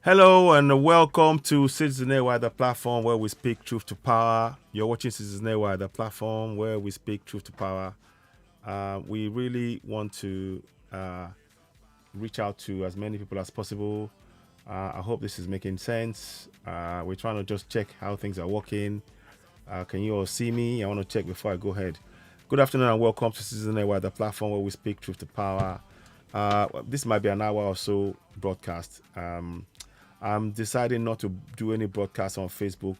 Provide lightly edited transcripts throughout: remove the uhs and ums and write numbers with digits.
Hello and welcome to Citizen AY, the platform where we speak truth to power. You're watching Citizen AY, the platform where we speak truth to power. We really want to reach out to as many people as possible. I hope this is making sense. We're trying to just check how things are working. Can you all see me? I want to check before I go ahead. Good afternoon and welcome to Citizen AY, the platform where we speak truth to power. This might be an hour or so broadcast. I'm deciding not to do any broadcast on Facebook.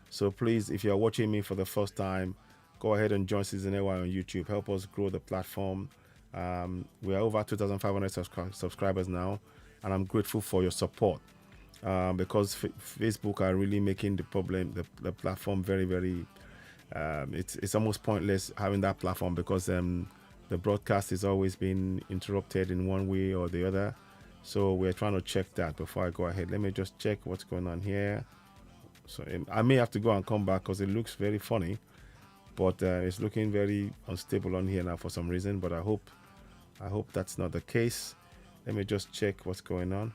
So please, if you're watching me for the first time, go ahead and join Citizen AY on YouTube. Help us grow the platform. We are over 2,500 subscribers now, and I'm grateful for your support because Facebook are really making the platform very, very. It's almost pointless having that platform because the broadcast is always been interrupted in one way or the other. So we're trying to check that before I go ahead. Let me just check what's going on here. So I may have to go and come back because it looks very funny, but it's looking very unstable on here now for some reason. But I hope that's not the case. Let me just check what's going on.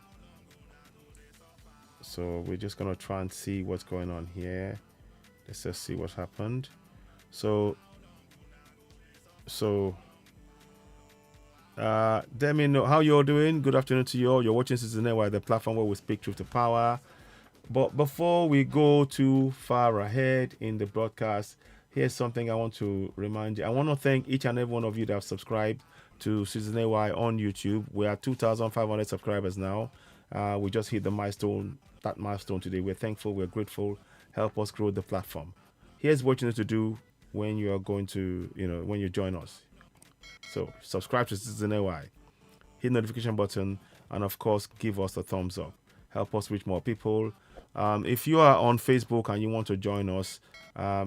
So we're just gonna try and see what's going on here. Let's just see what happened. So let me know how you're doing. Good afternoon to you all. You're watching Citizen AY, the platform where we speak truth to power. But before we go too far ahead in the broadcast, here's something I want to remind you. I want to thank each and every one of you that have subscribed to Citizen AY on YouTube. We are 2,500 subscribers now. We just hit that milestone today. We're thankful. We're grateful. Help us grow the platform. Here's what you need to do when you are going to, when you join us. So subscribe to Citizen AY, hit the notification button, and of course, give us a thumbs up. Help us reach more people. If you are on Facebook and you want to join us,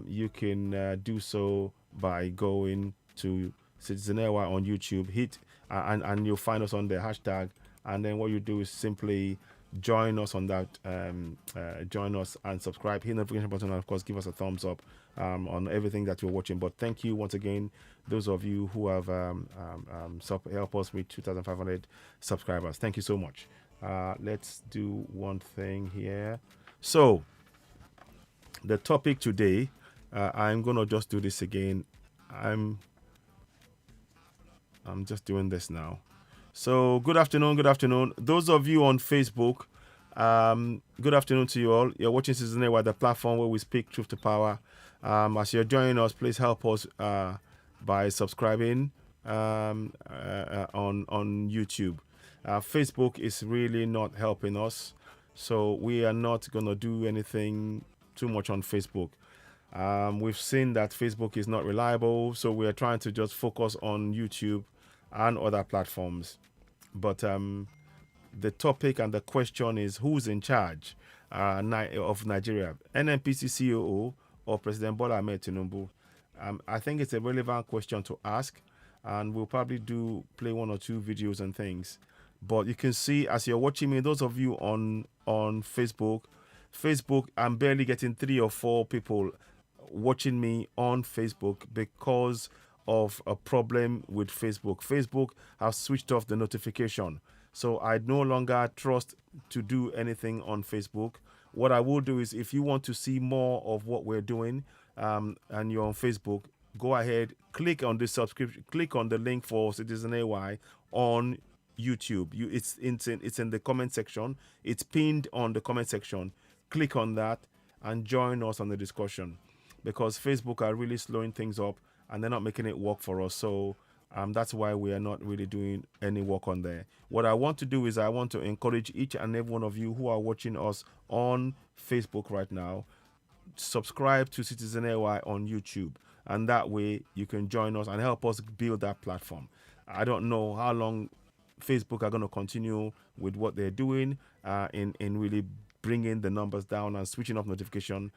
you can do so by going to Citizen AY on YouTube, hit, and you'll find us on the hashtag. And then what you do is simply join us on that, join us and subscribe, hit the notification button, and of course give us a thumbs up on everything that you're watching. But thank you once again, those of you who have helped us with 2,500 subscribers. Thank you so much. Let's do one thing here. So the topic today, I'm gonna just do this again. I'm just doing this now. So good afternoon. Those of you on Facebook, good afternoon to you all. You're watching Citizen AY, the platform where we speak truth to power. As you're joining us, please help us by subscribing on YouTube. Facebook is really not helping us, so we are not going to do anything too much on Facebook. We've seen that Facebook is not reliable, so we are trying to just focus on YouTube and other platforms. But the topic and the question is, who's in charge of Nigeria, Nnpc COO or President Bola Ahmed Tinubu? I think it's a relevant question to ask, and we'll probably play one or two videos and things. But you can see, as you're watching me, those of you on Facebook, I'm barely getting 3 or 4 people watching me on Facebook because of a problem with Facebook. Facebook has switched off the notification, so I no longer trust to do anything on Facebook. What I will do is, if you want to see more of what we're doing and you're on Facebook, go ahead, click on the subscription, click on the link for Citizen AY on YouTube. It's in the comment section. It's pinned on the comment section. Click on that and join us on the discussion, because Facebook are really slowing things up and they're not making it work for us. So that's why we are not really doing any work on there. What I want to do is I want to encourage each and every one of you who are watching us on Facebook right now, subscribe to Citizen AY on YouTube, and that way you can join us and help us build that platform. I don't know how long Facebook are going to continue with what they're doing in really bringing the numbers down and switching off notification.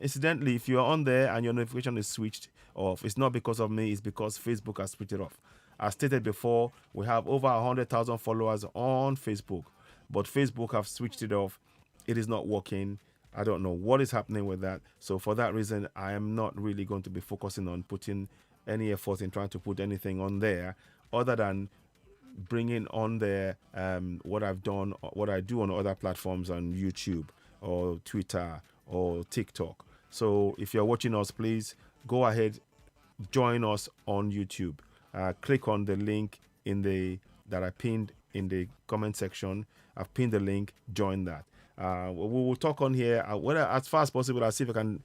Incidentally, if you're on there and your notification is switched off, it's not because of me, it's because Facebook has switched it off. As stated before, we have over 100,000 followers on Facebook, but Facebook have switched it off. It is not working. I don't know what is happening with that. So for that reason, I am not really going to be focusing on putting any effort in trying to put anything on there other than bringing on there what I've done, what I do on other platforms on YouTube or Twitter or TikTok. So if you're watching us, please go ahead, join us on YouTube. Click on the link that I pinned in the comment section. I've pinned the link. Join that. We will talk on here. As far as possible, I'll see if I can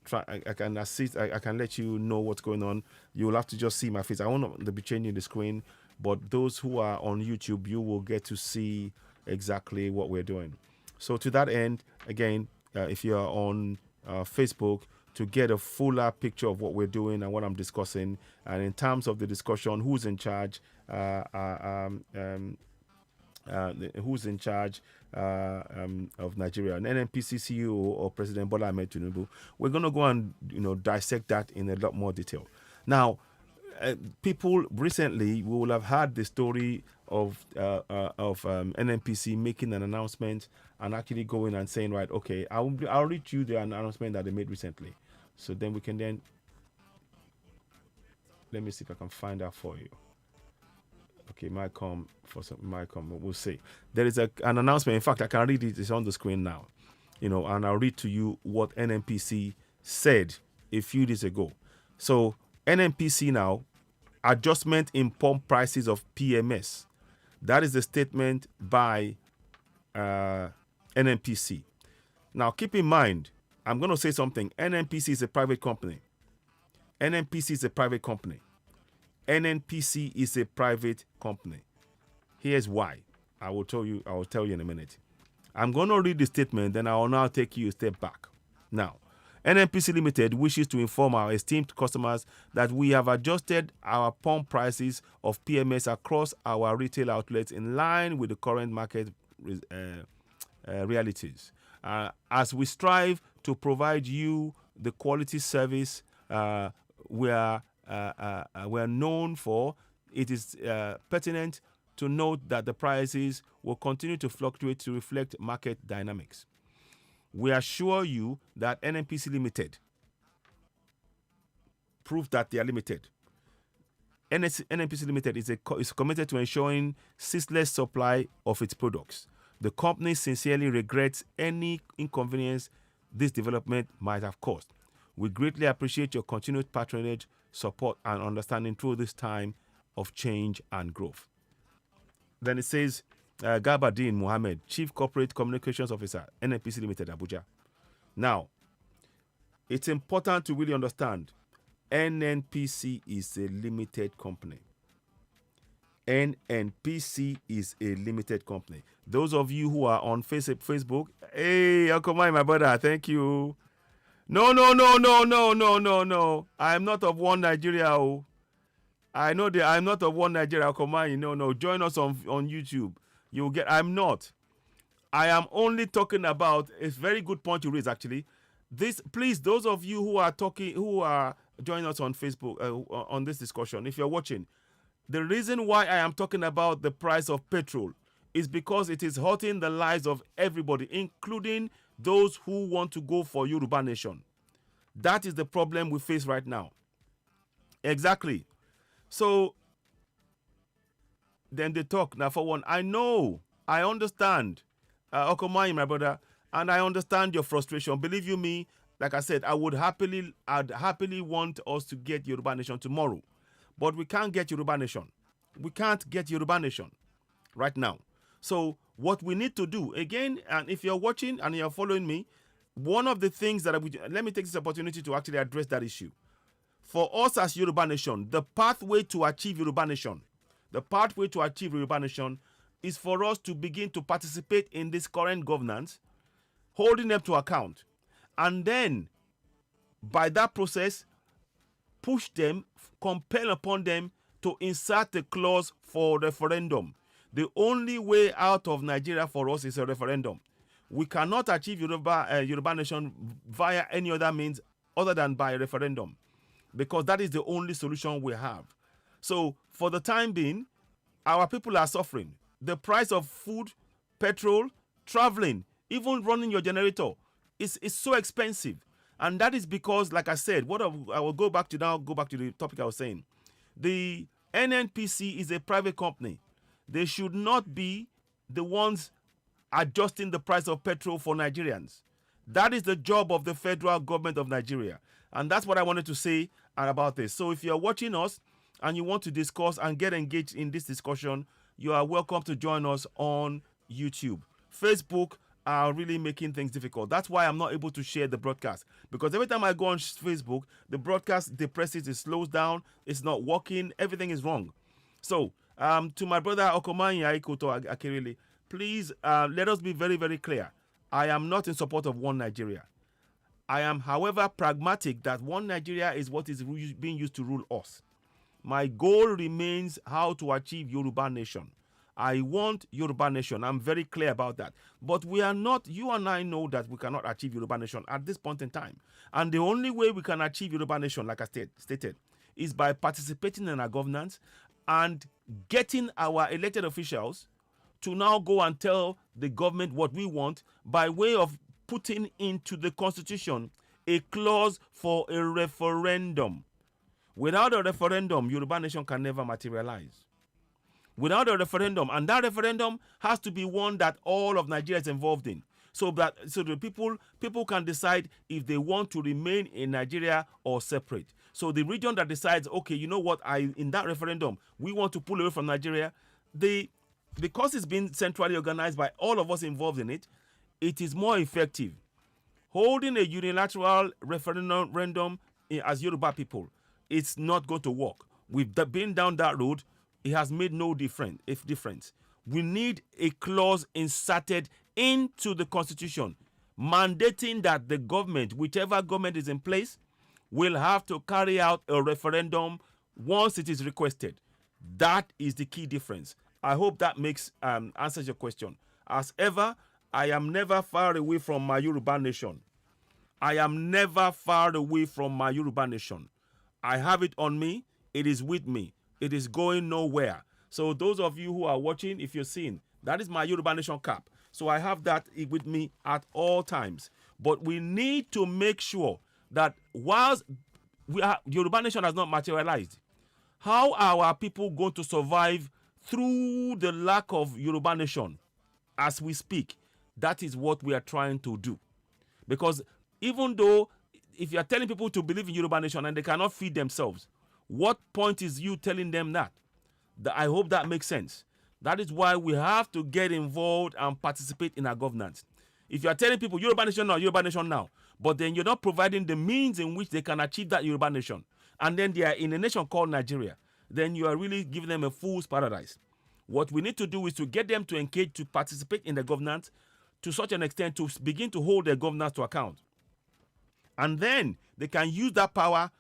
try. I can assist. I can let you know what's going on. You will have to just see my face. I won't be changing the screen, but those who are on YouTube, you will get to see exactly what we're doing. So to that end, again, if you are on Facebook, to get a fuller picture of what we're doing and what I'm discussing, and in terms of the discussion, who's in charge, who's in charge of Nigeria, an Nnpc CEO or President Bola Ahmed Tinubu. We're going to go and dissect that in a lot more detail. Now, people recently will have heard the story of Nnpc making an announcement and actually going and saying, right, okay, I'll read you the announcement that they made recently. So then we can let me see if I can find out for you. Okay, might come, we'll see. There is an announcement. In fact, I can read it. It's on the screen now. And I'll read to you what Nnpc said a few days ago. So Nnpc now, adjustment in pump prices of PMS. That is the statement by Nnpc. Now, keep in mind, I'm going to say something. Nnpc is a private company. Nnpc is a private company. Nnpc is a private company. Here's why. I will tell you in a minute. I'm going to read the statement, then I will now take you a step back. Now, Nnpc Limited wishes to inform our esteemed customers that we have adjusted our pump prices of PMS across our retail outlets in line with the current market realities. As we strive to provide you the quality service we're known for, it is pertinent to note that the prices will continue to fluctuate to reflect market dynamics. We assure you that Nnpc Limited, proof that they are limited. Nnpc Limited is committed to ensuring ceaseless supply of its products. The company sincerely regrets any inconvenience this development might have caused. We greatly appreciate your continued patronage, support, and understanding through this time of change and growth. Then it says, Gabardine Mohammed, Chief Corporate Communications Officer, Nnpc Limited, Abuja. Now, it's important to really understand, Nnpc is a limited company. Nnpc is a limited company. Those of you who are on Facebook, hey, Uncle Mike, my brother, thank you. No. I am not of one Nigeria. Oh. I know that I'm not of one Nigeria. Uncle Mike, no. Join us on YouTube. You'll get. I'm not. I am only talking about a very good point you raise. Actually, please, those of you who are joining us on Facebook on this discussion, if you're watching, the reason why I am talking about the price of petrol is because it is hurting the lives of everybody, including those who want to go for Yoruba Nation. That is the problem we face right now. Exactly. So then they talk. Now, for one, I know, I understand, Okomai, my brother, and I understand your frustration. Believe you me, like I said, I'd happily want us to get Yoruba Nation tomorrow. But we can't get Yoruba Nation. We can't get Yoruba Nation right now. So what we need to do, again, and if you're watching and you're following me, one of the things that let me take this opportunity to actually address that issue. For us as Yoruba Nation, the pathway to achieve Yoruba Nation, is for us to begin to participate in this current governance, holding them to account, and then by that process, push them, compel upon them to insert a clause for referendum. The only way out of Nigeria for us is a referendum. We cannot achieve Yoruba Nation via any other means other than by a referendum, because that is the only solution we have. So for the time being, our people are suffering. The price of food, petrol, traveling, even running your generator is so expensive. And that is because, like I said, I will go back to the topic I was saying. The Nnpc is a private company. They should not be the ones adjusting the price of petrol for Nigerians. That is the job of the federal government of Nigeria. And that's what I wanted to say about this. So if you're watching us and you want to discuss and get engaged in this discussion, you are welcome to join us on YouTube. Facebook are really making things difficult. That's why I'm not able to share the broadcast. Because every time I go on Facebook, the broadcast depresses, it slows down, it's not working, everything is wrong. So, to my brother Okomanya Ikoto Akerele, please let us be very, very clear. I am not in support of one Nigeria. I am, however, pragmatic that one Nigeria is what is being used to rule us. My goal remains how to achieve Yoruba nation. I want Yoruba nation. I'm very clear about that. But we are not, you and I know that we cannot achieve Yoruba nation at this point in time. And the only way we can achieve Yoruba nation, like I stated, is by participating in our governance and getting our elected officials to now go and tell the government what we want by way of putting into the constitution a clause for a referendum. Without a referendum, Yoruba nation can never materialize. Without a referendum, and that referendum has to be one that all of Nigeria is involved in, so the people can decide if they want to remain in Nigeria or separate. So the region that decides, okay, you know what, in that referendum we want to pull away from Nigeria, because it's been centrally organized by all of us involved in it, it is more effective. Holding a unilateral referendum as Yoruba people, it's not going to work. We've been down that road. It has made no difference. We need a clause inserted into the constitution mandating that the government, whichever government is in place, will have to carry out a referendum once it is requested. That is the key difference. I hope that answers your question. As ever, I am never far away from my Yoruba nation. I am never far away from my Yoruba nation. I have it on me. It is with me. It is going nowhere. So those of you who are watching, if you're seeing, that is my Yoruba Nation cap. So I have that with me at all times. But we need to make sure that whilst Yoruba Nation has not materialized, how are our people going to survive through the lack of Yoruba Nation as we speak? That is what we are trying to do. Because even though if you are telling people to believe in Yoruba Nation and they cannot feed themselves, what point is you telling them that? I hope that makes sense. That is why we have to get involved and participate in our governance. If you are telling people Yoruba Nation now, but then you're not providing the means in which they can achieve that Yoruba Nation, and then they are in a nation called Nigeria, then you are really giving them a fool's paradise. What we need to do is to get them to engage, to participate in the governance to such an extent to begin to hold their governance to account. And then they can use that power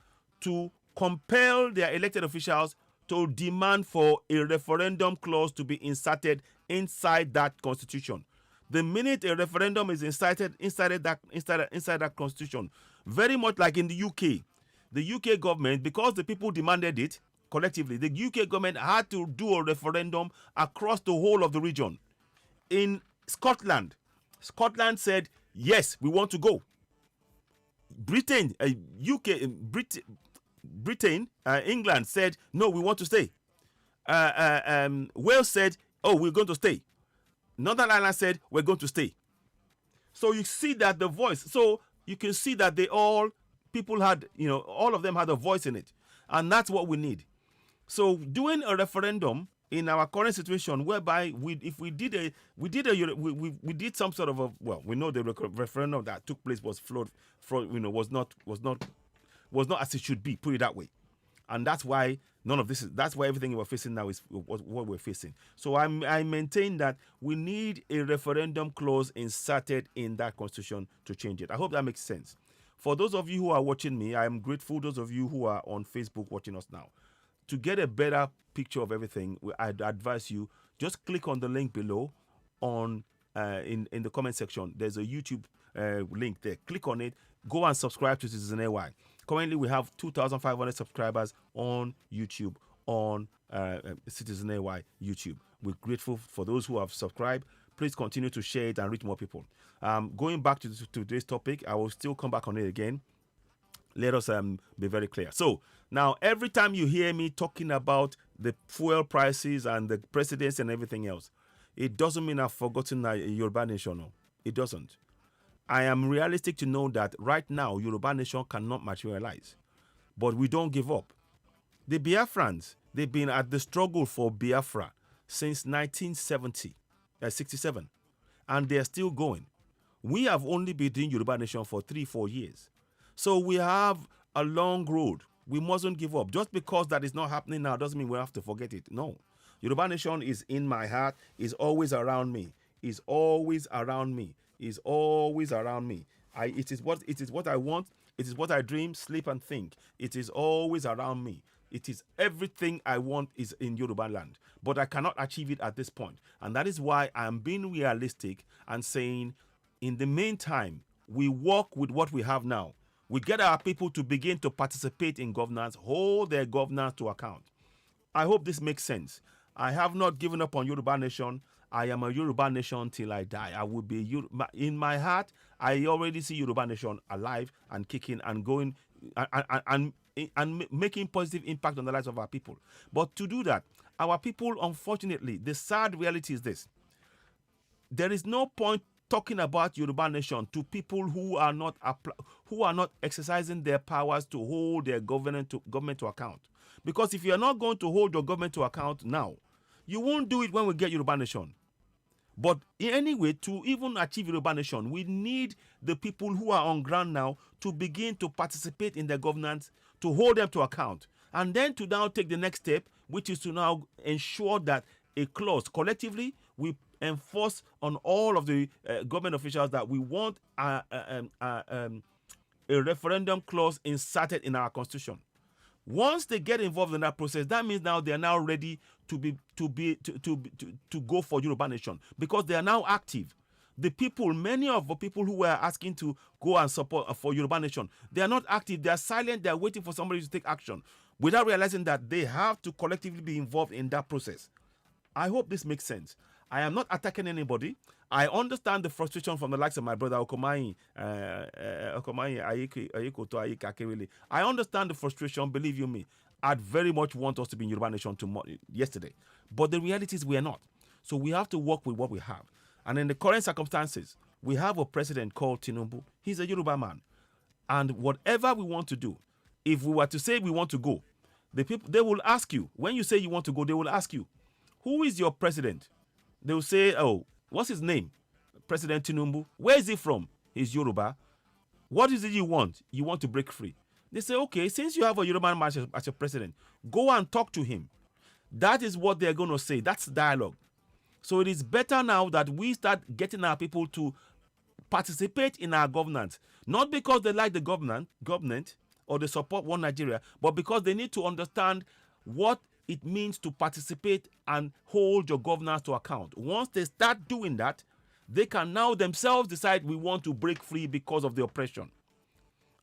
to compel their elected officials to demand for a referendum clause to be inserted inside that constitution. The minute a referendum is inserted inside that constitution, very much like in the UK government, because the people demanded it collectively, the UK government had to do a referendum across the whole of the region. In Scotland said, yes, we want to go. Britain, England said, no, we want to stay. Wales said, oh, we're going to stay. Northern Ireland said, we're going to stay. So you see that the voice, so you can see that people had, all of them had a voice in it. And that's what we need. So doing a referendum in our current situation, whereby we did some sort of we know the referendum that took place was was not as it should be, put it that way, and that's why that's why everything we're facing now is what we're facing. So I maintain that we need a referendum clause inserted in that constitution to change it. I hope that makes sense. For those of you who are watching me, I am grateful. Those of you who are on Facebook watching us now, to get a better picture of everything, I'd advise you just click on the link below in the comment section. There's a YouTube link there. Click on it. Go and subscribe to Citizen AY. Currently, we have 2,500 subscribers on YouTube, on Citizen AY YouTube. We're grateful for those who have subscribed. Please continue to share it and reach more people. Going back to today's topic, I will still come back on it again. Let us be very clear. So now, every time you hear me talking about the fuel prices and the presidency and everything else, it doesn't mean I've forgotten Yoruba Nation. No, it doesn't. I am realistic to know that right now, Yoruba Nation cannot materialize. But we don't give up. The Biafrans, they've been at the struggle for Biafra since 1967, and they're still going. We have only been doing Yoruba Nation for 3-4 years. So we have a long road. We mustn't give up. Just because that is not happening now doesn't mean we have to forget it. No. Yoruba Nation is in my heart, is always around me, is always around me, is always around me. It is what I want, it is what I dream, sleep, and think. It is always around me. It is everything I want is in Yoruba land. But I cannot achieve it at this point. And that is why I am being realistic and saying, in the meantime, we work with what we have now. We get our people to begin to participate in governance, hold their governance to account. I hope this makes sense. I have not given up on Yoruba Nation. I am a Yoruba Nation till I die. I will be in my heart. I already see Yoruba Nation alive and kicking and going and making positive impact on the lives of our people. But to do that, our people, unfortunately, the sad reality is this: there is no point talking about Yoruba Nation to people who are not exercising their powers to hold their government to account. Because if you are not going to hold your government to account now, you won't do it when we get Yoruba Nation. But anyway, to even achieve Yoruba Nation, we need the people who are on ground now to begin to participate in their governance, to hold them to account, and then to now take the next step, which is to now ensure that a clause collectively we enforce on all of the government officials that we want a referendum clause inserted in our constitution. Once they get involved in that process, that means now they are now ready to go for Yoruba Nation, because they are now active. The people, many of the people who were asking to go and support for Yoruba Nation, they are not active. They are silent. They are waiting for somebody to take action without realizing that they have to collectively be involved in that process. I hope this makes sense. I am not attacking anybody. I understand the frustration from the likes of my brother Okomayi, I understand the frustration, believe you me. I'd very much want us to be in Yoruba Nation yesterday. But the reality is we are not. So we have to work with what we have. And in the current circumstances, we have a president called Tinubu. He's a Yoruba man. And whatever we want to do, if we were to say we want to go, the people, they will ask you, when you say you want to go, they will ask you, who is your president? They will say, oh, what's his name? President Tinubu. Where is he from? He's Yoruba. What is it you want? You want to break free. They say, okay, since you have a Yoruba man as your president, go and talk to him. That is what they're going to say. That's dialogue. So it is better now that we start getting our people to participate in our governance. Not because they like the government or they support One Nigeria, but because they need to understand what it means to participate and hold your governance to account. Once they start doing that, they can now themselves decide we want to break free because of the oppression.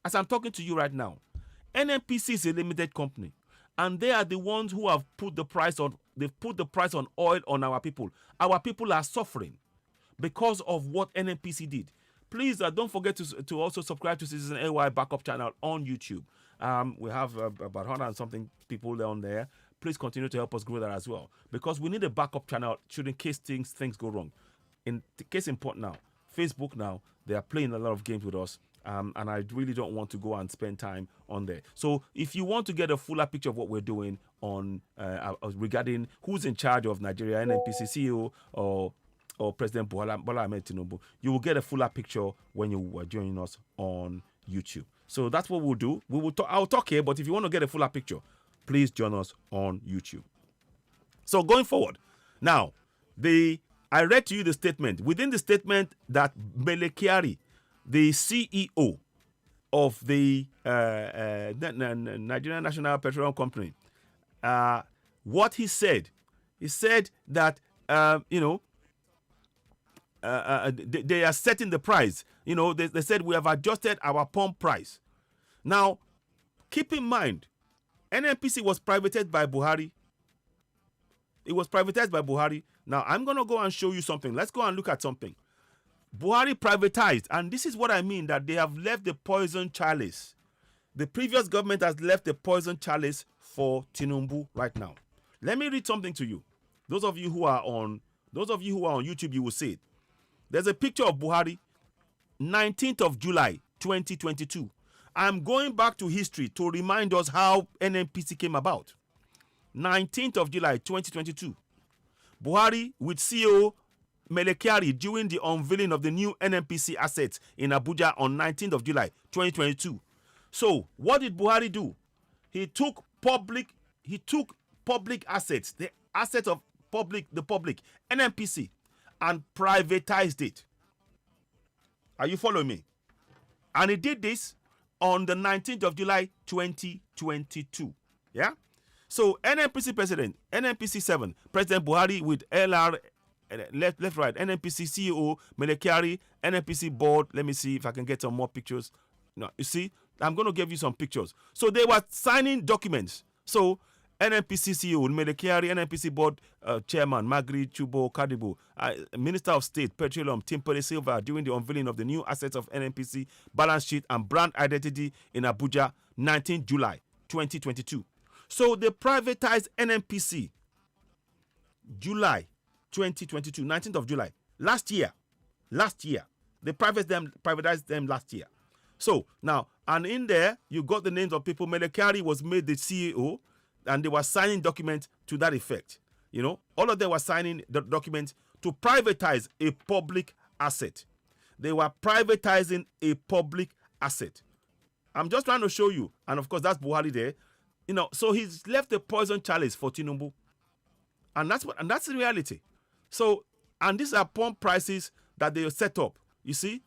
As I'm talking to you right now, Nnpc is a limited company, and they are the ones who have put the price on. They've put the price on oil on our people. Our people are suffering because of what Nnpc did. Please don't forget to also subscribe to Citizen AY Backup channel on YouTube. We have about 100 and something people on there. Please continue to help us grow that as well, because we need a backup channel should in case things go wrong. In the case in point now, Facebook now, they are playing a lot of games with us, and I really don't want to go and spend time on there. So if you want to get a fuller picture of what we're doing on regarding who's in charge of Nigeria, Nnpc CEO or President Bola Ahmed Tinubu, you will get a fuller picture when you are joining us on YouTube. So that's what we'll do. I'll talk here, but if you want to get a fuller picture, please join us on YouTube. So going forward, now, I read to you the statement. Within the statement that Mele Kyari, the CEO of the Nigerian National Petroleum Company, what he said that, they are setting the price. They said we have adjusted our pump price. Now, keep in mind, Nnpc was privatized by Buhari. It was privatized by Buhari. Now, I'm going to go and show you something. Let's go and look at something. Buhari privatized, and this is what I mean, that they have left the poison chalice. The previous government has left the poison chalice for Tinubu right now. Let me read something to you. Those of you who are on YouTube, you will see it. There's a picture of Buhari, 19th of July, 2022. I'm going back to history to remind us how Nnpc came about. 19th of July, 2022. Buhari with CEO Melekyari during the unveiling of the new Nnpc assets in Abuja on 19th of July, 2022. So, what did Buhari do? He took public assets, the assets of the public, Nnpc, and privatized it. Are you following me? And he did this on the 19th of July, 2022. Yeah? So, Nnpc president, Nnpc 7, President Buhari with LR, left, right, Nnpc CEO, Melekyari, Nnpc board. Let me see if I can get some more pictures. No, you see, I'm going to give you some pictures. So, they were signing documents. So, Nnpc CEO, Melekyari, Nnpc board chairman, Magri Chubo Kadibu, Minister of State, Petroleum, Timpere Silva, during the unveiling of the new assets of Nnpc, balance sheet and brand identity in Abuja, 19 July 2022. So they privatized Nnpc, July 2022, 19th of July, last year. They privatized them last year. So now, and in there, you got the names of people. Melekyari was made the CEO, and they were signing documents to that effect. You know, all of them were signing the documents to privatize a public asset. They were privatizing a public asset. I'm just trying to show you, and of course, that's Buhari there. You know, so he's left a poison chalice for Tinubu, and that's the reality. So, and these are pump prices that they set up. You see,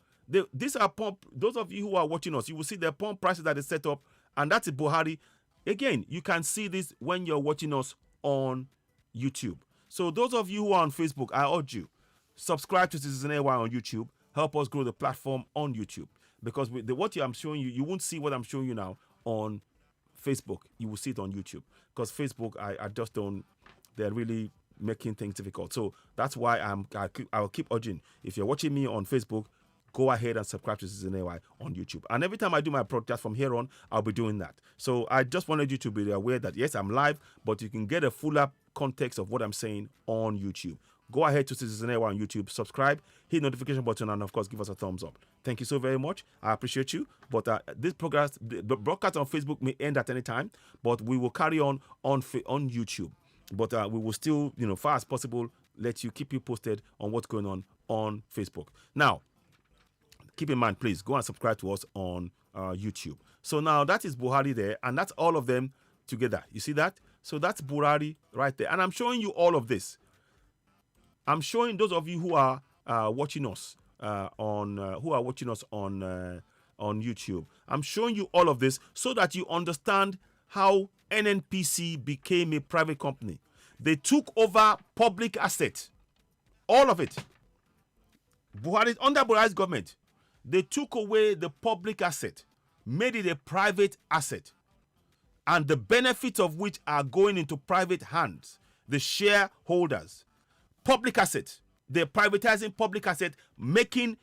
these are pump. Those of you who are watching us, you will see the pump prices that they set up, and that's Buhari. Again, you can see this when you're watching us on YouTube. So those of you who are on Facebook, I urge you, subscribe to Citizen AY on YouTube. Help us grow the platform on YouTube. Because with what I'm showing you, you won't see what I'm showing you now on Facebook. You will see it on YouTube. Because Facebook, I just don't, they're really making things difficult. So that's why I'll keep urging. If you're watching me on Facebook, go ahead and subscribe to Citizen AY on YouTube. And every time I do my broadcast from here on, I'll be doing that. So I just wanted you to be aware that, yes, I'm live, but you can get a fuller context of what I'm saying on YouTube. Go ahead to Citizen AY on YouTube, subscribe, hit the notification button, and of course, give us a thumbs up. Thank you so very much. I appreciate you. But this program, the broadcast on Facebook may end at any time, but we will carry on YouTube. But we will still, far as possible, keep you posted on what's going on Facebook. Now, keep in mind, please, go and subscribe to us on YouTube. So now that is Buhari there, and that's all of them together. You see that? So that's Buhari right there. And I'm showing you all of this. I'm showing those of you who are watching us on YouTube. I'm showing you all of this so that you understand how Nnpc became a private company. They took over public assets, all of it. Under Buhari's government, they took away the public asset, made it a private asset, and the benefits of which are going into private hands, the shareholders. Public assets. They're privatizing public assets, making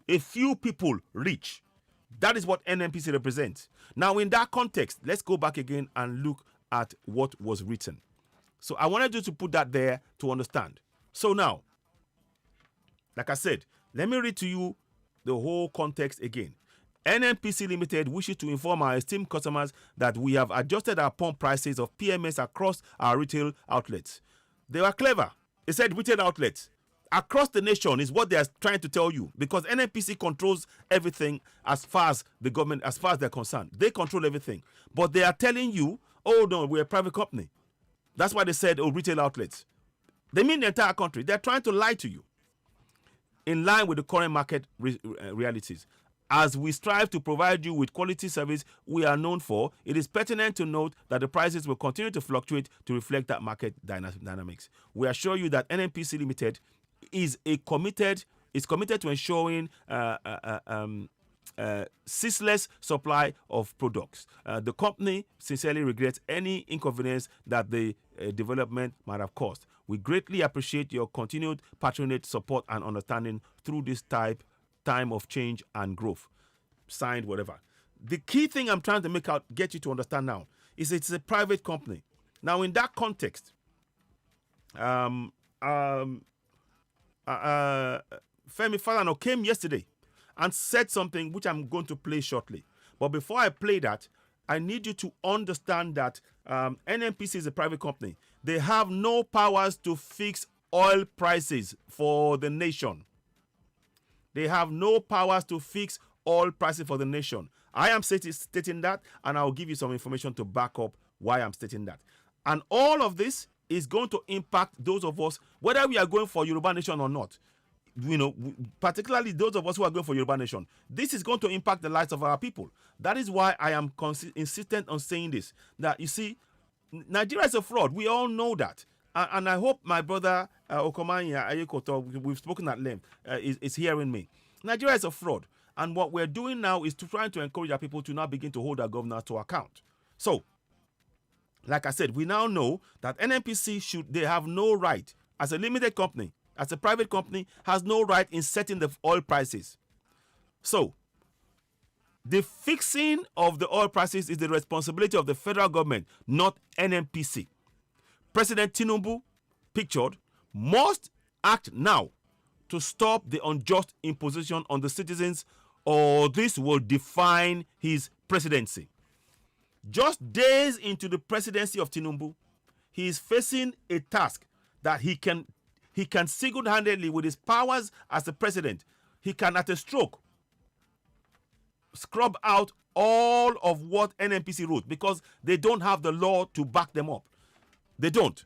a few people rich. That is what Nnpc represents. Now, in that context, let's go back again and look at what was written. So I wanted you to put that there to understand. So now, like I said, let me read to you the whole context again. Nnpc Limited wishes to inform our esteemed customers that we have adjusted our pump prices of PMS across our retail outlets. They were clever. They said retail outlets across the nation is what they are trying to tell you, because Nnpc controls everything as far as the government, as far as they're concerned. They control everything. But they are telling you, oh no, we're a private company. That's why they said, oh, retail outlets. They mean the entire country. They're trying to lie to you. In line with the current market realities. As we strive to provide you with quality service we are known for, it is pertinent to note that the prices will continue to fluctuate to reflect that market dynamics. We assure you that Nnpc Limited is committed to ensuring ceaseless supply of products. The company sincerely regrets any inconvenience that the development might have caused. We greatly appreciate your continued patronage, support, and understanding through this time of change and growth. Signed, whatever. The key thing I'm trying to get you to understand now is it's a private company. Now, in that context, um, um, Femi Falana came yesterday and said something which I'm going to play shortly. But before I play that, I need you to understand that NNPC is a private company. They have no powers to fix oil prices for the nation. They have no powers to fix oil prices for the nation. I am stating that, and I'll give you some information to back up why I'm stating that. And all of this is going to impact those of us, whether we are going for Yoruba Nation or not. You know, particularly those of us who are going for Yoruba Nation. This is going to impact the lives of our people. That is why I am insistent on saying this. That, you see, Nigeria is a fraud. We all know that. And I hope my brother Okomanya Ayekoto, we've spoken at length, is hearing me. Nigeria is a fraud. And what we're doing now is trying to encourage our people to now begin to hold our governors to account. So, like I said, we now know that NNPC they have no right, as a limited company, as a private company, has no right in setting the oil prices. So, the fixing of the oil prices is the responsibility of the federal government, not NNPC. President Tinubu, pictured, must act now to stop the unjust imposition on the citizens, or this will define his presidency. Just days into the presidency of Tinubu, he is facing a task that he can single-handedly, with his powers as the president, he can at a stroke scrub out all of what NNPC wrote, because they don't have the law to back them up. They don't.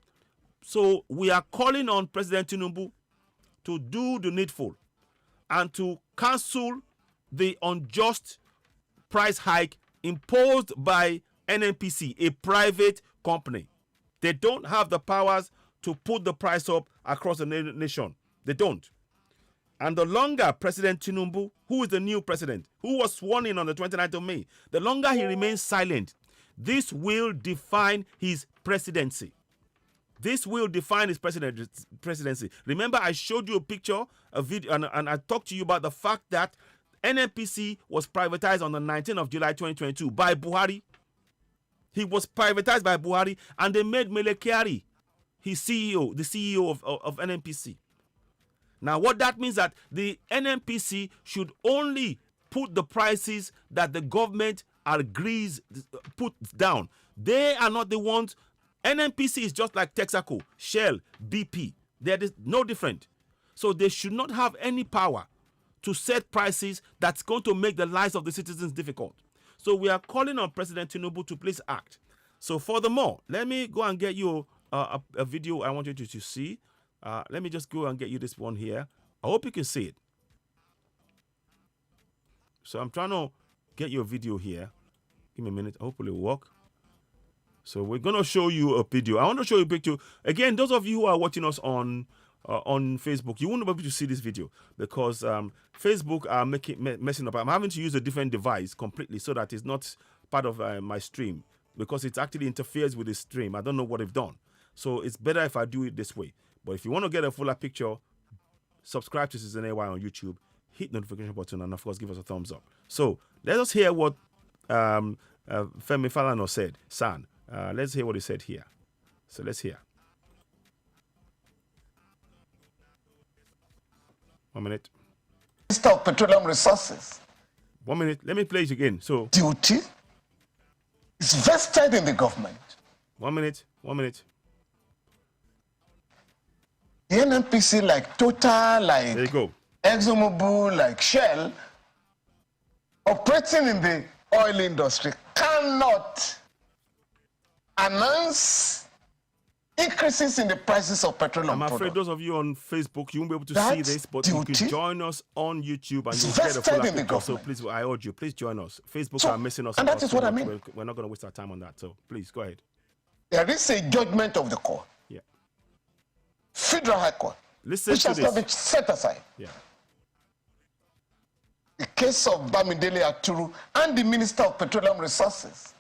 So we are calling on President Tinubu to do the needful and to cancel the unjust price hike imposed by NNPC, a private company. They don't have the powers to put the price up across the nation. They don't. And the longer President Tinubu, who is the new president, who was sworn in on the 29th of May, the longer he remains silent, this will define his presidency. This will define his presidency. Remember, I showed you a picture, a video, and I talked to you about the fact that NNPC was privatized on the 19th of July 2022 by Buhari. He was privatized by Buhari, and they made Mele Kyari his CEO, the CEO of NNPC. Now, what that means that the NNPC should only put the prices that the government agrees put down. They are not the ones. NNPC is just like Texaco, Shell, BP. They're no different. So they should not have any power to set prices that's going to make the lives of the citizens difficult. So we are calling on President Tinubu to please act. So furthermore, let me go and get you a video I want you to see. Let me just go and get you this one here. I hope you can see it. So I'm trying to get you a video here. Give me a minute. Hopefully it will work. So we're going to show you a video. I want to show you a picture. Again, those of you who are watching us on Facebook, you won't be able to see this video because Facebook are messing up. I'm having to use a different device completely so that it's not part of my stream, because it actually interferes with the stream. I don't know what they've done. So it's better if I do it this way. But if you want to get a fuller picture, subscribe to Citizen AY on YouTube, hit the notification button, and of course give us a thumbs up. So let us hear what Femi Falana said. Let's hear what he said here. So let's hear. 1 minute. Minister of Petroleum Resources. 1 minute. Let me play it again. So duty is vested in the government. 1 minute. 1 minute. The NNPC, like Total, like there you go. ExxonMobil, like Shell, operating in the oil industry, cannot announce increases in the prices of petroleum I'm afraid those of you on Facebook, you won't be able to see this, but you can join us on YouTube and you'll get a full picture. So please, I urge you, please join us. Facebook are missing us. And that is what I mean. We're not going to waste our time on that. So please, go ahead. There is a judgment of the court. Yeah. Federal High Court. Listen which to has this. not been set aside. Yeah. The case of Bamidele Aturu and the Minister of Petroleum Resources.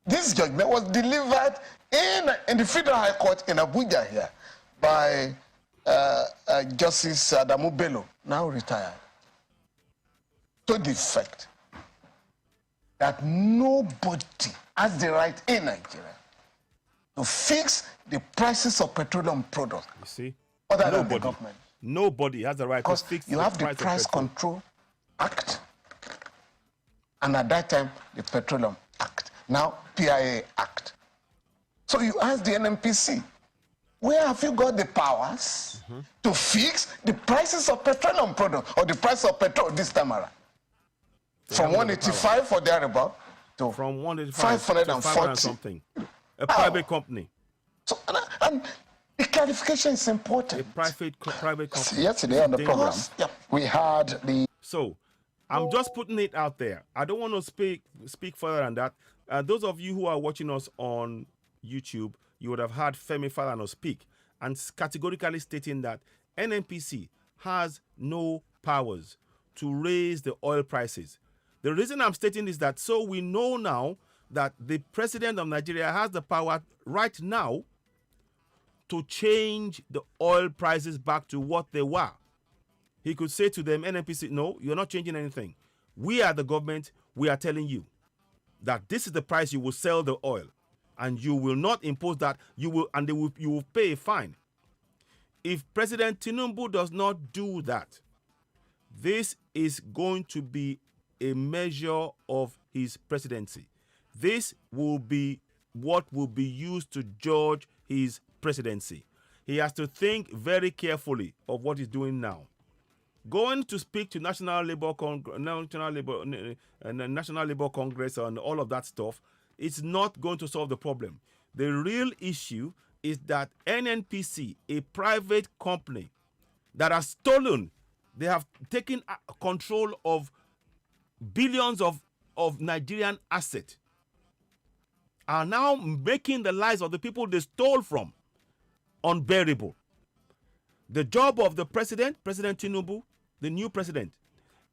This judgment was delivered in the Federal High Court in Abuja here by Justice Adamu Bello, now retired, to the effect that nobody has the right in Nigeria to fix the prices of petroleum products. You see? Other than the government. Nobody has the right to fix you have the Price of petrol. Control Act, and at that time, the Petroleum Act. Now, PIA Act. So you ask the Nnpc, where have you got the powers to fix the prices of petroleum products, or the price of petrol this time around? From 185 or thereabout to from 185 to 500 something. A private company. So, and the clarification is important. A private company. Yesterday on the program, we had the... So, I'm just putting it out there. I don't want to speak further than that. Those of you who are watching us on YouTube, you would have heard Femi Falana speak and categorically stating that Nnpc has no powers to raise the oil prices. The reason I'm stating is that so we know now that the president of Nigeria has the power right now to change the oil prices back to what they were. He could say to them, Nnpc, no, you're not changing anything. We are the government. We are telling you that this is the price you will sell the oil, and you will not impose that. You will pay a fine. If President Tinubu does not do that, this is going to be a measure of his presidency. This will be what will be used to judge his presidency. He has to think very carefully of what he's doing now. Going to speak to National Labour Congress and all of that stuff, it's not going to solve the problem. The real issue is that Nnpc, a private company that has stolen, they have taken control of billions of Nigerian assets, are now making the lives of the people they stole from unbearable. The job of the President Tinubu, the new president,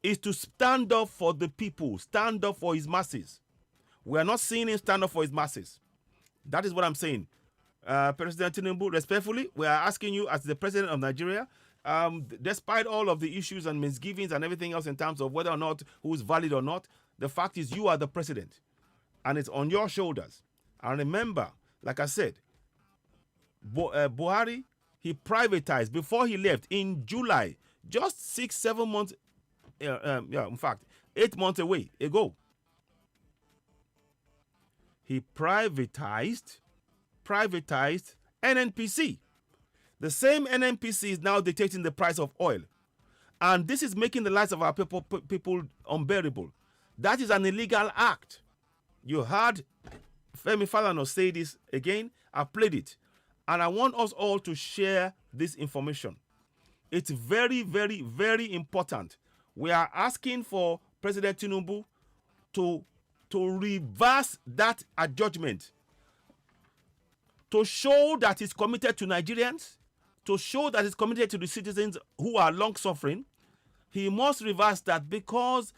is to stand up for the people, stand up for his masses. We are not seeing him stand up for his masses. That is what I'm saying. President Tinubu, respectfully, we are asking you as the president of Nigeria, despite all of the issues and misgivings and everything else in terms of whether or not who is valid or not, the fact is you are the president, and it's on your shoulders. And remember, like I said, Buhari, he privatized before he left in July, just 6-7 months, in fact, 8 months ago. He privatized Nnpc. The same Nnpc is now dictating the price of oil. And this is making the lives of our people unbearable. That is an illegal act. You heard Femi Falana say this again. I played it. And I want us all to share this information. It's very, very, very important. We are asking for President Tinubu to reverse that judgment, to show that he's committed to Nigerians, to show that he's committed to the citizens who are long suffering. He must reverse that, because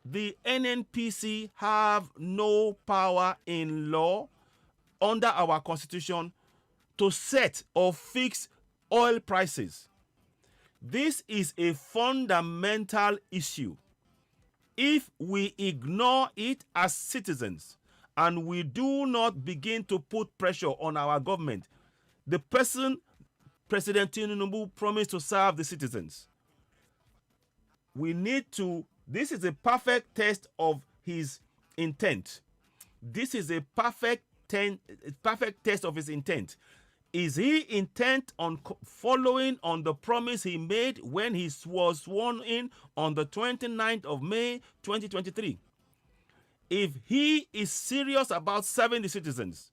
the Nnpc have no power in law under our constitution to set or fix oil prices. This is a fundamental issue. If we ignore it as citizens and we do not begin to put pressure on our government, the President Tinubu promised to serve the citizens. We need to, this is a perfect test of his intent. This is a perfect test of his intent. Is he intent on following on the promise he made when he was sworn in on the 29th of May, 2023? If he is serious about serving the citizens,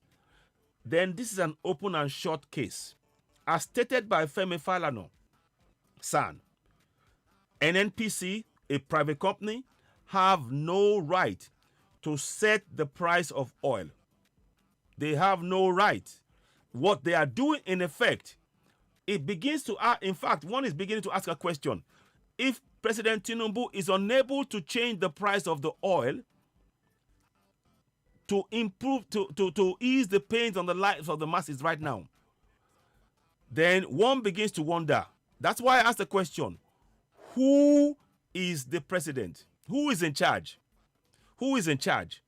then this is an open and short case. As stated by Femi Falana, San, Nnpc, a private company, have no right to set the price of oil. They have no right. What they are doing, in effect, it begins to, in fact, one is beginning to ask a question. If President Tinubu is unable to change the price of the oil to improve, to ease the pains on the lives of the masses right now, then one begins to wonder. That's why I asked the question, who is the president? Who is in charge? Who is in charge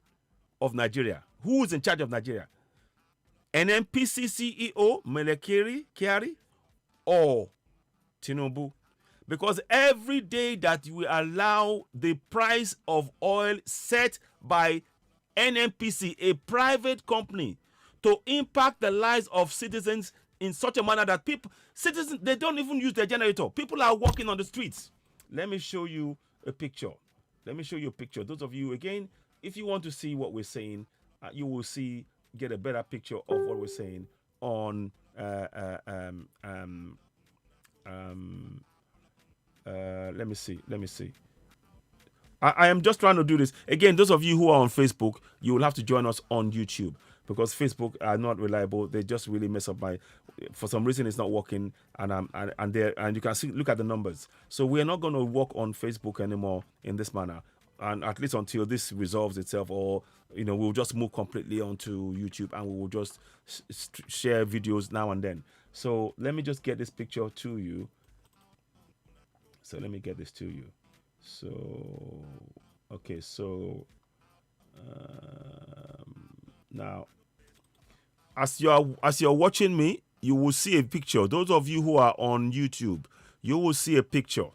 of Nigeria? Who is in charge of Nigeria? NNPC CEO Melekiri Kiari or Tinubu. Because every day that we allow the price of oil set by NNPC, a private company, to impact the lives of citizens in such a manner that citizens, they don't even use their generator. People are walking on the streets. Let me show you a picture. Let me show you a picture. Those of you, again, if you want to see what we're saying, you will get a better picture of what we're saying on let me see. I am just trying to do this. Again, those of you who are on Facebook, you will have to join us on YouTube because Facebook are not reliable. They just really mess up for some reason it's not working, and you can see, look at the numbers. So we are not going to work on Facebook anymore in this manner, and at least until this resolves itself, or we'll just move completely onto YouTube and we will just share videos now and then. So let me just get this picture to you. So okay, so now as you're watching me, you will see a picture. Those of you who are on YouTube, you will see a picture.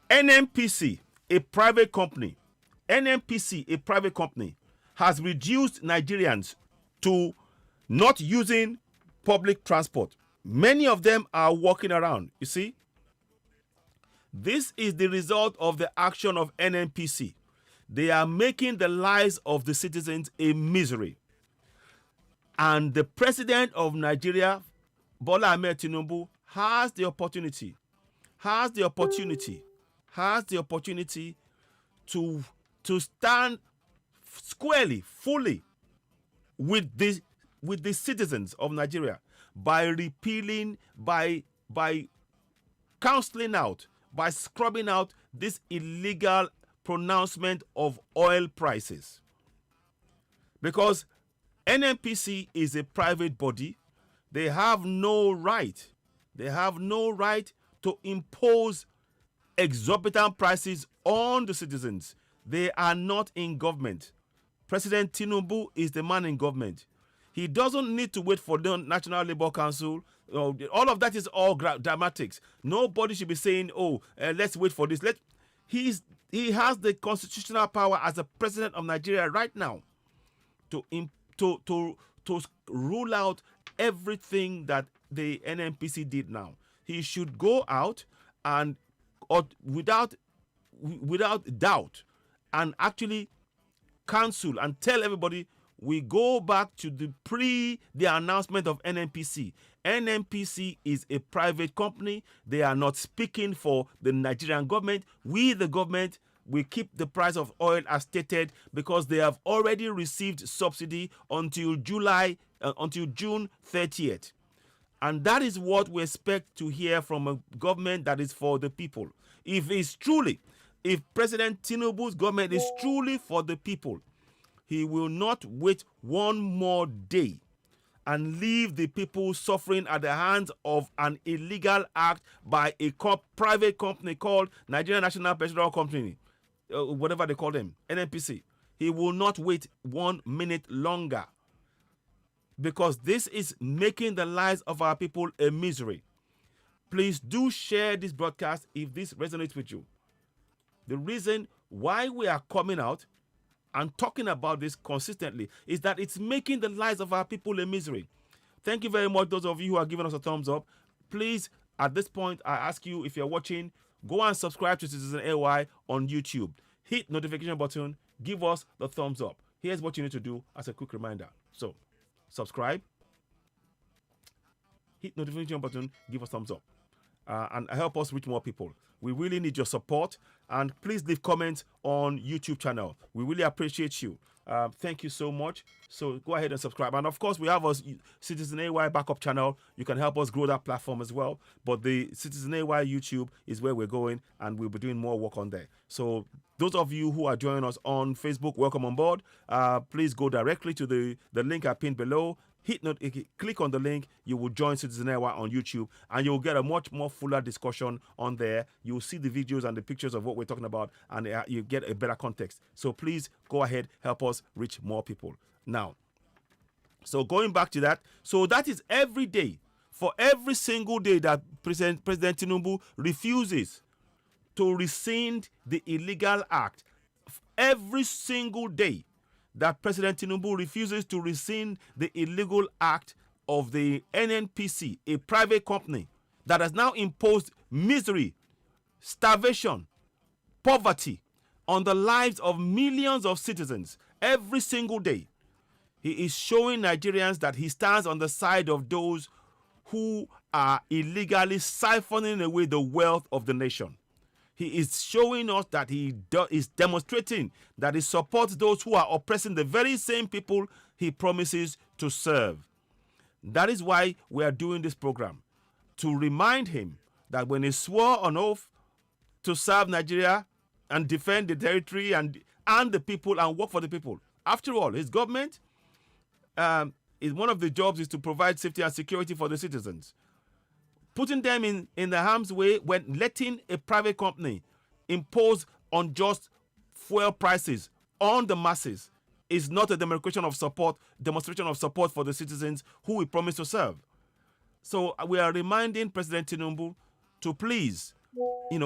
NNPC, a private company, has reduced Nigerians to not using public transport. Many of them are walking around. You see, this is the result of the action of NNPC. They are making the lives of the citizens a misery. And the president of Nigeria, Bola Ahmed Tinubu, has the opportunity to stand squarely, fully with the citizens of Nigeria by repealing, by cancelling out, by scrubbing out this illegal pronouncement of oil prices. Because NNPC is a private body, they have no right to impose exorbitant prices on the citizens. They are not in government. President Tinubu is the man in government. He doesn't need to wait for the National Labour Council. All of that is all dramatics. Nobody should be saying, let's wait for this. He has the constitutional power as the president of Nigeria right now to rule out everything that the NNPC did now. He should go out and without doubt and actually cancel and tell everybody, we go back to the announcement of NNPC. NNPC is a private company. They are not speaking for the Nigerian government. We, the government, we keep the price of oil as stated because they have already received subsidy until June 30th. And that is what we expect to hear from a government that is for the people. If President Tinubu's government is truly for the people, he will not wait one more day and leave the people suffering at the hands of an illegal act by a private company called Nigerian National Petroleum Company, whatever they call them, NNPC. He will not wait 1 minute longer because this is making the lives of our people a misery. Please do share this broadcast if this resonates with you. The reason why we are coming out and talking about this consistently is that it's making the lives of our people a misery. Thank you very much, those of you who are giving us a thumbs up. Please, at this point, I ask you, if you're watching, go and subscribe to Citizen AY on YouTube. Hit notification button, give us the thumbs up. Here's what you need to do as a quick reminder. So, subscribe, hit notification button, give us thumbs up. And help us reach more people. We really need your support, and please leave comments on YouTube channel. We really appreciate you. Thank you so much. So go ahead and subscribe. And of course, we have our Citizen AY backup channel. You can help us grow that platform as well. But the Citizen AY YouTube is where we're going, and we'll be doing more work on there. So those of you who are joining us on Facebook, welcome on board. Please go directly to the link I pinned below. click on the link. You will join Citizen Network on YouTube, and you'll get a much more fuller discussion on there. You'll see the videos and the pictures of what we're talking about, and you get a better context. So please go ahead, help us reach more people. Now, so going back to that, so that is every day. For every single day that President Tinubu refuses to rescind the illegal act, every single day that President Tinubu refuses to rescind the illegal act of the Nnpc, a private company that has now imposed misery, starvation, poverty on the lives of millions of citizens every single day, he is showing Nigerians that he stands on the side of those who are illegally siphoning away the wealth of the nation. He is showing us that he is demonstrating that he supports those who are oppressing the very same people he promises to serve. That is why we are doing this program, to remind him that when he swore on oath to serve Nigeria and defend the territory and the people and work for the people, after all, his government, one of the jobs is to provide safety and security for the citizens. Putting them in the harm's way when letting a private company impose unjust fuel prices on the masses is not a demonstration of support for the citizens who we promise to serve. So we are reminding President Tinubu to please, in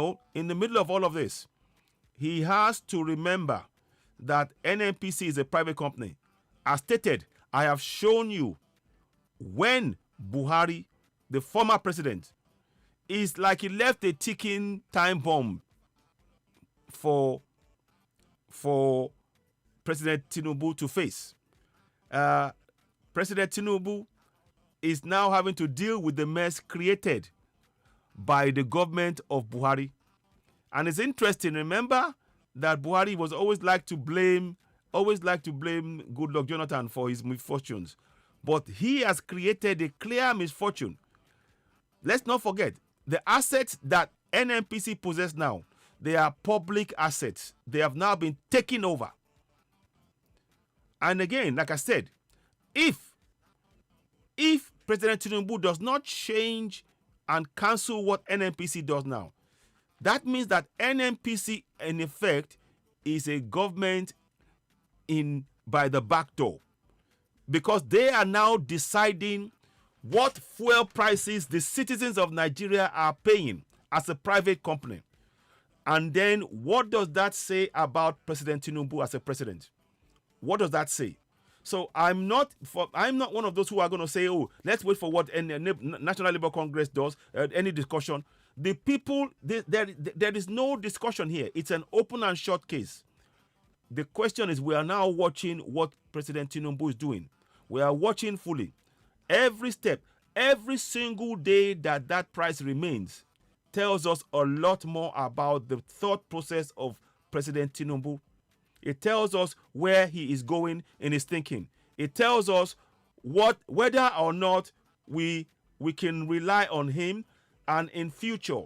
the middle of all of this, he has to remember that Nnpc is a private company. As stated, I have shown you when Buhari, the former president, is like he left a ticking time bomb for President Tinubu to face. President Tinubu is now having to deal with the mess created by the government of Buhari. And it's interesting, remember that Buhari was always like to blame Goodluck Jonathan for his misfortunes. But he has created a clear misfortune. Let's not forget, the assets that Nnpc possess now, they are public assets. They have now been taken over. And again, like I said, if President Tinubu does not change and cancel what Nnpc does now, that means that Nnpc, in effect, is a government by the back door, because they are now deciding what fuel prices the citizens of Nigeria are paying as a private company. And then what does that say about President Tinubu as a president? What does that say? So I'm not one of those who are going to say, oh, let's wait for what National Labour Congress does, any discussion. The people, there is no discussion here. It's an open and short case. The question is, we are now watching what President Tinubu is doing. We are watching fully. Every step, every single day that price remains tells us a lot more about the thought process of President Tinubu. It tells us where he is going in his thinking. It tells us whether or not we can rely on him, and in future,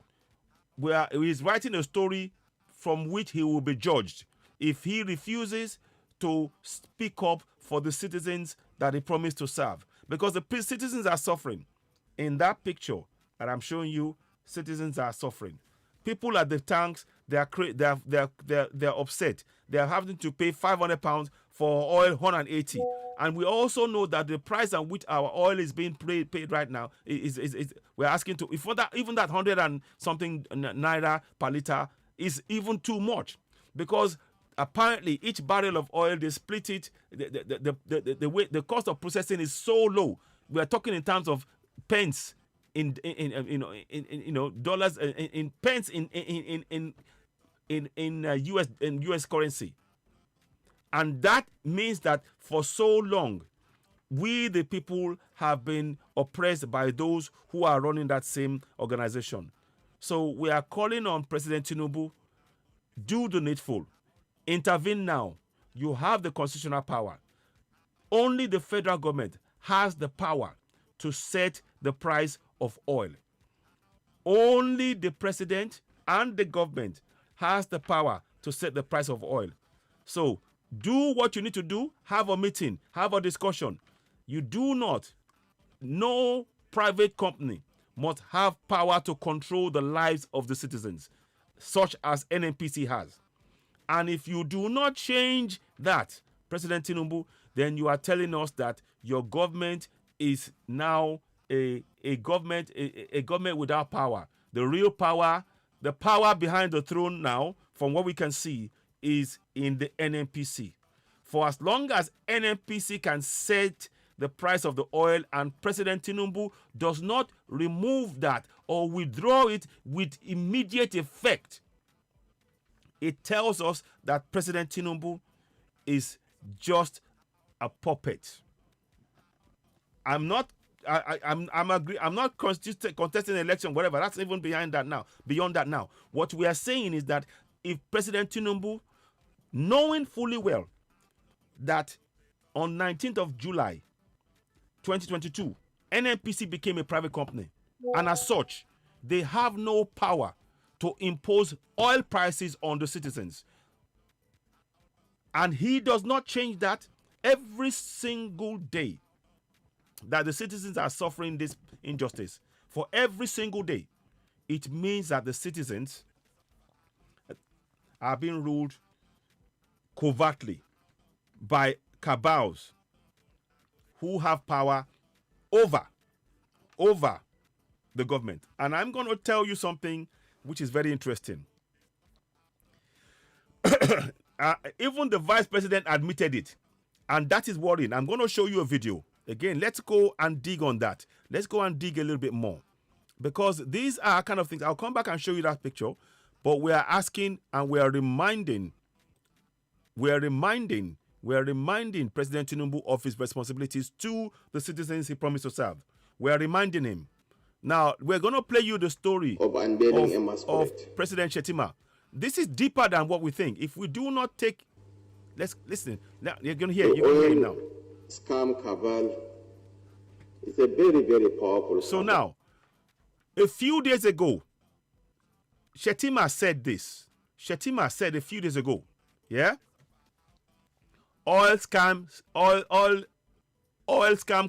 he is writing a story from which he will be judged if he refuses to speak up for the citizens that he promised to serve. Because the citizens are suffering. In that picture that I'm showing you, citizens are suffering. People at the tanks, they're upset. They are having to pay £500 for oil, 180. And we also know that the price at which our oil is being paid right now we're asking to, even that 100 and something naira per liter is even too much, because apparently each barrel of oil, they split it. The cost of processing is so low. We are talking in terms of pence in dollars, in pence in US currency. And that means that for so long, we the people have been oppressed by those who are running that same organization. So we are calling on President Tinubu, do the needful. Intervene now. You have the constitutional power. Only the federal government has the power to set the price of oil. Only the president and the government has the power to set the price of oil. So do what you need to do. Have a meeting. Have a discussion. You do not. No private company must have power to control the lives of the citizens, such as Nnpc has. And if you do not change that, President Tinubu, then you are telling us that your government is now a government without power. The real power, the power behind the throne now, from what we can see, is in the Nnpc. For as long as Nnpc can set the price of the oil and President Tinubu does not remove that or withdraw it with immediate effect, it tells us that President Tinubu is just a puppet. I'm not contesting the election, whatever. That's even behind that now. Beyond that now. What we are saying is that if President Tinubu, knowing fully well that on 19th of July 2022, Nnpc became a private company, and as such, they have no power to impose oil prices on the citizens. And he does not change that. Every single day that the citizens are suffering this injustice, for every single day, it means that the citizens are being ruled covertly by cabals who have power over the government. And I'm going to tell you something which is very interesting. Even the vice president admitted it, and that is worrying. I'm going to show you a video. Again, let's go and dig on that. Let's go and dig a little bit more, because these are kind of things. I'll come back and show you that picture, but we are asking and we are reminding President Tinubu of his responsibilities to the citizens he promised to serve. We are reminding him. Now, we're going to play you the story of President Shettima. This is deeper than what we think. If we do not take... Let's listen. Now, you're going to hear, him now. Scam cabal is a very, very powerful... So now, a few days ago, Shettima said this. Shettima said a few days ago, yeah? Oil scam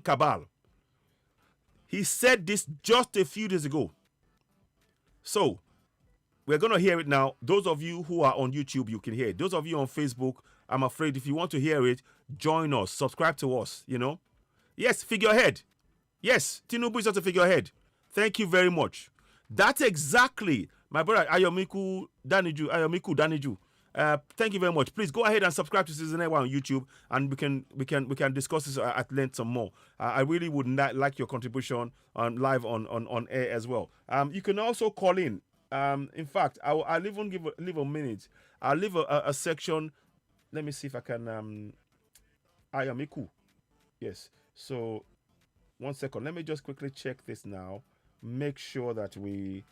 cabal. He said this just a few days ago. So, we're going to hear it now. Those of you who are on YouTube, you can hear it. Those of you on Facebook, I'm afraid if you want to hear it, join us. Subscribe to us, you know. Yes, figurehead. Yes, Tinubu is just a figurehead. Thank you very much. That's exactly, my brother Ayomiku Daniju. Thank you very much. Please go ahead and subscribe to Season 1 on YouTube, and we can discuss this at length some more. I really would like your contribution on live on air as well. You can also call in. In fact, I'll even leave a minute. I'll leave a section. Let me see if I can. Ayamiku. Yes. So, 1 second. Let me just quickly check this now. Make sure that we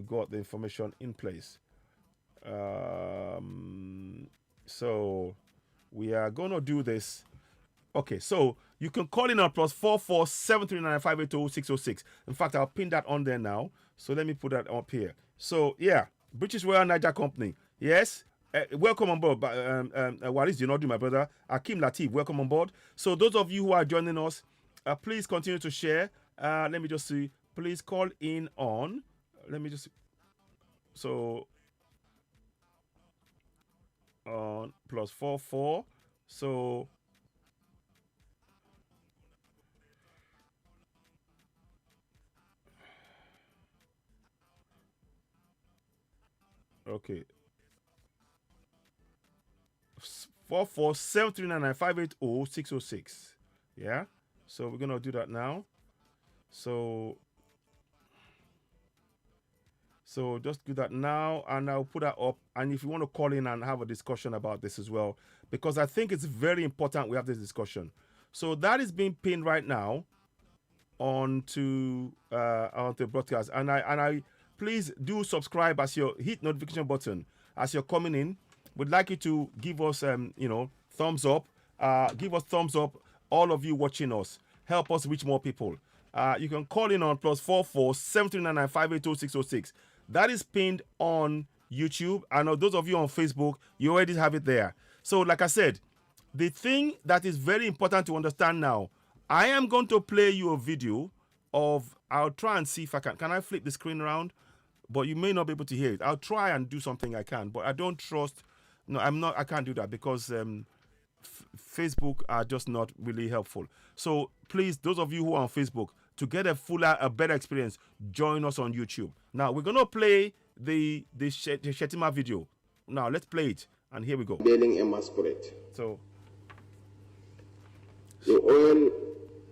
got the information in place. So we are going to do this. Okay, so you can call in on +44 739 580 606. In fact, I'll pin that on there now. So let me put that up here. So yeah, British Royal Niger Company. Yes. Welcome on board. Waris Jinodi, my brother. Akim Latif, welcome on board. So those of you who are joining us, please continue to share. Let me just see. Please call in on. Let me just. So on +44. So okay. 44 739 580 606. Yeah. So we're gonna do that now. So just do that now, and I'll put that up. And if you want to call in and have a discussion about this as well, because I think it's very important we have this discussion. So that is being pinned right now onto broadcast. And I please do subscribe as you hit notification button as you're coming in. We'd like you to give us thumbs up. Give us thumbs up. All of you watching us, help us reach more people. You can call in on +44 739 580 606. That is pinned on YouTube. And those of you on Facebook, you already have it there. So like I said, the thing that is very important to understand now, I am going to play you a video of, I'll try and see if I can I flip the screen around? But you may not be able to hear it. I'll try and do something I can, but I don't trust, no, I can't do that because Facebook are just not really helpful. So please, those of you who are on Facebook, to get a better experience, join us on YouTube. Now, we're going to play the Shetima video. Now, let's play it, and here we go. Bailing a masquerade. So, the oil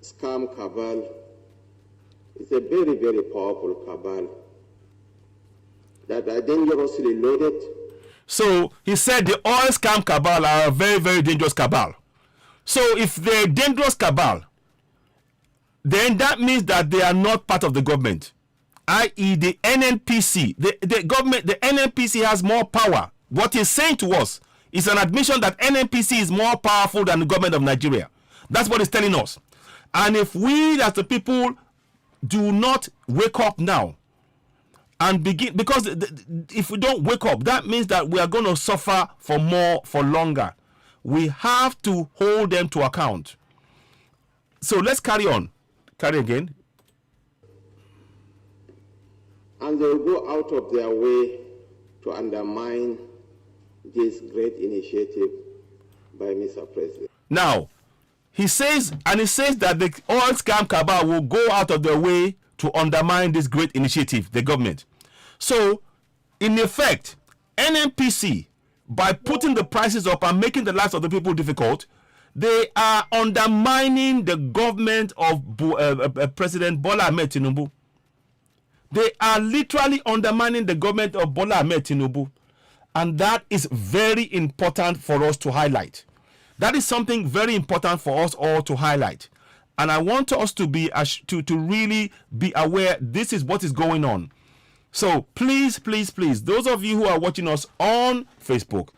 scam cabal is a very, very powerful cabal that are dangerously loaded. So he said the oil scam cabal are a very, very dangerous cabal. So if they're dangerous cabal, then that means that they are not part of the government, i.e. the Nnpc. The government, the Nnpc has more power. What he's saying to us is an admission that Nnpc is more powerful than the government of Nigeria. That's what he's telling us. And if we as the people do not wake up now and begin, because if we don't wake up, that means that we are going to suffer for longer. We have to hold them to account. So let's carry on. Carry again. And they'll go out of their way to undermine this great initiative by Mr. President. Now, he says that the oil scam cabal will go out of their way to undermine this great initiative, the government. So, in effect, Nnpc, by putting the prices up and making the lives of the people difficult, they are undermining the government of President Bola Ahmed Tinubu. They are literally undermining the government of Bola Ahmed Tinubu. And that is very important for us to highlight. That is something very important for us all to highlight. And I want us to be to really be aware this is what is going on. So please, please, please, those of you who are watching us on Facebook,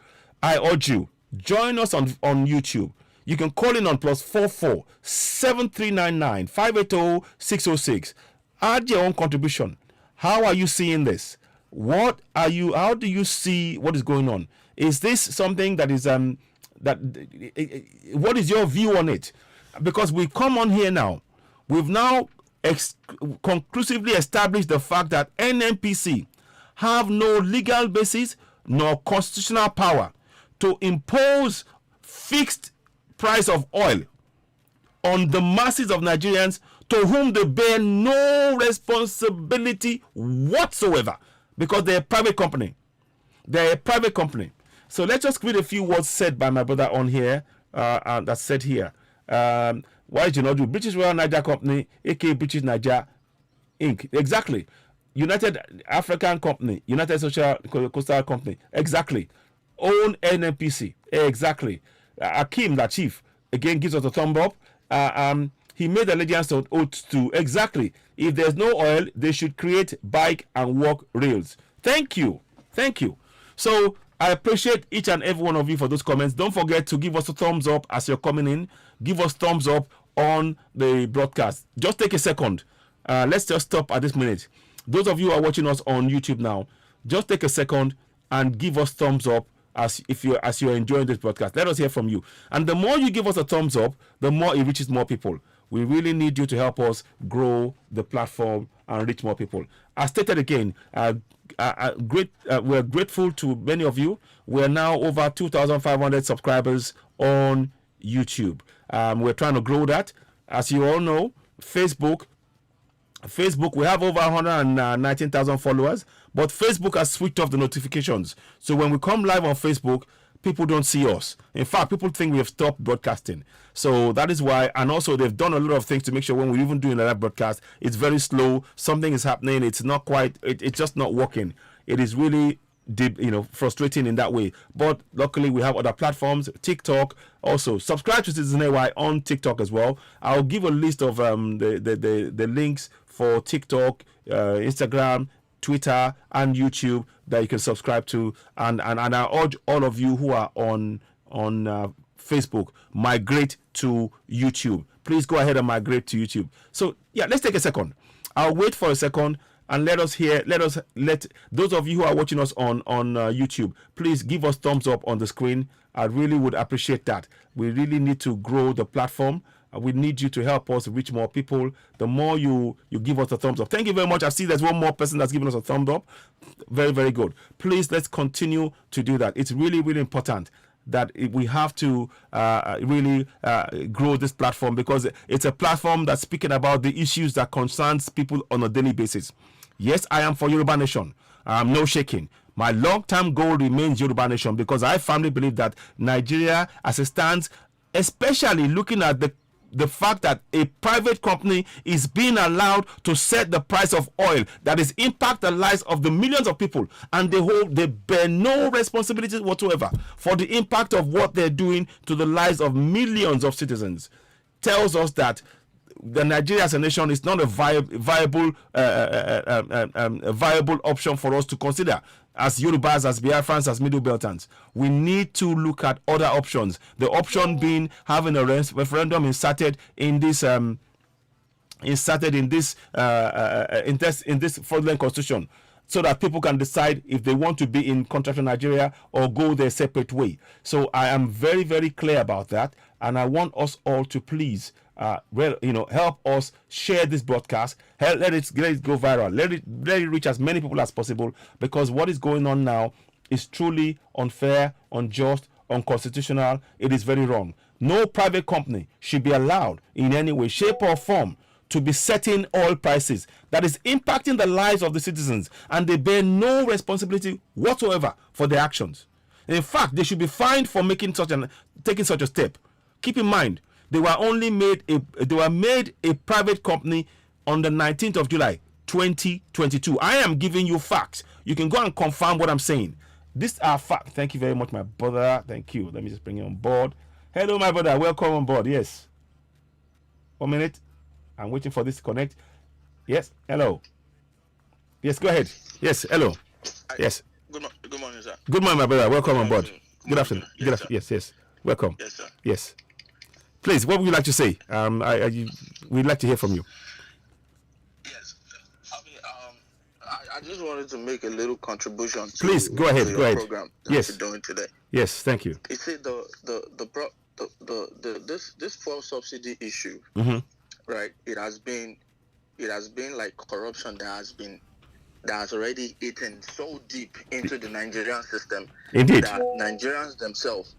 I urge you, join us on YouTube. You can call in on +44 7399 580 606. Add your own contribution. How are you seeing this? How do you see what is going on? Is this something that is what is your view on it? Because we come on here now, we've now conclusively established the fact that Nnpc have no legal basis nor constitutional power to impose fixed price of oil on the masses of Nigerians to whom they bear no responsibility whatsoever, because they're a private company. They're a private company. So let's just read a few words said by my brother on here, and that's said here. Why did you not do British Royal Niger Company, aka British Niger Inc. Exactly. United African Company, United Social Coastal Company. Exactly. Own Nnpc. Exactly. Akim, the chief, again gives us a thumb up. He made allegiance to oath to. Exactly. If there's no oil, they should create bike and walk rails. Thank you. Thank you. So I appreciate each and every one of you for those comments. Don't forget to give us a thumbs up as you're coming in. Give us thumbs up on the broadcast. Just take a second. Let's just stop at this minute. Those of you who are watching us on YouTube now, just take a second and give us thumbs up as you're enjoying this broadcast. Let us hear from you. And the more you give us a thumbs up, the more it reaches more people. We really need you to help us grow the platform and reach more people. As stated again, we're grateful to many of you. We're now over 2,500 subscribers on YouTube. We're trying to grow that. As you all know, Facebook, we have over 119,000 followers, but Facebook has switched off the notifications. So when we come live on Facebook, people don't see us. In fact, people think we have stopped broadcasting. So that is why, and also they've done a lot of things to make sure when we're even doing a live broadcast, it's very slow. Something is happening. It's not quite, it's just not working. It is really deep, frustrating in that way. But luckily we have other platforms, TikTok. Also, subscribe to Citizen AY on TikTok as well. I'll give a list of the links for TikTok, Instagram, Twitter, and YouTube that you can subscribe to. And I urge all of you who are on Facebook, migrate to YouTube. Please go ahead and migrate to YouTube. So yeah, let's take a second. I'll wait for a second and let those of you who are watching us on YouTube, please give us thumbs up on the screen. I really would appreciate that. We really need to grow the platform. We need you to help us reach more people. The more you give us a thumbs up. Thank you very much. I see there's one more person that's given us a thumbs up. Very, very good. Please, let's continue to do that. It's really, really important that we have to really grow this platform, because it's a platform that's speaking about the issues that concerns people on a daily basis. Yes, I am for Yoruba Nation. No shaking. My long-term goal remains Yoruba Nation, because I firmly believe that Nigeria, as it stands, especially looking at the fact that a private company is being allowed to set the price of oil that is impact the lives of the millions of people, and they bear no responsibility whatsoever for the impact of what they're doing to the lives of millions of citizens, tells us that the Nigeria as a nation is not a viable option for us to consider as Yorubas, as Biafrans, as Middle Beltans. We need to look at other options. The option being having a referendum inserted in this fraudulent constitution, so that people can decide if they want to be in contractual Nigeria or go their separate way. So I am very, very clear about that, and I want us all to please help us share this broadcast. Let it go viral. Let it reach as many people as possible, because what is going on now is truly unfair, unjust, unconstitutional. It is very wrong. No private company should be allowed in any way, shape, or form to be setting oil prices that is impacting the lives of the citizens, and they bear no responsibility whatsoever for their actions. In fact, they should be fined for taking such a step. Keep in mind, they were made a private company on the 19th of July 2022. I am giving you facts. You can go and confirm what I'm saying. These are facts. Thank you very much, my brother. Thank you. Let me just bring you on board. Hello, my brother. Welcome on board. Yes. 1 minute. I'm waiting for this to connect. Yes. Hello. Yes, go ahead. Yes. Hello. Yes. Good morning, sir. Good morning, my brother. Welcome on board. Good afternoon. Yes, Yes. Welcome. Yes, sir. Yes. Please, what would you like to say? We'd like to hear from you. Yes. I just wanted to make a little contribution. Please go ahead. Go ahead. Program that Yes. you're doing today. Yes. Thank you. You see this fuel subsidy issue, right? It has been like corruption that has already eaten so deep into the Nigerian system. Indeed. That Nigerians themselves,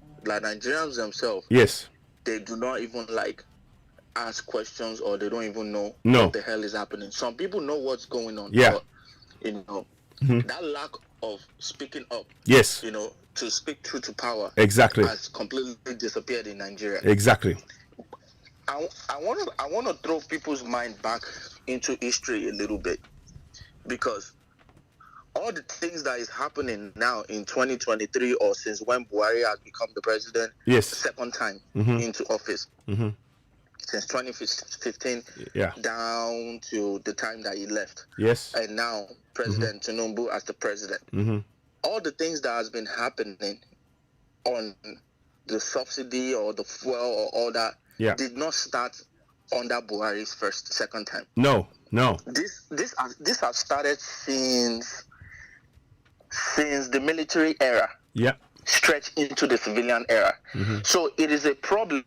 Yes. they do not even ask questions, or they don't even know No. what the hell is happening. Some people know what's going on. Yeah. But, that lack of speaking up, Yes. to speak truth to power, Exactly. has completely disappeared in Nigeria. Exactly. I want to throw people's mind back into history a little bit, because all the things that is happening now in 2023, or since when Buhari has become the president, Yes. second time into office, since 2015, down to the time that he left, Yes. and now President Tinubu as the president. All the things that has been happening on the subsidy or the fuel or all that did not start under Buhari's second time. No. This has started since the military era. Yeah. Stretched into the civilian era. So it is a problem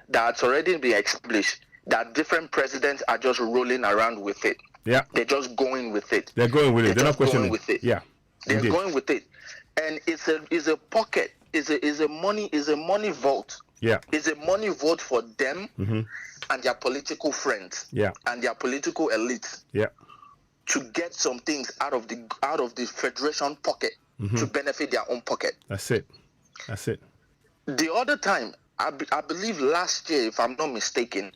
that's already been established, that different presidents are just rolling around with it. Yeah. They're just going with it. They're going with it. They're not questioning with it. Yeah. They're Indeed. going with it. And it's a pocket, is a money vote. Yeah. It's a money vote for them and their political friends. Yeah. And their political elites. Yeah. To get some things out of the federation pocket to benefit their own pocket. That's it. The other time, I believe last year, if I'm not mistaken,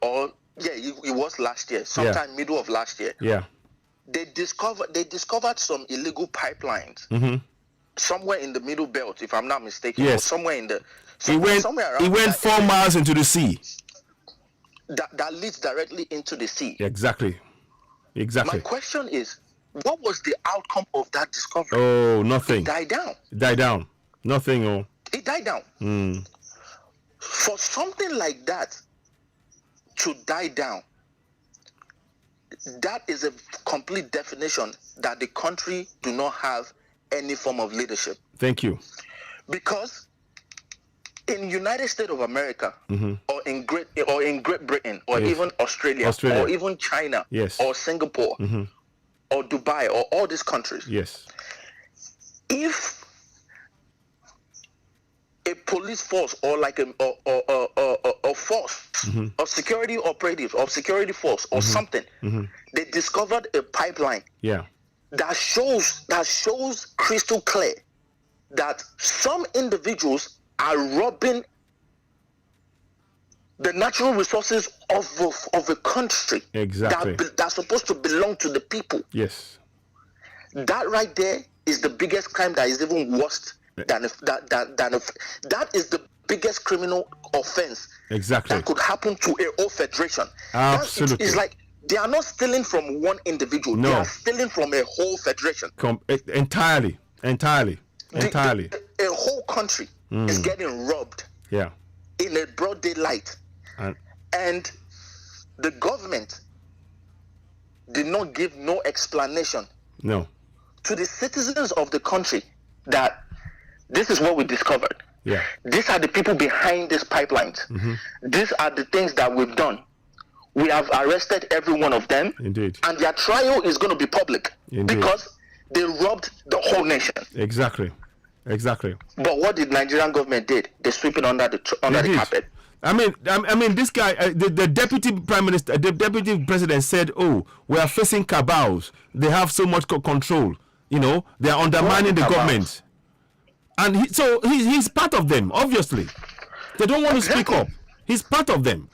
it was last year, sometime middle of last year. Yeah. They discovered some illegal pipelines somewhere in the Middle Belt, if I'm not mistaken. Yes. Or somewhere in the It went 4 miles into the sea. That leads directly into the sea. Exactly. My question is, what was the outcome of that discovery? Oh, nothing. It died down. Nothing. Oh. It died down. For something like that to die down, that is a complete definition that the country do not have any form of leadership. Thank you. Because in United States of America, or in Great Britain, or Yes. even Australia, or even China, Yes. or Singapore, or Dubai, or all these countries, Yes. if a police force or like a force of security operatives or security force or something, they discovered a pipeline Yeah. that shows crystal clear that some individuals are robbing the natural resources of a country Exactly. that's supposed to belong to the people. Yes. That right there is the biggest crime that is even worse than that is the biggest criminal offense Exactly. that could happen to a whole federation. Absolutely. It's like they are not stealing from one individual. No. They are stealing from a whole federation. Entirely. A whole country is getting robbed Yeah. in a broad daylight. And the government did not give no explanation No. to the citizens of the country that this is what we discovered. Yeah. These are the people behind these pipelines. These are the things that we've done. We have arrested every one of them. Indeed. And their trial is going to be public. Indeed. Because they robbed the whole nation. Exactly. But what did Nigerian government did? They sweep it under the carpet. I mean, this guy, the deputy prime minister, the deputy president said, "Oh, we are facing cabals. They have so much control. You know, they are undermining the government." And he's part of them. Obviously, they don't want to speak up. He's part of them.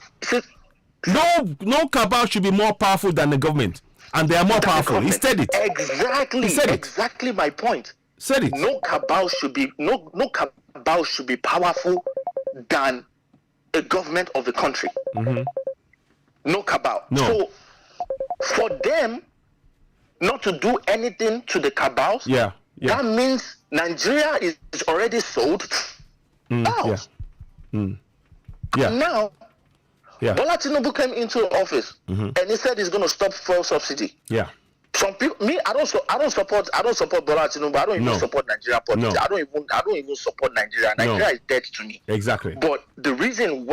No cabal should be more powerful than the government, and they are more powerful. He said it. Exactly. He said it. Exactly my point. Said it. No cabal should be powerful than a government of the country. No cabal. No. So for them not to do anything to the cabals, that means Nigeria is already sold out. And now Bola Tinubu came into office and he said he's going to stop fuel subsidy. Yeah. Some people, I don't support Bola Tinubu. I don't even support Nigerian politics. No. I don't even support Nigeria. Nigeria is dead to me. Exactly. But the reason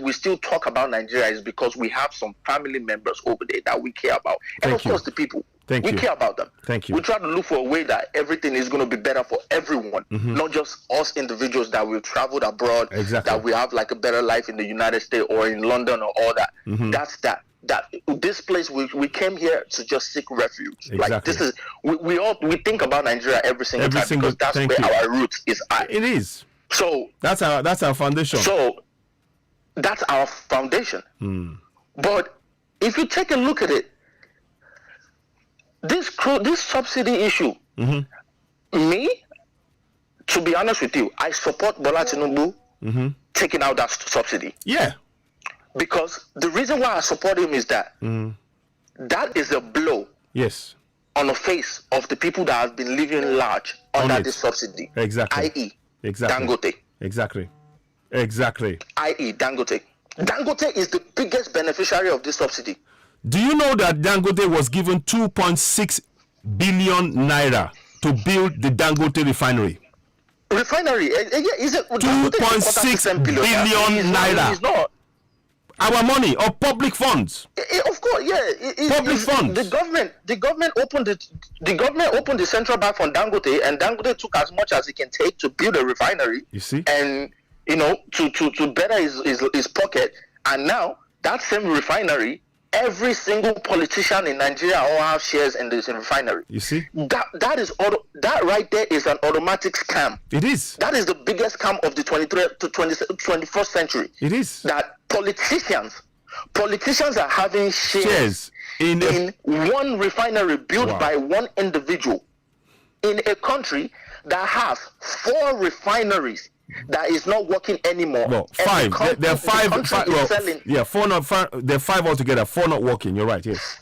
we still talk about Nigeria is because we have some family members over there that we care about, and of course the people. We care about them. Thank you. We try to look for a way that everything is going to be better for everyone, not just us individuals that we've traveled abroad, that we have like a better life in the United States or in London or all that. That's that. That this place we came here to just seek refuge. Like this is we think about Nigeria every single time because that's where our roots is at. It is. So that's our foundation. So that's our foundation. But if you take a look at it, this subsidy issue, me, to be honest with you, I support Bola Tinubu taking out that subsidy. Yeah. Because the reason why I support him is that that is a blow on the face of the people that have been living large under this subsidy. Exactly. I.e. Dangote. Exactly. I.e. Dangote. Dangote is the biggest beneficiary of this subsidy. Do you know that Dangote was given 2.6 billion naira to build the Dangote refinery? Refinery? Is it 2.6 billion naira? It's not. Our money or public funds? Of course, public funds. The government opened the central bank from Dangote, and Dangote took as much as it can take to build a refinery. You see, and to better his pocket. And now that same refinery, every single politician in Nigeria all have shares in this refinery. You see, that right there is an automatic scam. It is. That is the biggest scam of the 21st century. It is. That politicians are having shares in one refinery built by one individual in a country that has 4 refineries that is not working anymore. No, 5. There are 5. There are 5 altogether. 4 not working. You're right. Yes.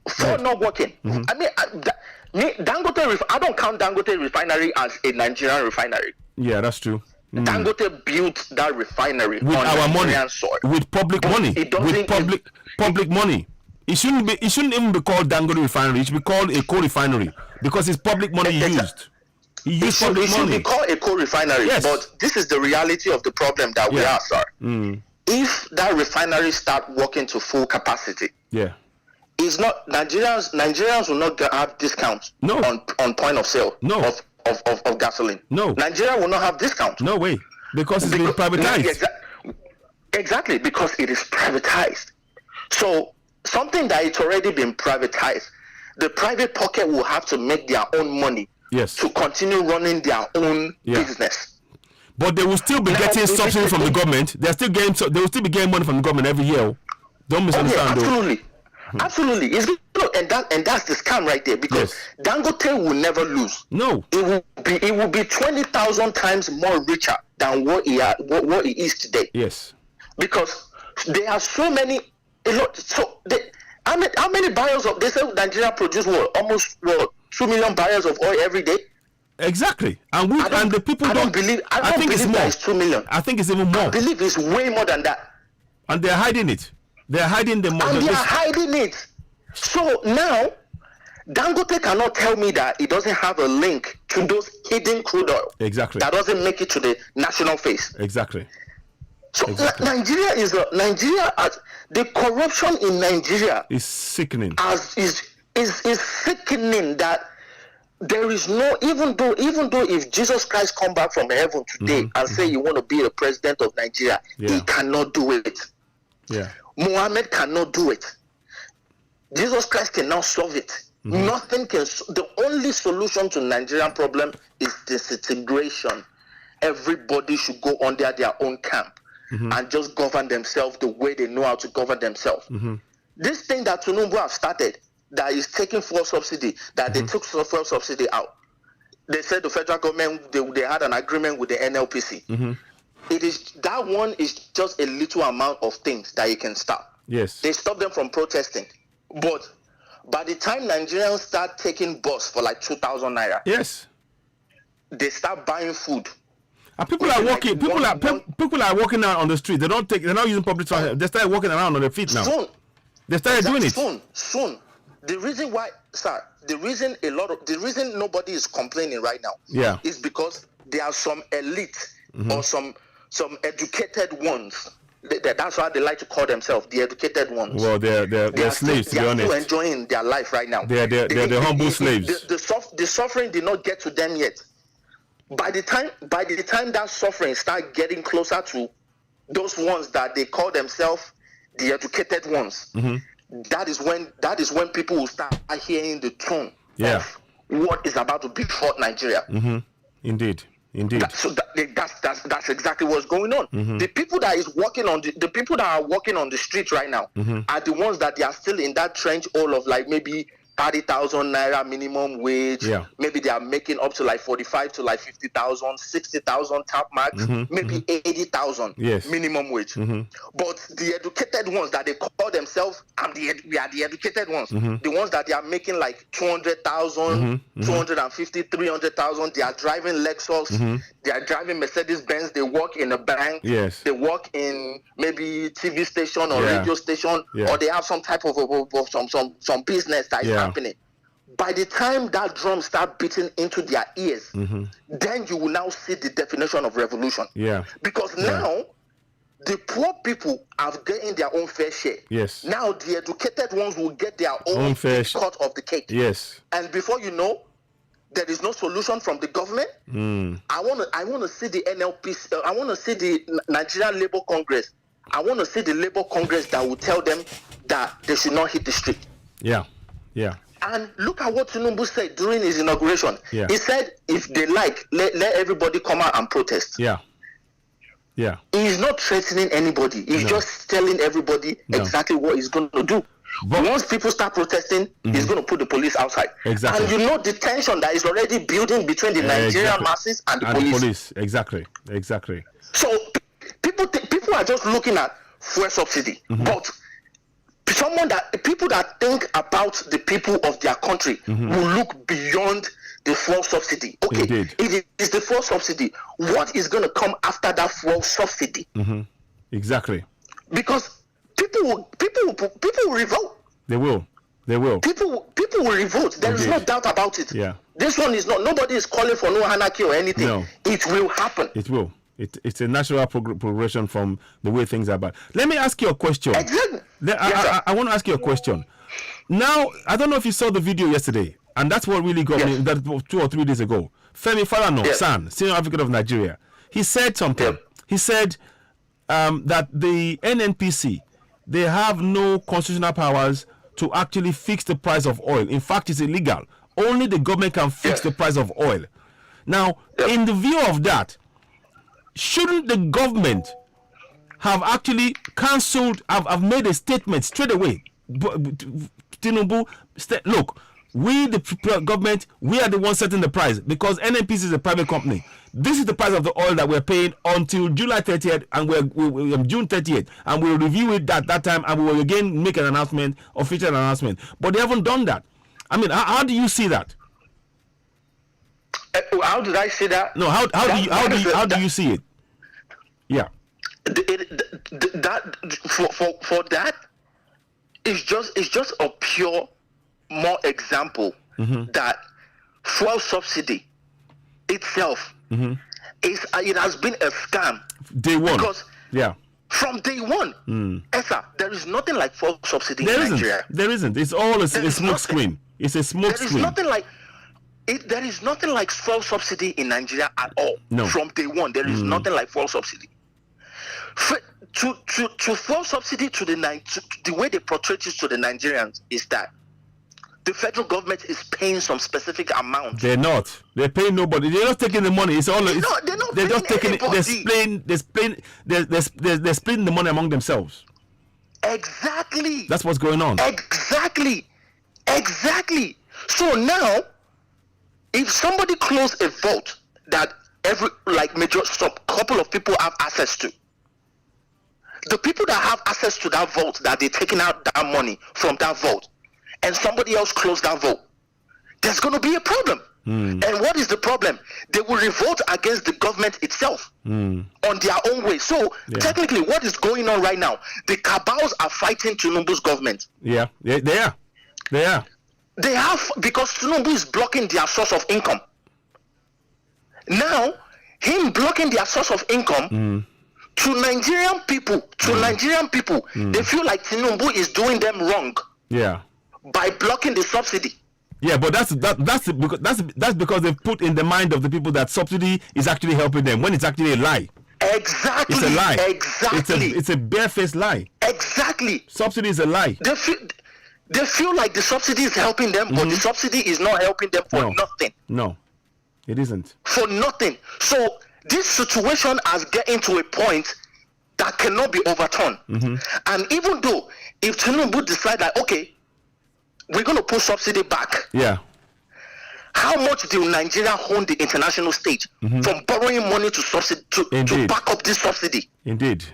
4 not working. I mean, Dangote. I don't count Dangote refinery as a Nigerian refinery. Yeah, that's true. Dangote built that refinery with on our money, soil. with public money, with public money. It shouldn't even be called Dangote refinery. It should be called a co-refinery because it's public money used. He used public money. It should be called a coal refinery. Yes. But this is the reality of the problem that we have, sir. If that refinery start working to full capacity, it's not Nigerians will not have discounts on point of sale of gasoline. No. Nigeria will not have discount. No way. Because it's been privatized. Exactly, because it is privatized. So something that it's already been privatized, the private pocket will have to make their own money to continue running their own business. But they will still be getting subsidy from the government. They will still be getting money from the government every year. Don't misunderstand. Absolutely. Absolutely. And that's the scam right there, because Dangote will never lose. No. It will be 20,000 times more richer than what he is today. Yes. Because there are so many how many barrels of, they say Nigeria produce almost 2 million barrels of oil every day. Exactly. And the people I don't believe it's more. It's 2 million. I think it's even more. I believe it's way more than that. And they're hiding it. They're hiding the money. And they're hiding it. So now Dangote cannot tell me that it doesn't have a link to those hidden crude oil. Exactly. That doesn't make it to the national face. Exactly. So Nigeria the corruption in Nigeria is sickening. Is sickening that there is no, even though if Jesus Christ come back from heaven today and say you want to be the president of Nigeria, he cannot do it. Yeah. Muhammad cannot do it. Jesus Christ cannot solve it. Nothing can. The only solution to Nigerian problem is disintegration. Everybody should go under their own camp and just govern themselves the way they know how to govern themselves. This thing that Tinubu have started, that is taking fuel subsidy, that they took fuel subsidy out. They said the federal government, they had an agreement with the Nnpc. It is, that one is just a little amount of things that you can stop. Yes. They stop them from protesting. But by the time Nigerians start taking bus for like 2,000 naira, yes, they start buying food. And people are walking. People are walking out on the street. They're not using public transport. They start walking around on their feet now. Soon. They started doing it. Soon. The reason why, sir, the reason nobody is complaining right now, is because there are some elite or some educated ones. That's why they like to call themselves the educated ones. Well, they're slaves, to be honest. They are still enjoying their life right now. They're the humble slaves. The suffering did not get to them yet. By the time that suffering start getting closer to those ones that they call themselves the educated ones, that is when people will start hearing the tone of what is about to befall Nigeria. Indeed. That's exactly what's going on. The people that is working on the people that are working on the street right now are the ones that they are still in that trench hole of like maybe 30,000 naira minimum wage. Maybe they are making up to like 45 to like 50,000, 60,000 top max, maybe 80,000 minimum wage. But the educated ones that they call themselves, we are the educated ones. The ones that they are making like 200,000, 250, 300,000. They are driving Lexus. They are driving Mercedes Benz. They work in a bank. They work in maybe TV station or radio station, or they have some type of some business that is happening. By the time that drum start beating into their ears, then you will now see the definition of revolution. Because now the poor people are getting their own fair share. Now the educated ones will get their own fair cut of the cake. And before you know, there is no solution from the government. I want to see the Nnpc. I want to see the Nigerian Labour Congress. I want to see the Labour Congress that will tell them that they should not hit the street. And look at what Tinubu said during his inauguration. He said, if they like, let everybody come out and protest. He's not threatening anybody. He's just telling everybody exactly what he's going to do. But once people start protesting, he's going to put the police outside. And you know the tension that is already building between the Nigerian masses and the police. Exactly. So people are just looking at fuel subsidy. But people that think about the people of their country will look beyond the fuel subsidy. Okay, it is the fuel subsidy. What is going to come after that fuel subsidy? Exactly. Because people will revolt. They will. They will. People will revolt. There is no doubt about it. Yeah. This one is not. Nobody is calling for no anarchy or anything. No. It will happen. It will. It's a natural progression from the way things are. But let me ask you a question. Exactly. I want to ask you a question. Now, I don't know if you saw the video yesterday, and that's what really got me. That was 2 or 3 days ago. Femi Falana, San, senior advocate of Nigeria, he said something. He said that the Nnpc, they have no constitutional powers to actually fix the price of oil. In fact, it's illegal. Only the government can fix the price of oil. Now, in the view of that, shouldn't the government have actually cancelled, have made a statement straight away? Tinubu, look, we the government, we are the ones setting the price because Nnpc is a private company. This is the price of the oil that we're paying until July 30th and we're June 30th, and we'll review it at that time, and we will again make an announcement, official announcement. But they haven't done that. I mean, how do you see that? How did I see that? No, how do you see it? Yeah. For that, it's just a pure more example that fuel subsidy itself it has been a scam. Day one. Because from day one, Esa, there is nothing like fuel subsidy in Nigeria. There isn't. It's all a smoke screen. It's a smoke screen. There is nothing like fuel subsidy in Nigeria at all. No. From day one, there is nothing like fuel subsidy. To fuel subsidy to the way they portray it to the Nigerians is that the federal government is paying some specific amount. They're not. They're paying nobody. They're not taking the money. It's all. They're not. They're just taking it. They're splitting the money among themselves. Exactly. That's what's going on. Exactly. So now, if somebody close a vote that couple of people have access to, the people that have access to that vote, that they're taking out that money from that vote, and somebody else closed that vote, there's going to be a problem. And what is the problem? They will revolt against the government itself on their own way. So technically, what is going on right now? The cabals are fighting Tinubu's government. Yeah, they are. They have, because Tinubu is blocking their source of income. Now, him blocking their source of income to Nigerian people, they feel like Tinubu is doing them wrong. Yeah. By blocking the subsidy. Yeah, but that's because they've put in the mind of the people that subsidy is actually helping them when it's actually a lie. Exactly. It's a lie. Exactly. It's a barefaced lie. Exactly. Subsidy is a lie. They feel like the subsidy is helping them, but the subsidy is not helping them for nothing. No, it isn't. For nothing. So this situation has getting to a point that cannot be overturned. And even though if Tinubu decide that, okay, we're going to put subsidy back. Yeah. How much do Nigeria own the international stage from borrowing money to subsidy to back up this subsidy? Indeed.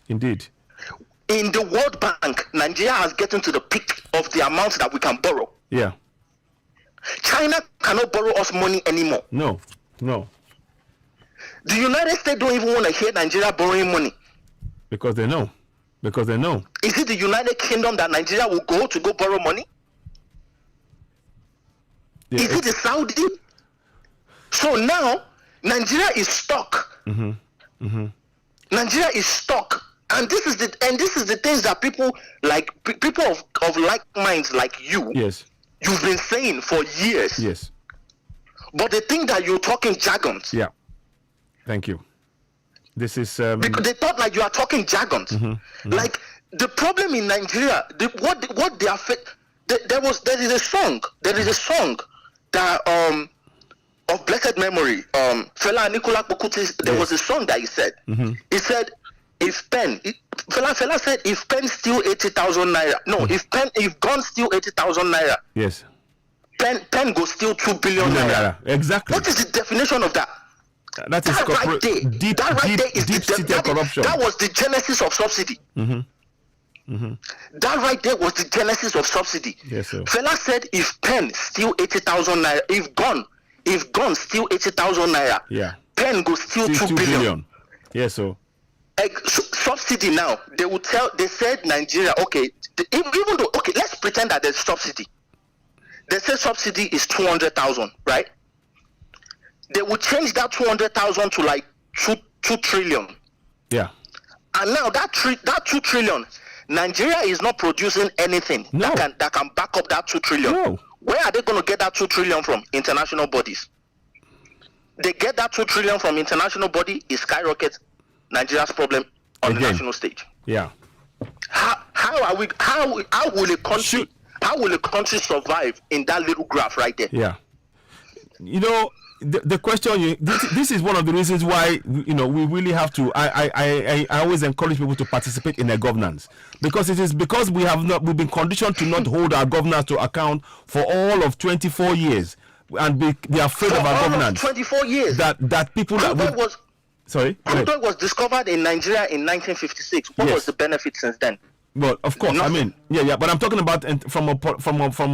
In the World Bank, Nigeria has gotten to the peak of the amount that we can borrow. Yeah. China cannot borrow us money anymore. No. The United States don't even want to hear Nigeria borrowing money. Because they know. Is it the United Kingdom that Nigeria will go borrow money? Yeah, is it the Saudi? So now Nigeria is stuck. Nigeria is stuck, and this is the things that people of like minds like you. Yes. You've been saying for years. Yes. But they think that you're talking jargons. Yeah. Thank you. This is because they thought like you are talking jargons. Like the problem in Nigeria, what they are. There is a song that of blessed memory, Fela Nicola Pokuti, there was a song that he said. He said, Fela said, if pen steal 80,000 naira. No, if gun steal 80,000 naira. Yes. Pen go steal 2 billion naira. Exactly. What is the definition of that? That is deep seated corruption. That was the genesis of subsidy. That right there was the genesis of subsidy. Yes, sir. Fela said, if pen steal 80,000 naira, if gun steal 80,000 naira, pen go steal 2 billion. Yes, sir. Subsidy now, they said Nigeria, okay, even though, okay, let's pretend that there's subsidy. They say subsidy is 200,000, right? They will change that 200,000 to like 2 trillion. Yeah. And now that 2 trillion, Nigeria is not producing anything that can back up that 2 trillion. No. Where are they going to get that 2 trillion from? International bodies. They get that 2 trillion from international body, it skyrockets Nigeria's problem on the national stage. Yeah. How will a country survive in that little graph right there? Yeah. You know, the question this is one of the reasons why, you know, we really have to I always encourage people to participate in their governance, because it is because we've been conditioned to not hold our governors to account for all of 24 years and be afraid of our governance. 24 years that people sorry, crude oil was discovered in Nigeria in 1956. What was the benefit since then? Well, of course, nothing. I mean, yeah, but I'm talking about from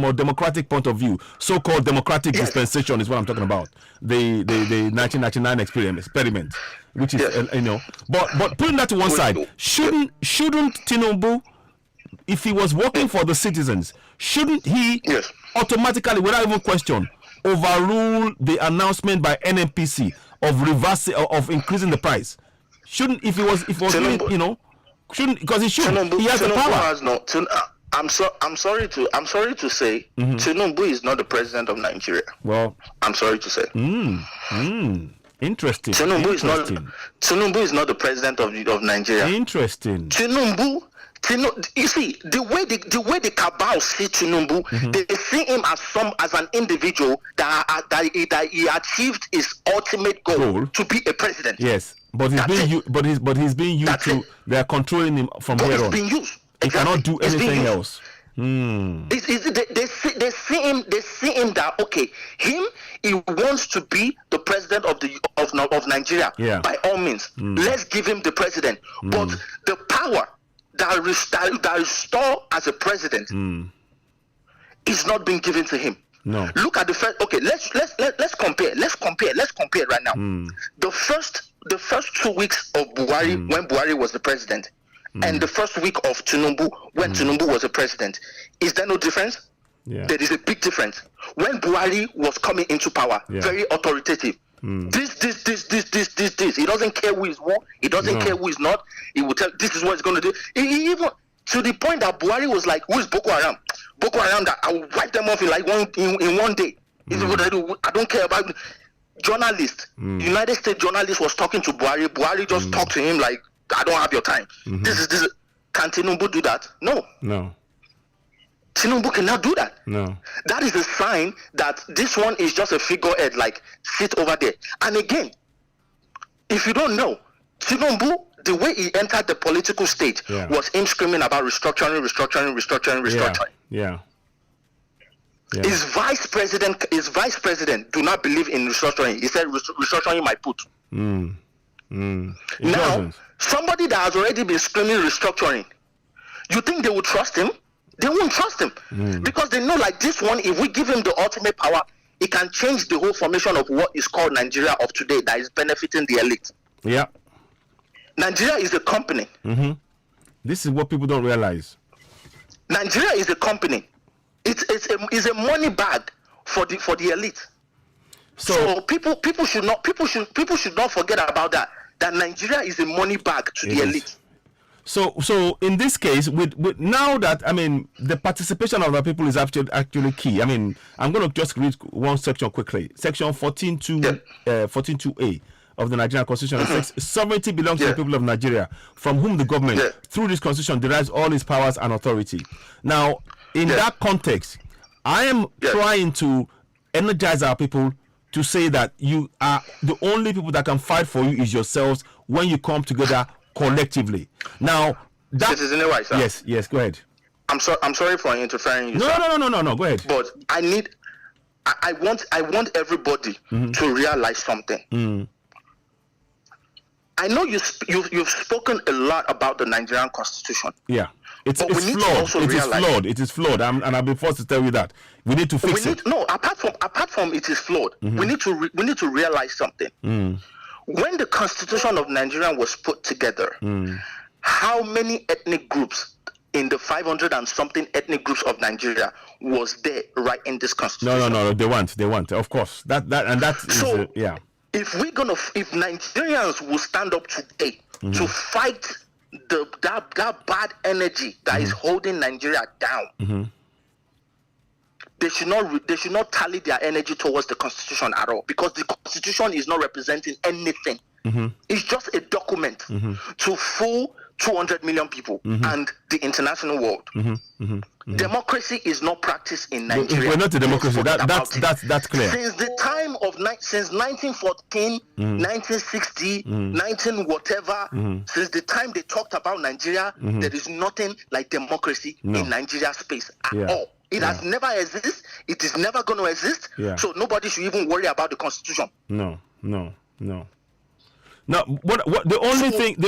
a democratic point of view. So-called democratic dispensation is what I'm talking about. The 1999 experiment, which is you know. But putting that to one side, shouldn't Tinubu, if he was working for the citizens, shouldn't he automatically, without even question, overrule the announcement by Nnpc of increasing the price? Shouldn't, if he was Tinubu, you know? Shouldn't, because he should. He has the power. I'm sorry to say, Tinubu is not the president of Nigeria. Well, I'm sorry to say. Interesting. Tinubu is not the president of Nigeria. Interesting. Tinubu, you see, the way the cabal see Tinubu, they see him as an individual that he achieved his ultimate goal to be a president. Yes. But he's being used to. They are controlling him from here on. Being used. He cannot do anything else. They see him that he wants to be the president of Nigeria. Yeah. By all means, let's give him the president. But the power that is stored as a president is not being given to him. No. Look at the first. Okay, let's compare. Let's compare right now. The first 2 weeks of Buhari, when Buhari was the president, and the first week of Tinubu, when Tinubu was the president, is there no difference? Yeah. There is a big difference. When Buhari was coming into power, very authoritative. This. He doesn't care who is won. He doesn't care who is not. He will tell this is what he's going to do. He even to the point that Buhari was like, "Who is Boko Haram? Boko Haram that I will wipe them off in like one day. This is what I do. I don't care about." Journalist, United States journalist was talking to Buhari. Buhari just talked to him like, "I don't have your time." This is. Can Tinubu do that? No. Tinubu cannot do that. No. That is a sign that this one is just a figurehead, like sit over there. And again, if you don't know, Tinubu, the way he entered the political stage was him screaming about restructuring. Yeah. His vice president do not believe in restructuring. He said restructuring my put. Now, somebody that has already been screaming restructuring, you think they will trust him? They won't trust him because they know, like this one, if we give him the ultimate power, it can change the whole formation of what is called Nigeria of today that is benefiting the elite. Yeah. Nigeria is a company. This is what people don't realize. Nigeria is a company. It's a money bag for the elite. So people should not forget about that. That Nigeria is a money bag to the elite. So in this case, with now that, I mean, the participation of the people is actually key. I mean, I'm going to just read one section quickly. Section 14.2a of the Nigerian Constitution says sovereignty belongs to the people of Nigeria, from whom the government, through this constitution, derives all its powers and authority. Now, in that context, I am trying to energize our people to say that you are the only people that can fight for you is yourselves when you come together collectively. Now, that Citizen White, sir. Yes, go ahead. I'm sorry for interfering you. No, go ahead. But I want everybody to realize something. I know you've spoken a lot about the Nigerian Constitution. Yeah. It's flawed. It is flawed. And I'll be forced to tell you that. We need to fix it. No, apart from it is flawed, we need to realize something. When the Constitution of Nigeria was put together, how many ethnic groups in the 500 and something ethnic groups of Nigeria was there right in this constitution. No, they want. Of course. That is so yeah. If Nigerians will stand up today to fight that bad energy that is holding Nigeria down, they should not tally their energy towards the constitution at all, because the constitution is not representing anything. It's just a document to fool 200 million people and the international world. Democracy is not practiced in Nigeria. We're not a democracy. That's clear. Since the time of since 1914, 1960, 19 whatever, since the time they talked about Nigeria, there is nothing like democracy in Nigeria space at all. It has never existed. It is never going to exist. So nobody should even worry about the constitution. No. Now, what the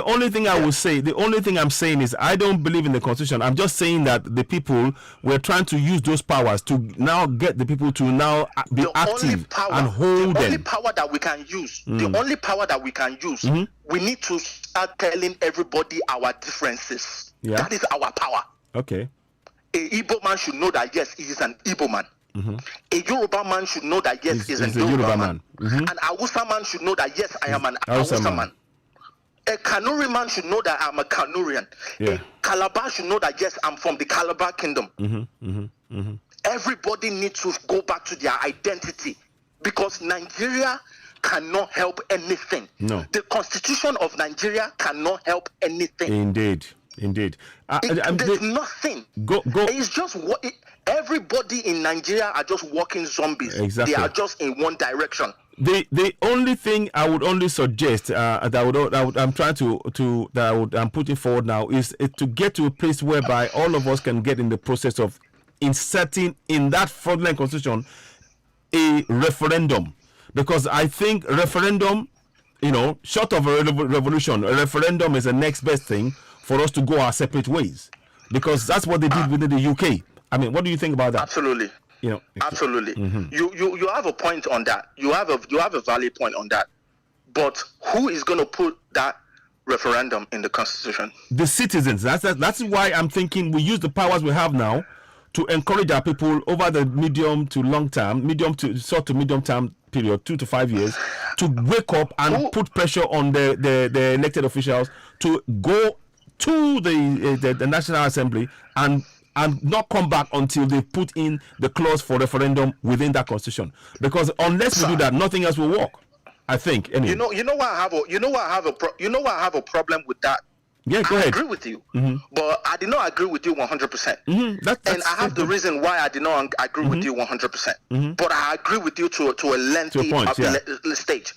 only thing I will say, the only thing I'm saying is I don't believe in the constitution. I'm just saying that the people were trying to use those powers to now get the people to now be active and hold them. The only power that we can use, we need to start telling everybody our differences. That is our power. Okay. A Igbo man should know that yes, he is an Igbo man. A Yoruba man should know that yes, he's a Yoruba man. An Hausa man should know that yes, I am an Hausa man. A Kanuri man should know that I'm a Kanurian. A Calabar should know that yes, I'm from the Calabar kingdom. Everybody needs to go back to their identity, because Nigeria cannot help anything. No. The constitution of Nigeria cannot help anything. Indeed. There's nothing. It's just what everybody in Nigeria are just walking zombies. Exactly. They are just in one direction. The only thing I would only suggest I'm putting forward now is to get to a place whereby all of us can get in the process of inserting in that fraudulent constitution a referendum, because I think referendum, short of a revolution, a referendum is the next best thing for us to go our separate ways, because that's what they did within the UK. I mean, what do you think about that? Absolutely. Absolutely. You have a point on that. You have a valid point on that. But who is going to put that referendum in the constitution? The citizens. That's why I'm thinking we use the powers we have now to encourage our people over the medium to medium term period, 2 to 5 years, to wake up and put pressure on the elected officials to go to the National Assembly and not come back until they put in the clause for referendum within that constitution. Because unless we do that, nothing else will work, I think. Anyway. You know why I have a problem with that. Yeah, go ahead. I agree with you, but I did not agree with you 100%. And I have the reason why I did not agree with you 100%. But I agree with you to a lengthy stage.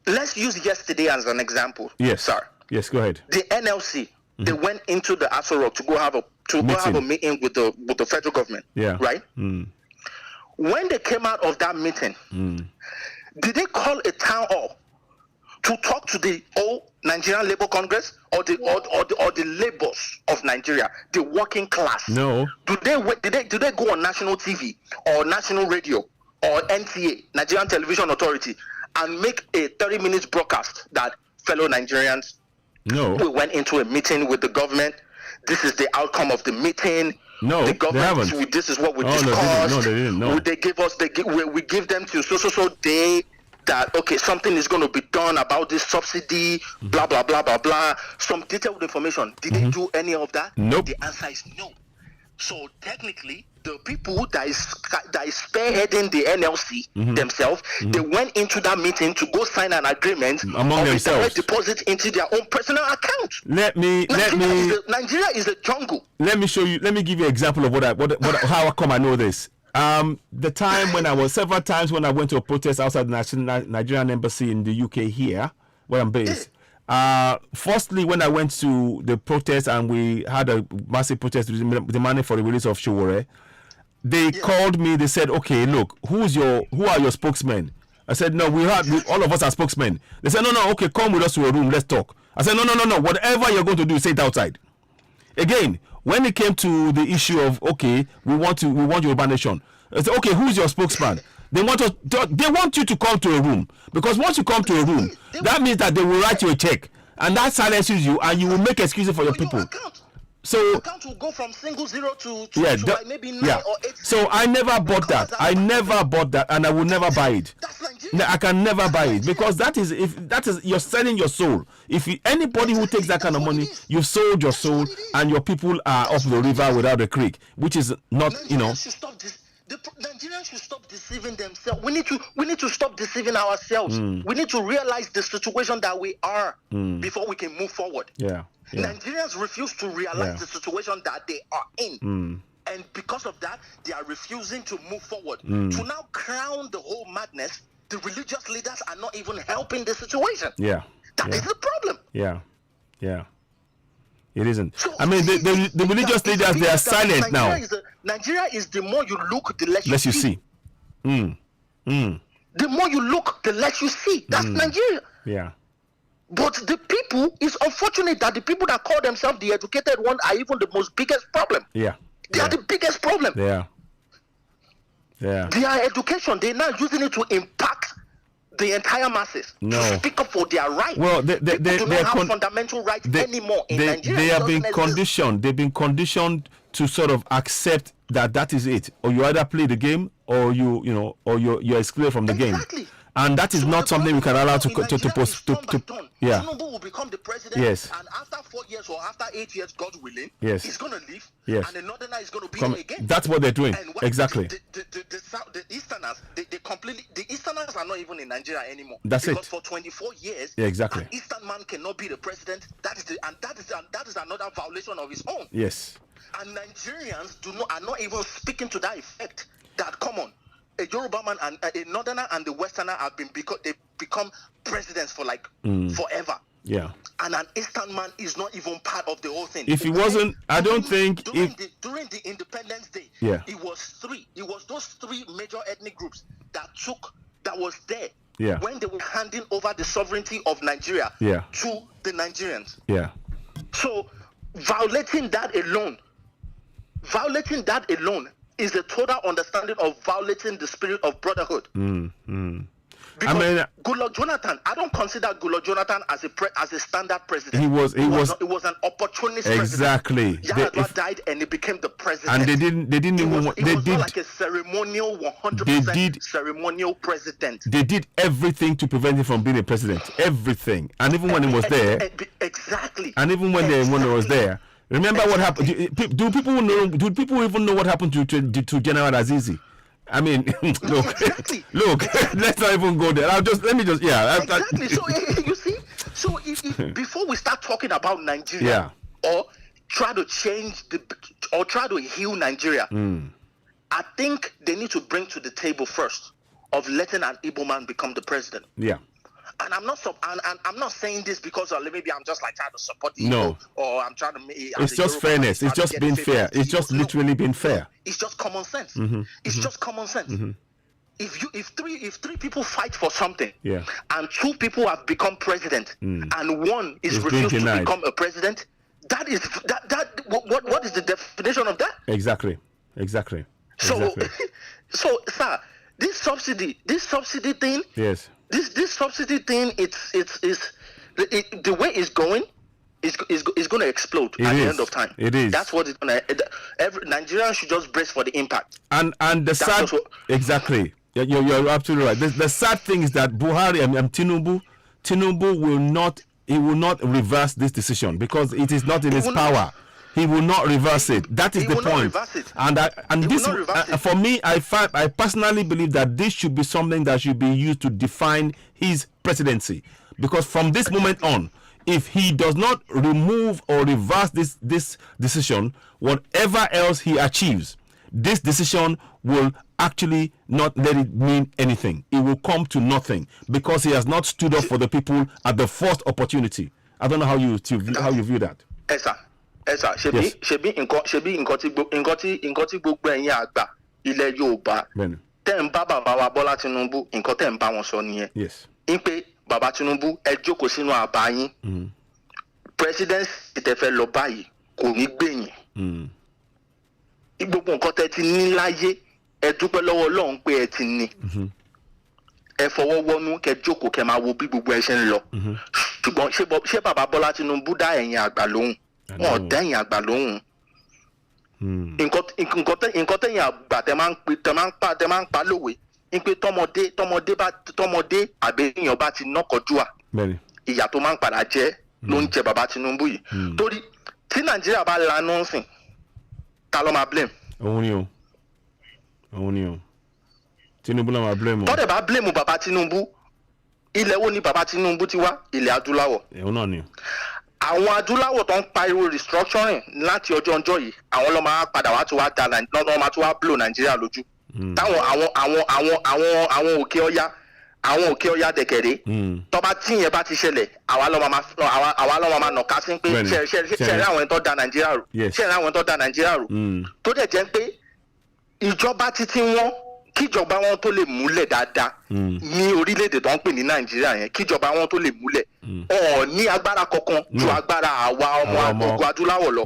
Let's use yesterday as an example. Yes, sir. Yes, go ahead. The NLC, they went into the Aso Rock to go have a meeting with the federal government. Yeah. Right. When they came out of that meeting, did they call a town hall to talk to the old Nigerian Labour Congress or the labours of Nigeria, the working class? No. Do they go on national TV or national radio or NTA, Nigerian Television Authority, and make a 30-minute broadcast that fellow Nigerians? No. We went into a meeting with the government. This is the outcome of the meeting. No, the government, they haven't. This is what we discussed. They didn't. No. We give them to so day that okay, something is going to be done about this subsidy, blah blah blah blah blah. Some detailed information. Did they do any of that? Nope. The answer is no. So technically, the people that is spearheading the NLC themselves, they went into that meeting to go sign an agreement among themselves, deposit into their own personal account. Nigeria is a jungle. Let me show you. Let me give you an example of how come I know this. The time when several times when I went to a protest outside the Nigerian embassy in the UK here, where I'm based. Firstly, when I went to the protest and we had a massive protest demanding for the release of Showore, they called me. They said, "Okay, look, who are your spokesmen?" I said, "No, all of us are spokesmen." They said, "No, okay, come with us to a room. Let's talk." I said, "No. Whatever you're going to do, say it outside." Again, when it came to the issue of okay, we want Yoruba Nation, I said, "Okay, who's your spokesman?" They want you to come to a room, because once you come to a room, that means that they will write you a check, and that silences you, and you will make excuses for your people. So account will go from single zero to like maybe 9 or 8. So I never bought that. I never bought that, and I will never buy it. That's Nigeria. I can never buy it, because that is you're selling your soul. If anybody who takes that kind of money, you've sold your soul, and your people are up the river without a creek, which is not, Nigerians should stop this. The Nigerians should stop deceiving themselves. We need to stop deceiving ourselves. We need to realize the situation that we are before we can move forward. Yeah. Nigerians refuse to realize the situation that they are in. And because of that, they are refusing to move forward. To now crown the whole madness, the religious leaders are not even helping the situation. That is the problem. It isn't. So, I mean, the religious leaders, they are silent now. Nigeria is the more you look, the less you see. The more you look, the less you see. That's Nigeria. Yeah. But the people, it's unfortunate that the people that call themselves the educated one are even the most biggest problem. Yeah. They are the biggest problem. Yeah. Their education, they're now using it to impact the entire masses. To speak up for their rights. Well, they do not have fundamental rights anymore in Nigeria. They have been conditioned. They've been conditioned to sort of accept that is it. Or you either play the game, or you're excluded from the game. And that is not something we can allow to yeah. Tinubu will become the president. Yes. And after 4 years or after 8 years, God willing, yes, he's going to leave. Yes. And the Northerner is going to be here again. That's what they're doing. Exactly. The Easterners, they completely. The Easterners are not even in Nigeria anymore. That's because it. For 24 years, exactly, an Eastern man cannot be the president. That is another violation of his own. Yes. And Nigerians are not even speaking to that effect. That come on. A Yoruba man and a Northerner and the Westerner have become presidents for like forever. Yeah. And an Eastern man is not even part of the whole thing. If he wasn't, I don't think during the Independence Day, it was those three major ethnic groups that was there when they were handing over the sovereignty of Nigeria to the Nigerians. Yeah. So violating that alone is a total understanding of violating the spirit of brotherhood. Because Goodluck Jonathan, I don't consider Goodluck Jonathan as a standard president. He was an opportunist exactly. president. Yar'Adua died and he became the president. And they didn't even like a ceremonial 100% ceremonial president. They did everything to prevent him from being a president. Everything. And even when he was there. Exactly. And even when he was there. Remember what happened? Do people even know what happened to General Azizi? I mean, look, let's not even go there. Exactly. So you see, if before we start talking about Nigeria or try to change or try to heal Nigeria, I think they need to bring to the table first of letting an Igbo man become the president. Yeah. And I'm not saying this because maybe I'm just like trying to support the Igbo, or I'm trying to. It's just fairness. It's just being fair. It's just literally being fair. It's just common sense. It's just common sense. If three people fight for something, and 2 people have become president, and one is refused to become a president, what is the definition of that? Exactly. So, sir, this subsidy thing. Yes. This subsidy thing, it's the way it's going is going to explode at the end of time. It is. That's what it's going to. Every Nigerian should just brace for the impact. And the sad exactly. You're absolutely right. The sad thing is that Buhari and Tinubu will not reverse this decision because it is not in his power. He will not reverse it. That is the point. And this, for me, I personally believe that this should be something that should be used to define his presidency. Because from this moment on, if he does not remove or reverse this decision, whatever else he achieves, this decision will actually not let it mean anything. It will come to nothing because he has not stood up for the people at the first opportunity. I don't know how you view that. Yes, sir. Ṣebí nǹkan tí gbogbo ẹ̀yin àgbà ilẹ̀ Yorùbá tẹ́ ń bá bàbá wa Bọ́lá Tinubu nǹkan tẹ́ ń bá wọn sọ nìyẹn. Yes. Ń pé bàbá Tinubu ẹ jókòó sínú àbá yín. Presidency tẹ́ fẹ́ lọ báyìí kò ní gbẹ̀yìn. Gbogbo nǹkan tẹ́ ti ní láyé ẹ dúpẹ́ lọ́wọ́ Ọlọ́run pé ẹ ti ní. Ẹ fọwọ́ wọnú kẹ́ jókòó kẹ́ máa wo bí gbogbo ẹ ṣe ń lọ. Ṣùgbọ́n ṣé bàbá Bọ́lá Tinubu dá ẹ̀yin àgbà lóhùn? wọn dẹ́yìn àgbà lóhùn. nǹkan tẹ́yìn àgbà tẹ́ máa ń pa lówe ní pé tọmọdé àbẹ̀yàn bá ti nọ́kọ̀ọ́jú à ìyà tó máa ń padà jẹ́ ló ń jẹ bàbá Tinubu yìí torí tí Nàìjíríà bá lanú sìn ta ló máa blame. òun ni o Tinubu náà máa blame o. tọ́dẹ̀ bá blame bàbá Tinubu ilẹ̀ wo ni bàbá Tinubu ti wá ilẹ̀ adúláwọ̀. òun náà ni. àwọn adúláwọ̀ tó ń pariwo restructuring láti ọjọ́ yìí àwọn ló máa padà wá tó wá da lọ́nà máa tó wá blow Nàìjíríà lójú. táwọn àwọn òkè ọya dẹ̀kẹ̀rẹ́ tọ́ba tíyẹn bá ti ṣẹlẹ̀ àwa lọ́wọ́ máa nà ká sí pé ṣẹ̀rí àwọn ẹ̀tọ́ da Nàìjíríà rò ṣẹ̀rí àwọn ẹ̀tọ́ da Nàìjíríà rò tó dẹ̀ jẹ́ pé ìjọba títí wọn kíjọba wọn tó lè múlẹ̀ dáadáa ní orílẹ̀-èdè tó ń pè ní Nàìjíríà yẹn kíjọba wọn tó lè múlẹ̀ ọ̀ ní agbára kankan ju agbára àwa ọmọ àgbọ̀gbọ̀ adúláwọ̀ lọ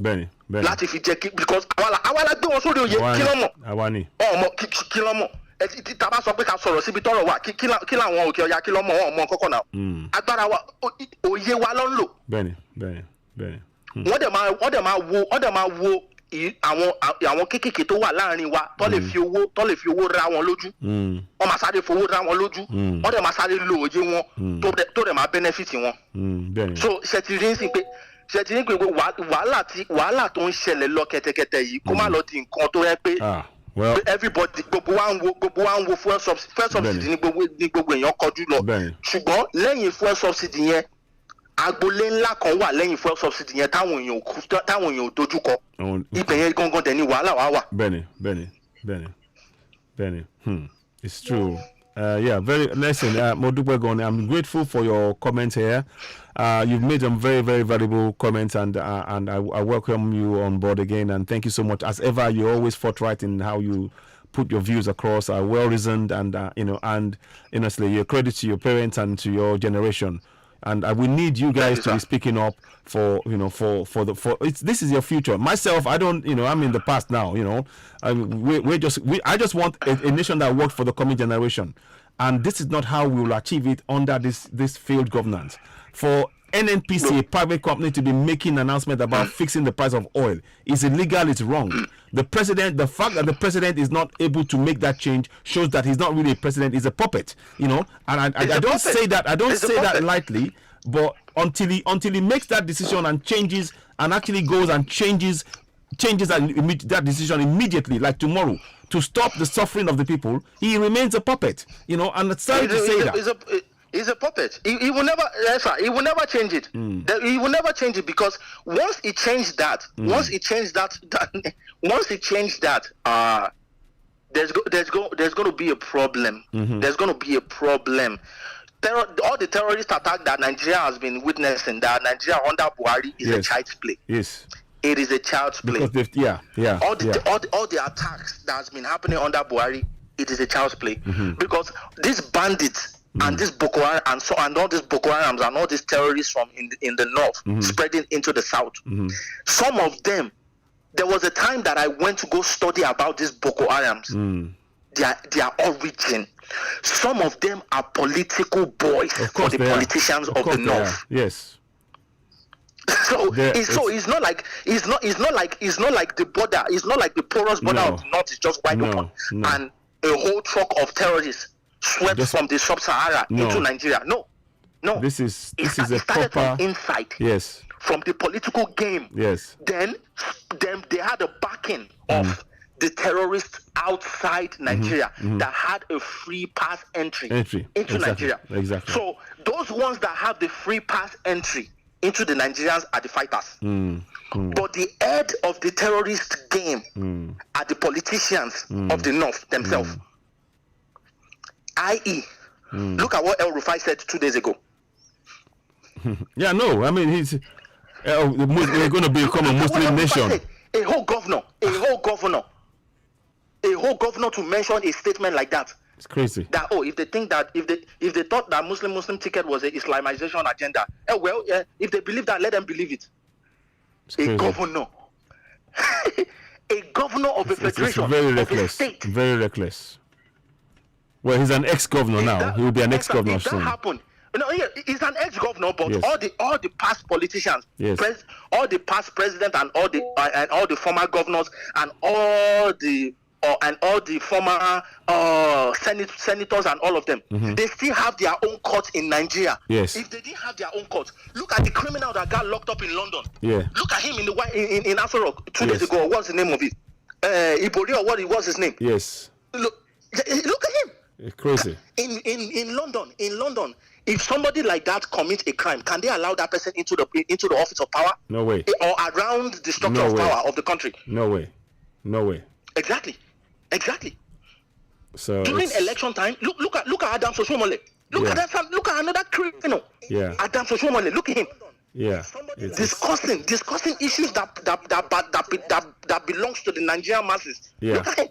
láti fi jẹ́ kí because àwa la gbé wọn sórí oyè kí lọ́mọ̀ ọmọ kí lọ́mọ̀ tá a bá sọ pé ká sọ̀rọ̀ síbi tọ́rọ̀ wà kí làwọn òkè ọya kí lọ́mọ̀ ọmọ kọ́kọ́ náà agbára wa òye wa ló ń lò. wọ́n dẹ̀ máa wo àwọn kéékèèké tó wà láàrin wa tó lè fi owó ra wọn lójú wọ́n máa sáré fowó ra wọn lójú wọ́n dẹ̀ máa sáré lo òye wọn tó dẹ̀ máa benefit wọn. so ṣètìrí ń pè pé wàhálà tó ń ṣẹlẹ̀ lọ kẹ̀tẹ̀kẹ̀tẹ̀ yìí kó má lọ di nǹkan tó yẹ pé everybody gbogbo wa ń wo fuel subsidy ní gbogbo èèyàn kọjú lọ ṣùgbọ́n lẹ́yìn fuel subsidy yẹn agboolé ńlá kan wà lẹ́yìn fuel subsidy yẹn táwọn èèyàn ò dojúkọ ibẹ̀ yẹn gangan dẹ̀ ni wàhálà wa wà. bẹ́ẹ̀ni it's true. Yeah, listen, Modupe Goni, I'm grateful for your comments here. You've made some very, very valuable comments, and I welcome you on board again. And thank you so much. As ever, you're always forthright in how you put your views across, well reasoned, and and honestly, your credit to your parents and to your generation. And we need you guys to be speaking up for this is your future. Myself, I don't, I'm in the past now. I just want a nation that works for the coming generation, and this is not how we will achieve it under this failed governance. For Nnpc, a private company, to be making an announcement about fixing the price of oil is illegal. It's wrong. The fact that the president is not able to make that change shows that he's not really a president. He's a puppet, And I don't say that. I don't say that lightly. But until he makes that decision and changes and actually goes and changes that decision immediately, like tomorrow, to stop the suffering of the people, he remains a puppet. And it's sorry to say that. He's a puppet. He will never. He will never change it. He will never change it because once he changed that, there's going to be a problem. There's going to be a problem. All the terrorist attack that Nigeria has been witnessing, that Nigeria under Buhari is a child's play. Yes. It is a child's play. All the attacks that has been happening under Buhari, it is a child's play. Because these bandits and this Boko Haram and all these Boko Harams and all these terrorists from in the north spreading into the south. Some of them, there was a time that I went to go study about these Boko Harams. Their origin. Some of them are political boys for the politicians of the north. Yes. So it's not like the border. It's not like the porous border of the north is just wide open and a whole truck of terrorists swept from the sub-Sahara into Nigeria. No. This is a proper from inside. Yes. From the political game. Yes. Then they had a backing of the terrorists outside Nigeria that had a free pass entry into Nigeria. Exactly. So those ones that have the free pass entry into the Nigerians are the fighters. But the head of the terrorist game are the politicians of the north themselves. I.e., look at what El Rufai said 2 days ago. Yeah, no, I mean, we're going to become a Muslim nation. A whole governor to mention a statement like that. It's crazy. That if they thought that Muslim ticket was an Islamization agenda, if they believe that, let them believe it. A governor, a governor of a federation, it's very reckless. Of a state. Very reckless. Well, he's an ex-governor now. He will be an ex-governor soon. If that happened, No, he's an ex-governor, but Yes. all the past politicians, Yes. all the past president and all the former governors and all the former senators and all of them, they still have their own courts in Nigeria. Yes. If they didn't have their own courts, look at the criminal that got locked up in London. Yeah. Look at him in Aso Rock 2 days Yes. ago. What's the name of it? Ibori, or what was his name? Yes. Look at him. It's crazy. In London, if somebody like that commits a crime, can they allow that person into the office of power? No way. Or around the structure No of way. power of the country? No way. No way. Exactly. So During it's- election time, look at Adam Soshomole. Look at another criminal. Yeah. Adam Soshomole. Look at him. Yeah. It's- Discussing issues that belongs to the Nigerian masses. Yeah. Look at him.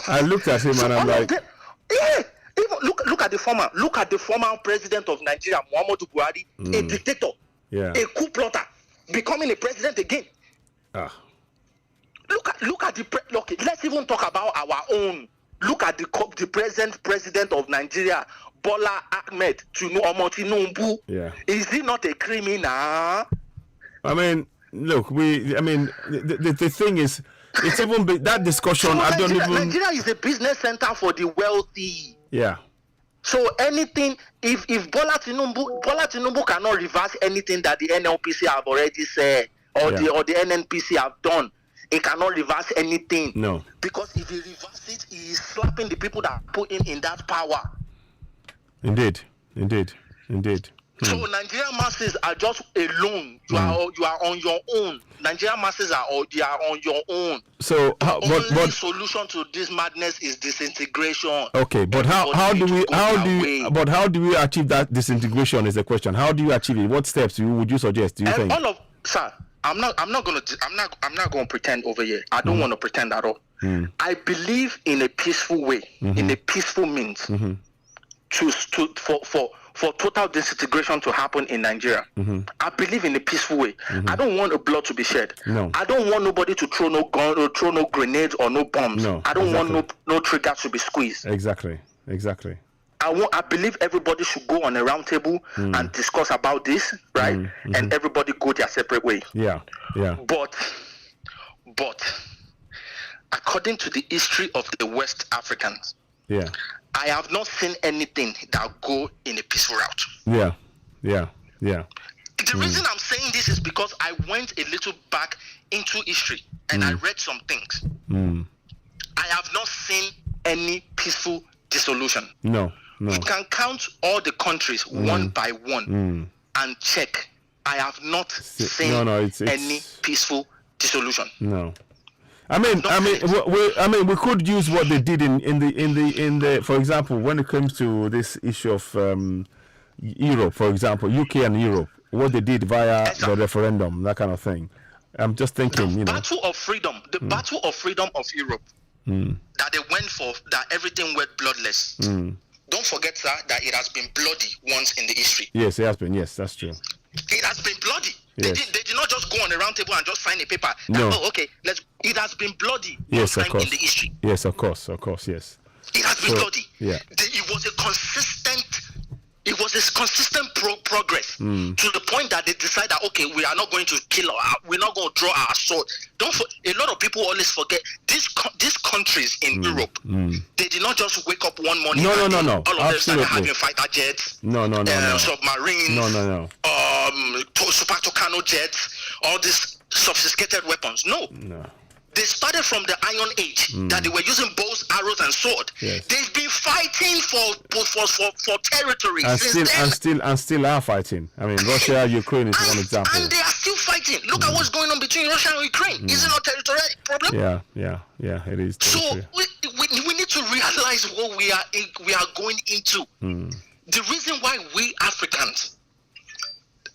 I looked at him and I'm all of like, them- yeah. Even look at the former president of Nigeria, Muhammadu Buhari, a dictator, yeah. a coup plotter, becoming a president again. Ah. Look at okay, let's even talk about our own. Look at the present president of Nigeria, Bola Ahmed Tinubu. Yeah. Is he not a criminal? I mean, look, the thing is, it's even that discussion. I don't even. Nigeria is a business center for the wealthy. Yeah. So anything, if Bola Tinubu cannot reverse anything that the NLPC have already said or the NNPC have done, he cannot reverse anything. No. Because if he reverses it, he is slapping the people that put him in that power. Indeed. So Nigerian masses are just alone. You are on your own. Nigerian masses are on your own. So Only solution to this madness is disintegration. Okay, but how do we achieve that disintegration is the question. How do you achieve it? What steps would you suggest? Do you think? Sir, I'm not gonna pretend over here. I don't want to pretend at all. I believe in a peaceful way, in a peaceful means, for total disintegration to happen in Nigeria. I believe in a peaceful way. I don't want a blood to be shed. No. I don't want nobody to throw no gun or throw no grenades or no bombs. No, I don't exactly. want no triggers to be squeezed. Exactly. I believe everybody should go on a round table and discuss about this, right? And everybody go their separate way. Yeah. But according to the history of the West Africans, Yeah. I have not seen anything that go in a peaceful route. Yeah. The reason I'm saying this is because I went a little back into history and I read some things. I have not seen any peaceful dissolution. No. You can count all the countries one by one and check. I have not seen any peaceful dissolution. No. I mean, we could use what they did in the for example, when it comes to this issue of Europe, for example, UK and Europe, what they did via the referendum, that kind of thing. I'm just thinking, Battle of freedom, the battle of freedom of Europe, that they went for, that everything went bloodless. Don't forget, sir, that it has been bloody once in the history. Yes, it has been. Yes, that's true. It has been bloody. Yes. They did not just go on a round table and just sign a paper. No. It has been bloody Yes, one of time course. in the history. Yes, of course, yes. It has been bloody. Yeah. It was a consistent progress to the point that they decided, okay, we are not going to we're not going to draw our sword. A lot of people always forget these countries in Europe. They did not just wake up one morning. No. All of them started Absolutely. having fighter jets. No. Submarines. No. Super Tucano jets. All these sophisticated weapons. No. They started from the Iron Age, that they were using bows, arrows, and sword. Yes. They've been fighting for territory And since then. still are fighting. I mean, Russia, Ukraine is one example. And they are still fighting. Look at what's going on between Russia and Ukraine. Is it not a territorial problem? Yeah, it is. So we need to realize what we are going into. The reason why we Africans,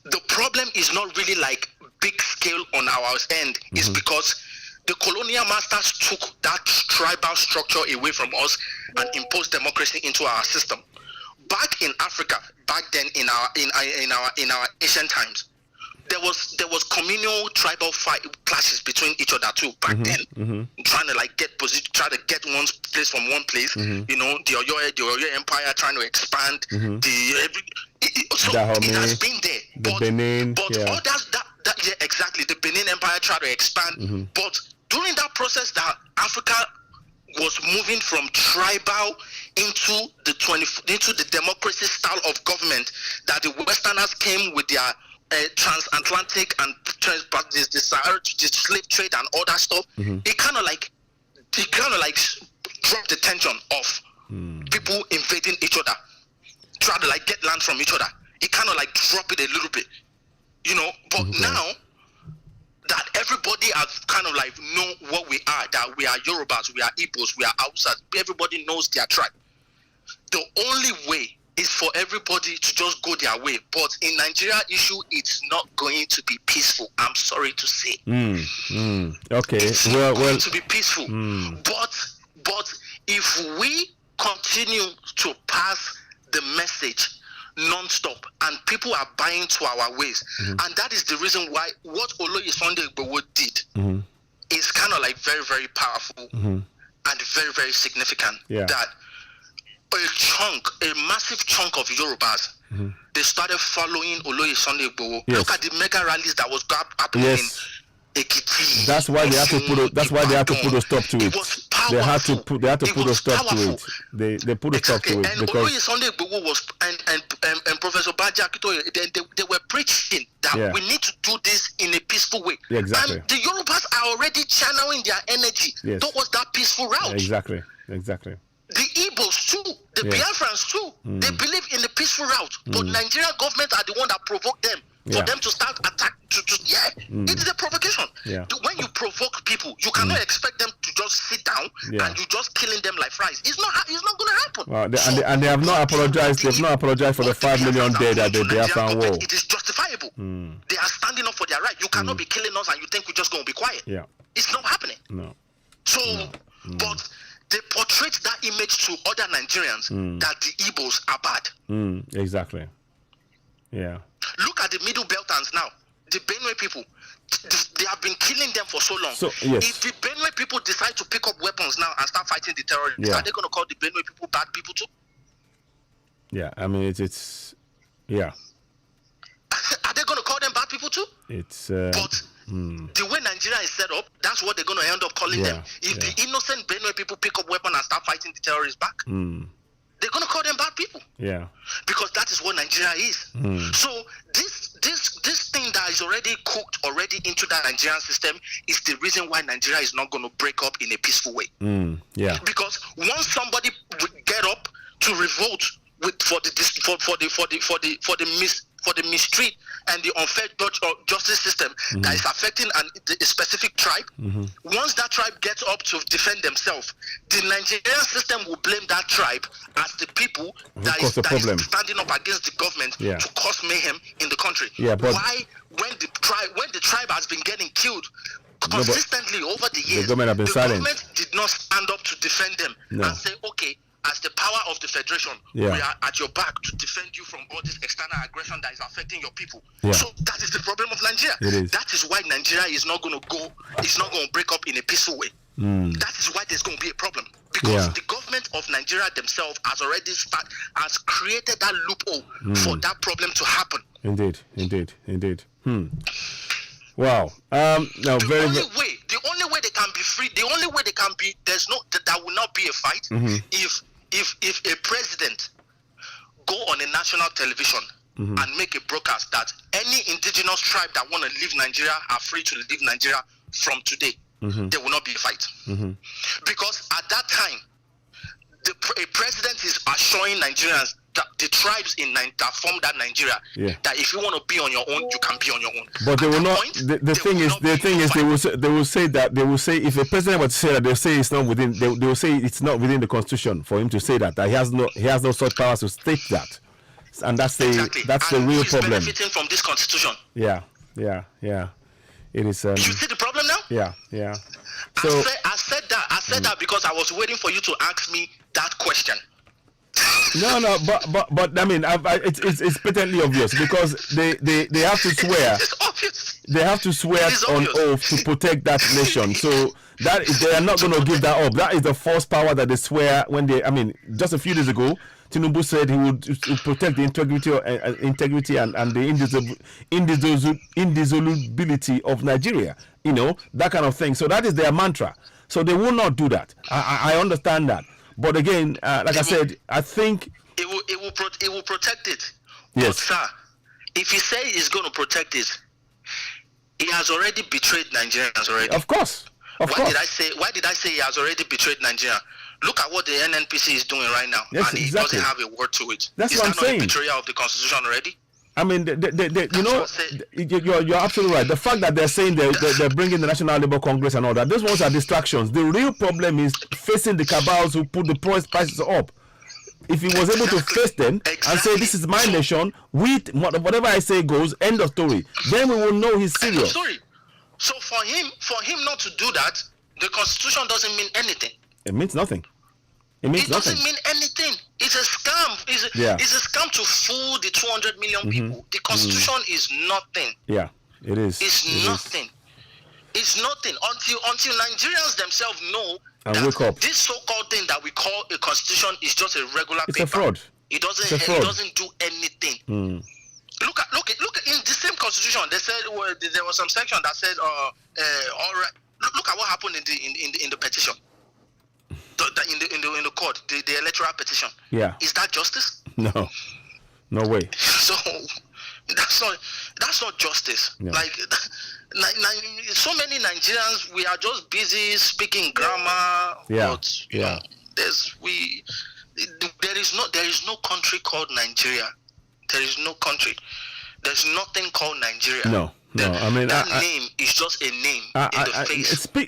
the problem is not really like big scale on our end, is because the colonial masters took that tribal structure away from us and imposed democracy into our system. Back in Africa, back then in our ancient times, was communal tribal fight clashes between each other too back then, trying to like try to get one place from one place. You know, the Oyo Empire trying to expand. It has been there. The Benin, all that exactly. The Benin Empire tried to expand, but during that process, that Africa was moving from tribal into the democracy style of government that the Westerners came with their transatlantic and the slave trade and all that stuff. It kind of like dropped the tension of people invading each other, trying to like get land from each other. It kind of like dropped it a little bit, you know. But now that everybody has kind of like know what we are, that we are Yorubas, we are Igbos, we are Hausas, everybody knows their tribe. The only way is for everybody to just go their way. But in Nigeria issue, it's not going to be peaceful. I'm sorry to say. Okay. It's not going to be peaceful. But if we continue to pass the message non-stop and people are buying to our ways, and that is the reason why what Oloye Sunday Igboho did is kind of like very, very powerful and very, very significant. That a massive chunk of Yorubas, they started following Oloye Sunday Igboho. Look at the mega rallies that was happening in Ekiti. That's why they have to put. That's why they have to put a stop to it. They have to put a stop to it. They put a stop to it and because Oloye Sunday Igboho was and Professor Baji Akintoye, they were preaching that we need to do this in a peaceful way. Exactly. And the Yorubas are already channeling their energy towards that peaceful route. Exactly. The Igbos too, the Biafrans too, they believe in the peaceful route, but Nigerian government are the one that provoked them for them to start attack. It is a provocation. When you provoke people, you cannot expect them to just sit down and you just killing them like fries. It's not going to happen. Well, they have not apologized. They've not apologized for the 5 million dead at the Biafran war. It is justifiable. They are standing up for their right. You cannot be killing us and you think we're just going to be quiet. It's not happening. So, but they portray that image to other Nigerians that the Igbos are bad. Exactly. Look at the Middle Beltans now. The Benue people, they have been killing them for so long. So, if the Benue people decide to pick up weapons now and start fighting the terrorists, are they going to call the Benue people bad people too? I mean, it's Are they going to call them bad people too? It's but the way Nigeria is set up, that's what they're going to end up calling them. If the innocent Benue people pick up weapons and start fighting the terrorists back, they're going to call them bad people. Because that is what Nigeria is. So this thing that is already cooked into the Nigerian system is the reason why Nigeria is not going to break up in a peaceful way. Because once somebody get up to revolt for the mistreat and the unfair justice system that is affecting a specific tribe, once that tribe gets up to defend themselves, the Nigerian system will blame that tribe as the people that is standing up against the government to cause mayhem in the country. Why, when the tribe has been getting killed consistently over the years, the government did not stand up to defend them and say, okay, as the power of the federation, we are at your back to defend you from all this external aggression that is affecting your people. So that is the problem of Nigeria. That is why Nigeria is not going to break up in a peaceful way. That is why there's going to be a problem. Because the government of Nigeria themselves has created that loophole for that problem to happen. Indeed. Wow. The only way they can be free, the only way they can be, that will not be a fight if a president go on a national television and make a broadcast that any indigenous tribe that want to leave Nigeria are free to leave Nigeria from today, there will not be a fight. Because at that time, a president is assuring Nigerians that the tribes that form that Nigeria, that if you want to be on your own, you can be on your own. But they will not. The thing is, they will say if a president were to say that, they'll say it's not within. They will say it's not within the constitution for him to say that. That he has no such powers to state that, and that's the real problem. Benefiting from this constitution. Yeah. It is. You see the problem now? Yeah. So I said that because I was waiting for you to ask me that question. No, but I mean, it's patently obvious because they have to swear. they have to swear on oath to protect that nation. So that they are not going to give that up. That is the first power that they swear when they. I mean, just a few days ago, Tinubu said he would protect the integrity and the indissolubility of Nigeria. You know, that kind of thing. So that is their mantra. So they will not do that. I understand that. But again, like I said, I think it will protect it. Yes. But sir, if he say he's going to protect it, he has already betrayed Nigerians already. Of course. Why did I say he has already betrayed Nigeria? Look at what the Nnpc is doing right now, yes, and he exactly. doesn't have a word to it. That's is what I'm that not saying. a betrayal of the Constitution already? I mean, you know, you're absolutely right. The fact that they're saying they're bringing the National Labour Congress and all that, those ones are distractions. The real problem is facing the cabals who put the prices up. If he was able to face them and say, this is my nation, whatever I say goes, end of story, then we will know he's serious. So for him not to do that, the Constitution doesn't mean anything. It means nothing. It doesn't mean anything. It's a scam. It's a scam to fool the 200 million people. The Constitution is nothing. Yeah, it is. It's nothing. It's nothing until Nigerians themselves know and that wake up. This so-called thing that we call a constitution is just a regular paper. It's a fraud. It doesn't do anything. Look at in the same constitution. They said there was some section that said, all right. Look at what happened in the petition. In the court, the electoral petition. Yeah. Is that justice? No way. So that's not justice. Yeah. Like so many Nigerians, we are just busy speaking grammar. Yeah. But, you know, there is no country called Nigeria. There is no country. There's nothing called Nigeria. No. I mean, that name is just a name in the face speaking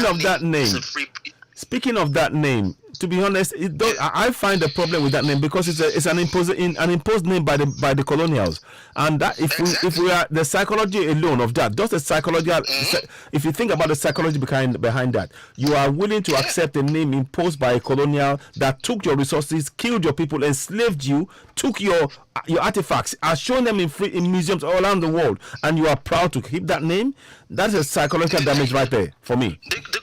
of that name. Speaking of that name, to be honest, I find a problem with that name because it's an imposed name by the colonials, and that if we are the psychology alone of that, just the psychology. If you think about the psychology behind that, you are willing to accept a name imposed by a colonial that took your resources, killed your people, enslaved you, took your artifacts, are showing them in museums all around the world, and you are proud to keep that name. That's a psychological damage right there for me. The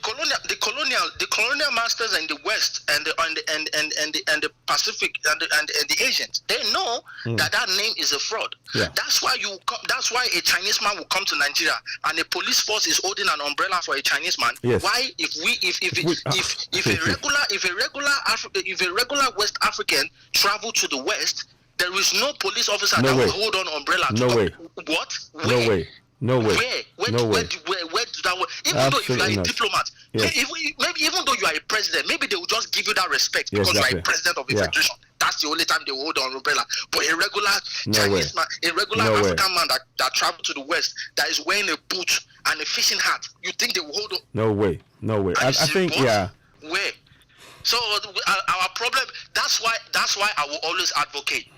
colonial masters in the West and the Pacific and the Asians, they know that name is a fraud. Yeah. That's why a Chinese man will come to Nigeria and a police force is holding an umbrella for a Chinese man. Yes. Why if a regular West African travel to the West, there is no police officer that will hold on umbrella. No way. What? No way. Where do that work? Even though if you are a diplomat, maybe even though you are a president, maybe they will just give you that respect because you are a president of a federation. That's the only time they will hold on umbrella. But a regular Chinese man, a regular African man that traveled to the West, that is wearing a boot and a fishing hat, you think they will hold on? No way. I think where? So our problem. That's why I will always advocate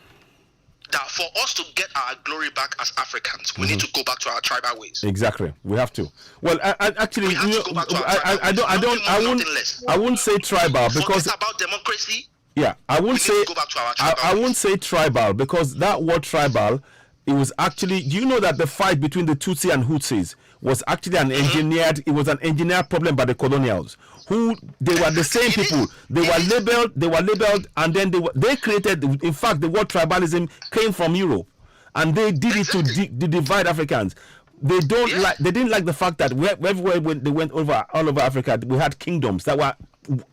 that for us to get our glory back as Africans, we need to go back to our tribal ways. Exactly, we have to. Well, actually, I wouldn't say tribal because it's about democracy. Yeah, I wouldn't say tribal because that word tribal, it was actually. Do you know that the fight between the Tutsi and Hutsis was actually an engineered? It was an engineered problem by the colonials. They were the same people. They were labeled, and then they created. In fact, the word tribalism came from Europe, and they did it to divide Africans. They didn't like the fact that everywhere when they went all over Africa, we had kingdoms that were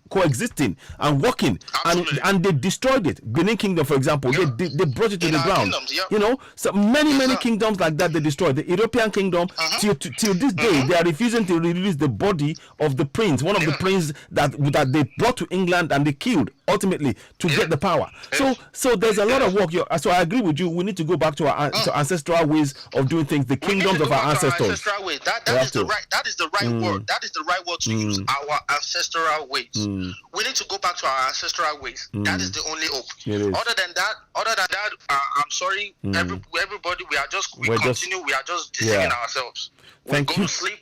coexisting and working, and they destroyed it. Benin Kingdom, for example, they brought it to the ground. You know, so many kingdoms like that they destroyed. The European kingdom till this day they are refusing to release the body of the prince, one of the princes that they brought to England and they killed ultimately to get the power. So there's a lot of work. So I agree with you. We need to go back to our ancestral ways of doing things, the kingdoms of our ancestors. That is the right word. That is the right word to use. Our ancestral ways. We need to go back to our ancestral ways. That is the only hope. Other than that, I'm sorry, everybody. We are just deceiving ourselves. We go to sleep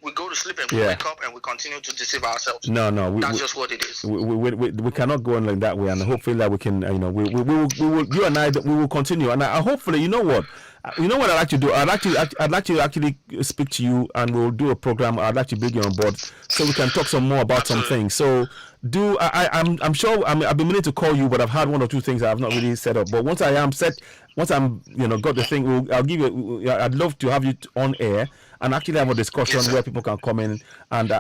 and we wake up and we continue to deceive ourselves. No, that's just what it is. We cannot go on like that way, and hopefully that we can, you and I, we will continue, and hopefully, you know what, You know what I'd like to do? I'd like to actually speak to you, and we'll do a program. I'd like to bring you on board so we can talk some more about some things. So I'm sure I've been meaning to call you, but I've had one or two things I have not really set up. But once I am set, once I'm got the thing, I'll give you. I'd love to have you on air and actually have a discussion where people can come in and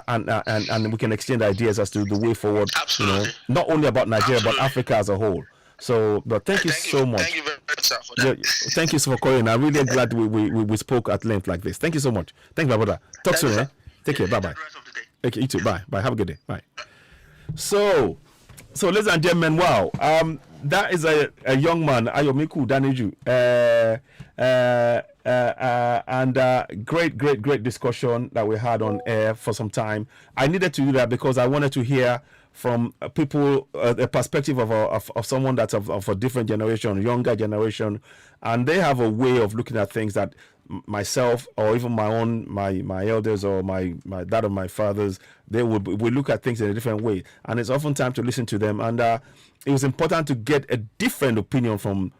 we can exchange ideas as to the way forward. Absolutely. Not only about Nigeria but Africa as a whole. So, but thank you so much. Thank you very much, sir, for that. Thank you for calling. I'm really glad we spoke at length like this. Thank you so much. Thank you, my brother. Talk soon, eh? Take care. Bye bye. Okay, you too. Bye. Bye. Have a good day. Bye. So, ladies and gentlemen, wow. That is a young man, Ayomiku Daniju. And great discussion that we had on air for some time. I needed to do that because I wanted to hear from people the perspective of someone that's of a different generation, younger generation, and they have a way of looking at things that myself or even my elders or my that of my fathers, they would look at things in a different way, and it's often time to listen to them. And it was important to get a different opinion from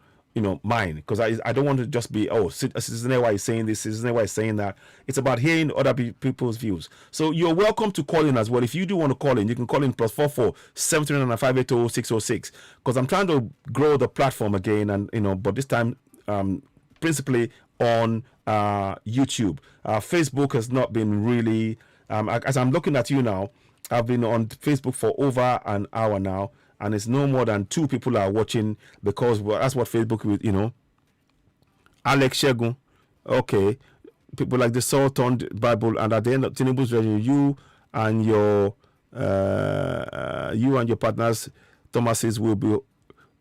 mine, because I don't want to just be Citizen AY is saying this, Citizen AY is saying that. It's about hearing other people's views. So you're welcome to call in as well. If you do want to call in, you can call in +44 739 580 606, because I'm trying to grow the platform again, and but this time principally on YouTube. Facebook has not been really as I'm looking at you now. I've been on Facebook for over an hour now, and it's no more than 2 people are watching, because that's what Facebook will, Alex Shegun, okay, people like the Salt-on Bible, and at the end of Tinubu's review, you and your partners, Thomases, will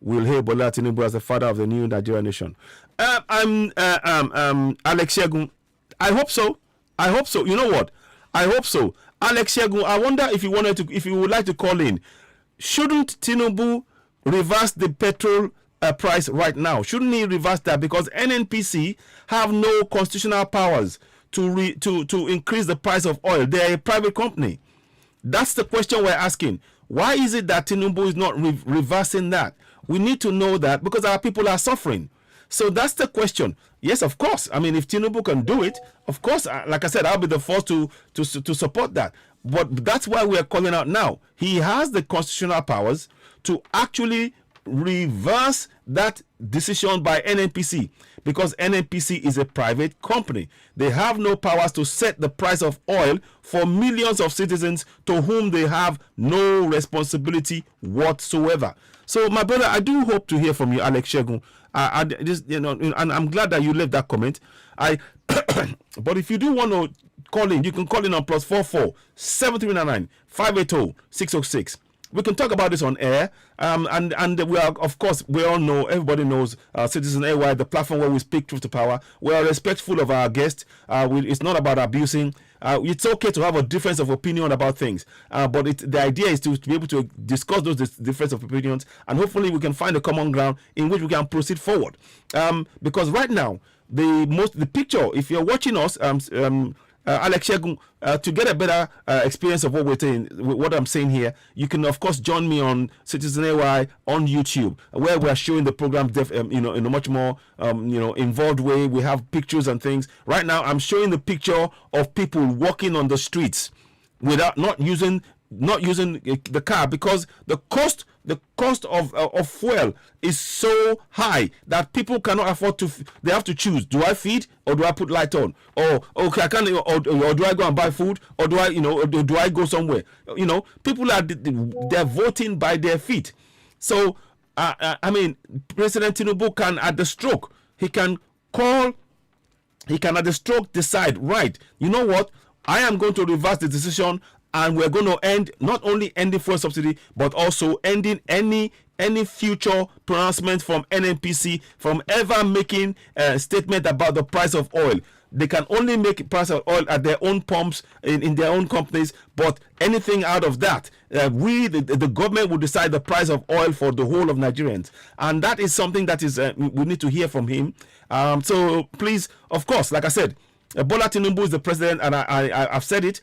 hail Bola Tinubu as the father of the new Nigerian nation. I'm Alex Shegun. I hope so. You know what? I hope so. Alex Shegun, I wonder if you would like to call in. Shouldn't Tinubu reverse the petrol price right now? Shouldn't he reverse that? Because Nnpc have no constitutional powers to increase the price of oil. They're a private company. That's the question we're asking. Why is it that Tinubu is not reversing that? We need to know that, because our people are suffering. So that's the question. Yes, of course. I mean, if Tinubu can do it, of course, like I said, I'll be the first to support that. But that's why we are calling out now. He has the constitutional powers to actually reverse that decision by Nnpc, because Nnpc is a private company. They have no powers to set the price of oil for millions of citizens to whom they have no responsibility whatsoever. So, my brother, I do hope to hear from you, Alex Shegun. And I'm glad that you left that comment. But if you do want to call in, you can call in on +44 7399 580 606. We can talk about this on air. And we are, of course, we all know, everybody knows Citizen AY, the platform where we speak truth to power. We are respectful of our guests. It's not about abusing. It's okay to have a difference of opinion about things, but the idea is to be able to discuss those difference of opinions, and hopefully we can find a common ground in which we can proceed forward. Because right now, the picture, if you're watching us, Alex Shegun, to get a better experience of what I'm saying here, you can of course join me on Citizen AY on YouTube, where we are showing the program in a much more involved way. We have pictures and things. Right now, I'm showing the picture of people walking on the streets without not using the car, because the cost of fuel is so high that people cannot afford to. They have to choose: do I feed or do I put light on? Or okay, I can't, or do I go and buy food, or do I do I go somewhere? People they're voting by their feet. So I mean, President Tinubu can at the stroke at the stroke decide, right, you know what, I am going to reverse the decision, and we're going to end, not only ending fuel subsidy, but also ending any future pronouncement from Nnpc from ever making a statement about the price of oil. They can only make price of oil at their own pumps in their own companies, but anything out of that, the government will decide the price of oil for the whole of Nigerians, and that is something that is we need to hear from him. So please, of course, like I said, Bola Tinubu is the president, and I've said it.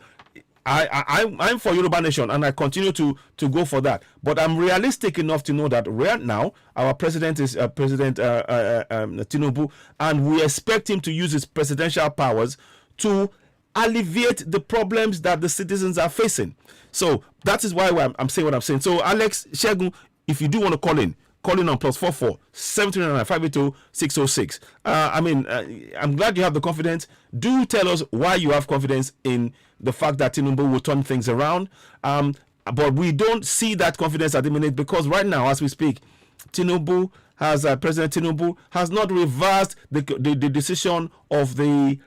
I'm for Yoruba Nation, and I continue to go for that. But I'm realistic enough to know that right now our president is President Tinubu, and we expect him to use his presidential powers to alleviate the problems that the citizens are facing. So that is why I'm saying what I'm saying. So Alex Shegun, if you do want to call in on +44 739 582 606. I'm glad you have the confidence. Do tell us why you have confidence in the fact that Tinubu will turn things around. But we don't see that confidence at the minute, because right now, as we speak, President Tinubu has not reversed the decision of the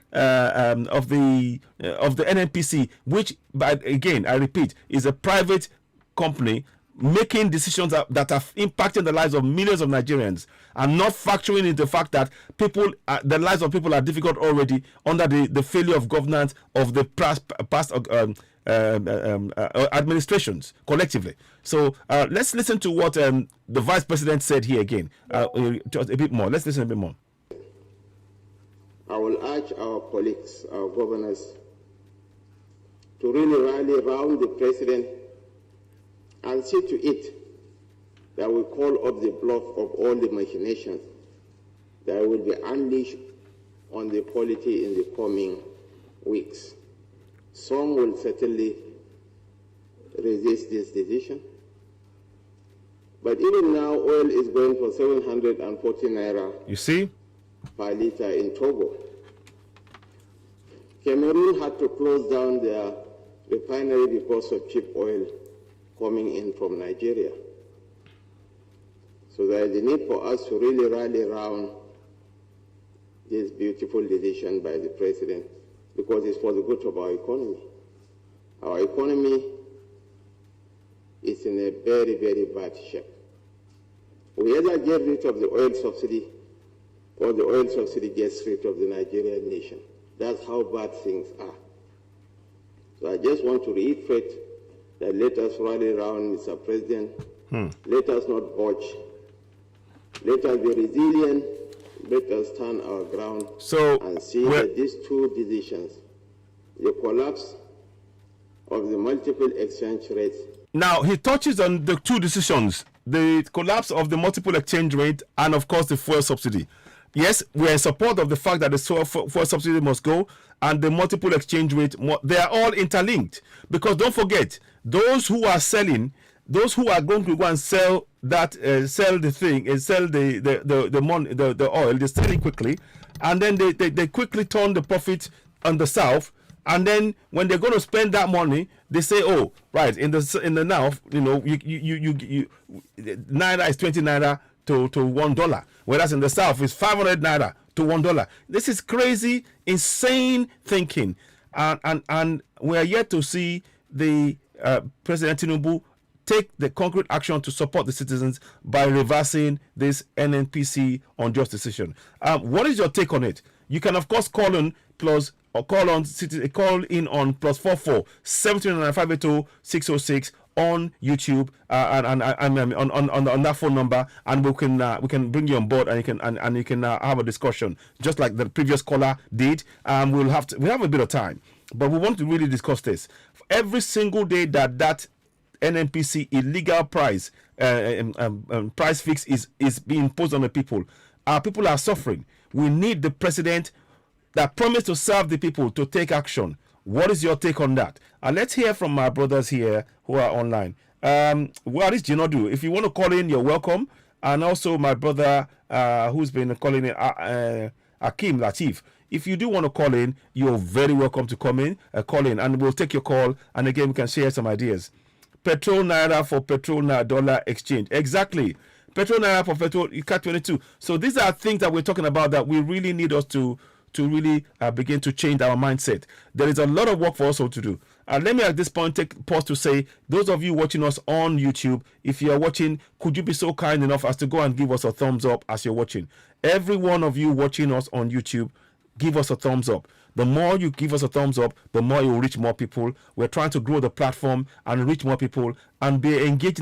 Nnpc, which, again, I repeat, is a private company making decisions that are impacting the lives of millions of Nigerians, and not factoring into the fact that the lives of people are difficult already under the failure of governance of the past administrations collectively. So let's listen to what the Vice President said here again. Just a bit more. Let's listen a bit more. I will urge our colleagues, our governors, to really rally around the President and see to it that we call off the bluff of all the machinations that will be unleashed on the polity in the coming weeks. Some will certainly resist this decision. But even now, oil is going for 740 naira. You see? Per liter in Togo. Cameroon had to close down their refinery because of cheap oil coming in from Nigeria. So there is a need for us to really rally around this beautiful decision by the President, because it's for the good of our economy. Our economy is in a very, very bad shape. We either get rid of the oil subsidy, or the oil subsidy gets rid of the Nigerian nation. That's how bad things are. So I just want to reiterate that let us rally around, Mr. President. Let us not budge. Let us be resilient. Let us stand our ground and see that these two decisions, the collapse of the multiple exchange rates. Now, he touches on the two decisions, the collapse of the multiple exchange rate and, of course, the fuel subsidy. Yes, we are in support of the fact that the fuel subsidy must go, and the multiple exchange rate, they are all interlinked. Because don't forget, those who are selling, those who are going to go and sell that, sell the thing, and sell the oil, they sell it quickly, and then they quickly turn the profit on the south. And then when they're going to spend that money, they say, "Oh, right, in the now, naira is 20 naira to $1, whereas in the south it's 500 naira to $1. This is crazy, insane thinking, and we are yet to see the President Tinubu take the concrete action to support the citizens by reversing this Nnpc unjust decision. What is your take on it? You can of course call in on +44 739 582 606 on YouTube and on that phone number, and we can bring you on board, and you can have a discussion just like the previous caller did. We have a bit of time, but we want to really discuss this. Every single day that Nnpc illegal price price fix is being imposed on the people, our people are suffering. We need the president that promised to serve the people to take action. What is your take on that? Let's hear from my brothers here who are online. What is Jinodu? If you want to call in, you're welcome. And also my brother who's been calling in, Akim Latif. If you do want to call in, you're very welcome to call in, and we'll take your call. And again, we can share some ideas. Petrol naira for petrol dollar exchange. Exactly. Petrol naira for petrol, CAT 22. So these are things that we're talking about that we really need us to really begin to change our mindset. There is a lot of work for us all to do. And let me at this point take pause to say, those of you watching us on YouTube, if you are watching, could you be so kind enough as to go and give us a thumbs up as you're watching? Every one of you watching us on YouTube, give us a thumbs up. The more you give us a thumbs up, the more you will reach more people. We're trying to grow the platform and reach more people and be engaged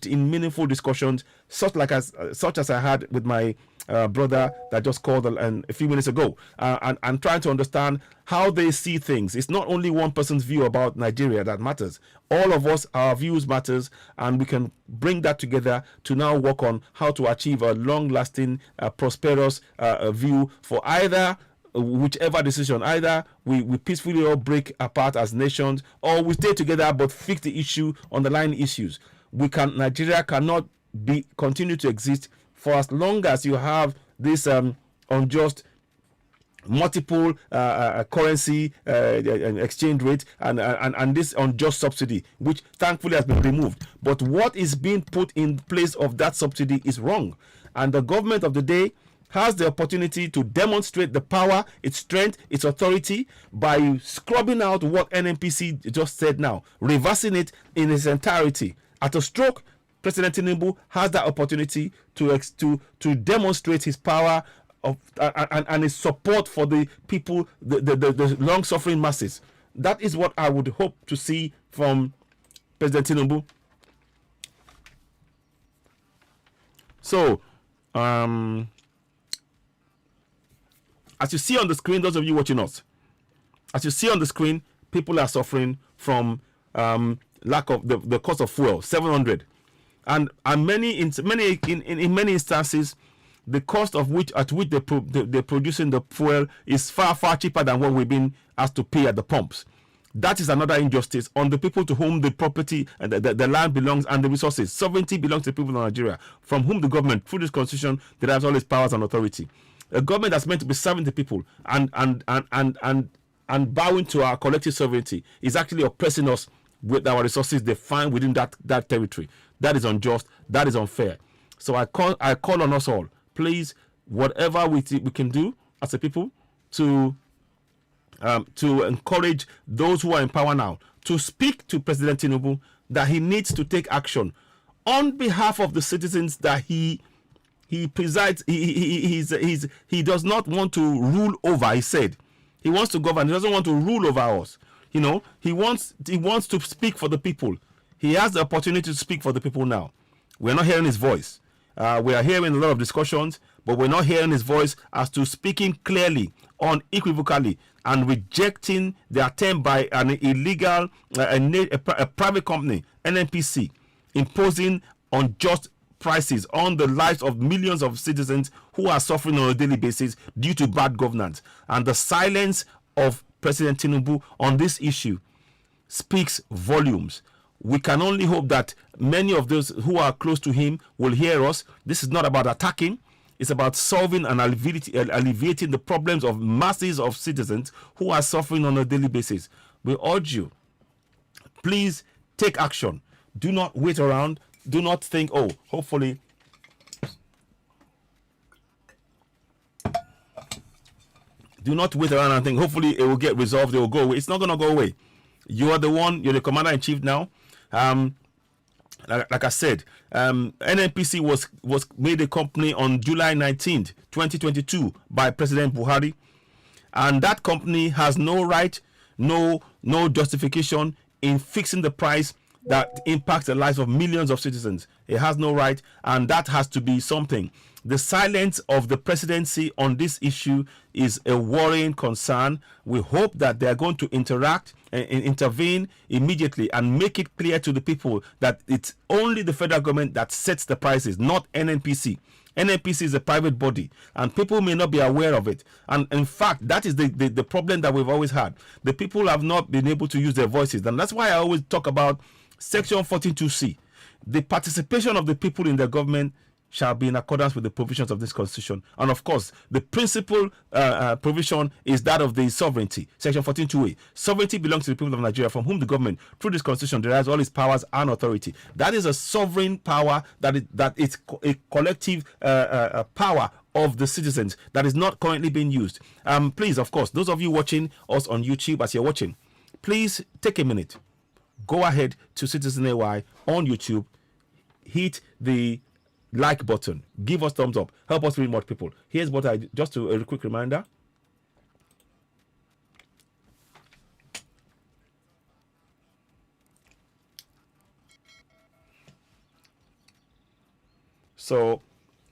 in meaningful discussions, such as I had with my brother that just called a few minutes ago, and trying to understand how they see things. It's not only one person's view about Nigeria that matters. All of us, our views matters, and we can bring that together to now work on how to achieve a long-lasting, prosperous view for either whichever decision. Either we peacefully all break apart as nations, or we stay together but fix the issue, underlying issues. Nigeria cannot continue to exist for as long as you have this unjust multiple currency exchange rate and this unjust subsidy, which thankfully has been removed. But what is being put in place of that subsidy is wrong, and the government of the day has the opportunity to demonstrate the power, its strength, its authority by scrubbing out what Nnpc just said now, reversing it in its entirety. At a stroke, President Tinubu has that opportunity to demonstrate his power and his support for the people, the long-suffering masses. That is what I would hope to see from President Tinubu. So, as you see on the screen, those of you watching us, as you see on the screen, people are suffering from lack of the cost of fuel, 700, and in many instances, the cost of which they're producing the fuel is far cheaper than what we've been asked to pay at the pumps. That is another injustice on the people to whom the property and the land belongs and the resources. Sovereignty belongs to the people of Nigeria, from whom the government, through this constitution, derives all its powers and authority. A government that's meant to be serving the people and bowing to our collective sovereignty is actually oppressing us with our resources they find within that territory. That is unjust. That is unfair. So I call on us all, please, whatever we can do as a people to encourage those who are in power now to speak to President Tinubu that he needs to take action on behalf of the citizens that he presides. He does not want to rule over. He said he wants to govern. He doesn't want to rule over us. You know, he wants to speak for the people. He has the opportunity to speak for the people now. We're not hearing his voice. We are hearing a lot of discussions, but we're not hearing his voice as to speaking clearly, unequivocally, and rejecting the attempt by an illegal, a private company, Nnpc, imposing unjust prices on the lives of millions of citizens who are suffering on a daily basis due to bad governance. And the silence of President Tinubu on this issue speaks volumes. We can only hope that many of those who are close to him will hear us. This is not about attacking. It's about solving and alleviating the problems of masses of citizens who are suffering on a daily basis. We urge you, please take action. Do not wait around. Do not think, oh, hopefully. Do not wait around and think, hopefully it will get resolved, it will go away. It's not going to go away. You are the one, you're the commander-in-chief now. Like I said, Nnpc was made a company on July 19th, 2022 by President Buhari. And that company has no right, no justification in fixing the price that impacts the lives of millions of citizens. It has no right, and that has to be something. The silence of the presidency on this issue is a worrying concern. We hope that they are going to intervene immediately and make it clear to the people that it's only the federal government that sets the prices, not Nnpc. Nnpc is a private body, and people may not be aware of it. And in fact, that is the problem that we've always had. The people have not been able to use their voices, and that's why I always talk about Section 14.2c. The participation of the people in the government shall be in accordance with the provisions of this constitution. And of course, the principal provision is that of the sovereignty. Section 14.2a. Sovereignty belongs to the people of Nigeria, from whom the government, through this constitution, derives all its powers and authority. That is a sovereign power, that is a collective power of the citizens that is not currently being used. Please, of course, those of you watching us on YouTube, as you're watching, please take a minute. Go ahead to Citizen AY on YouTube, hit the like button, give us thumbs up, help us reach more people. Here's what a quick reminder. So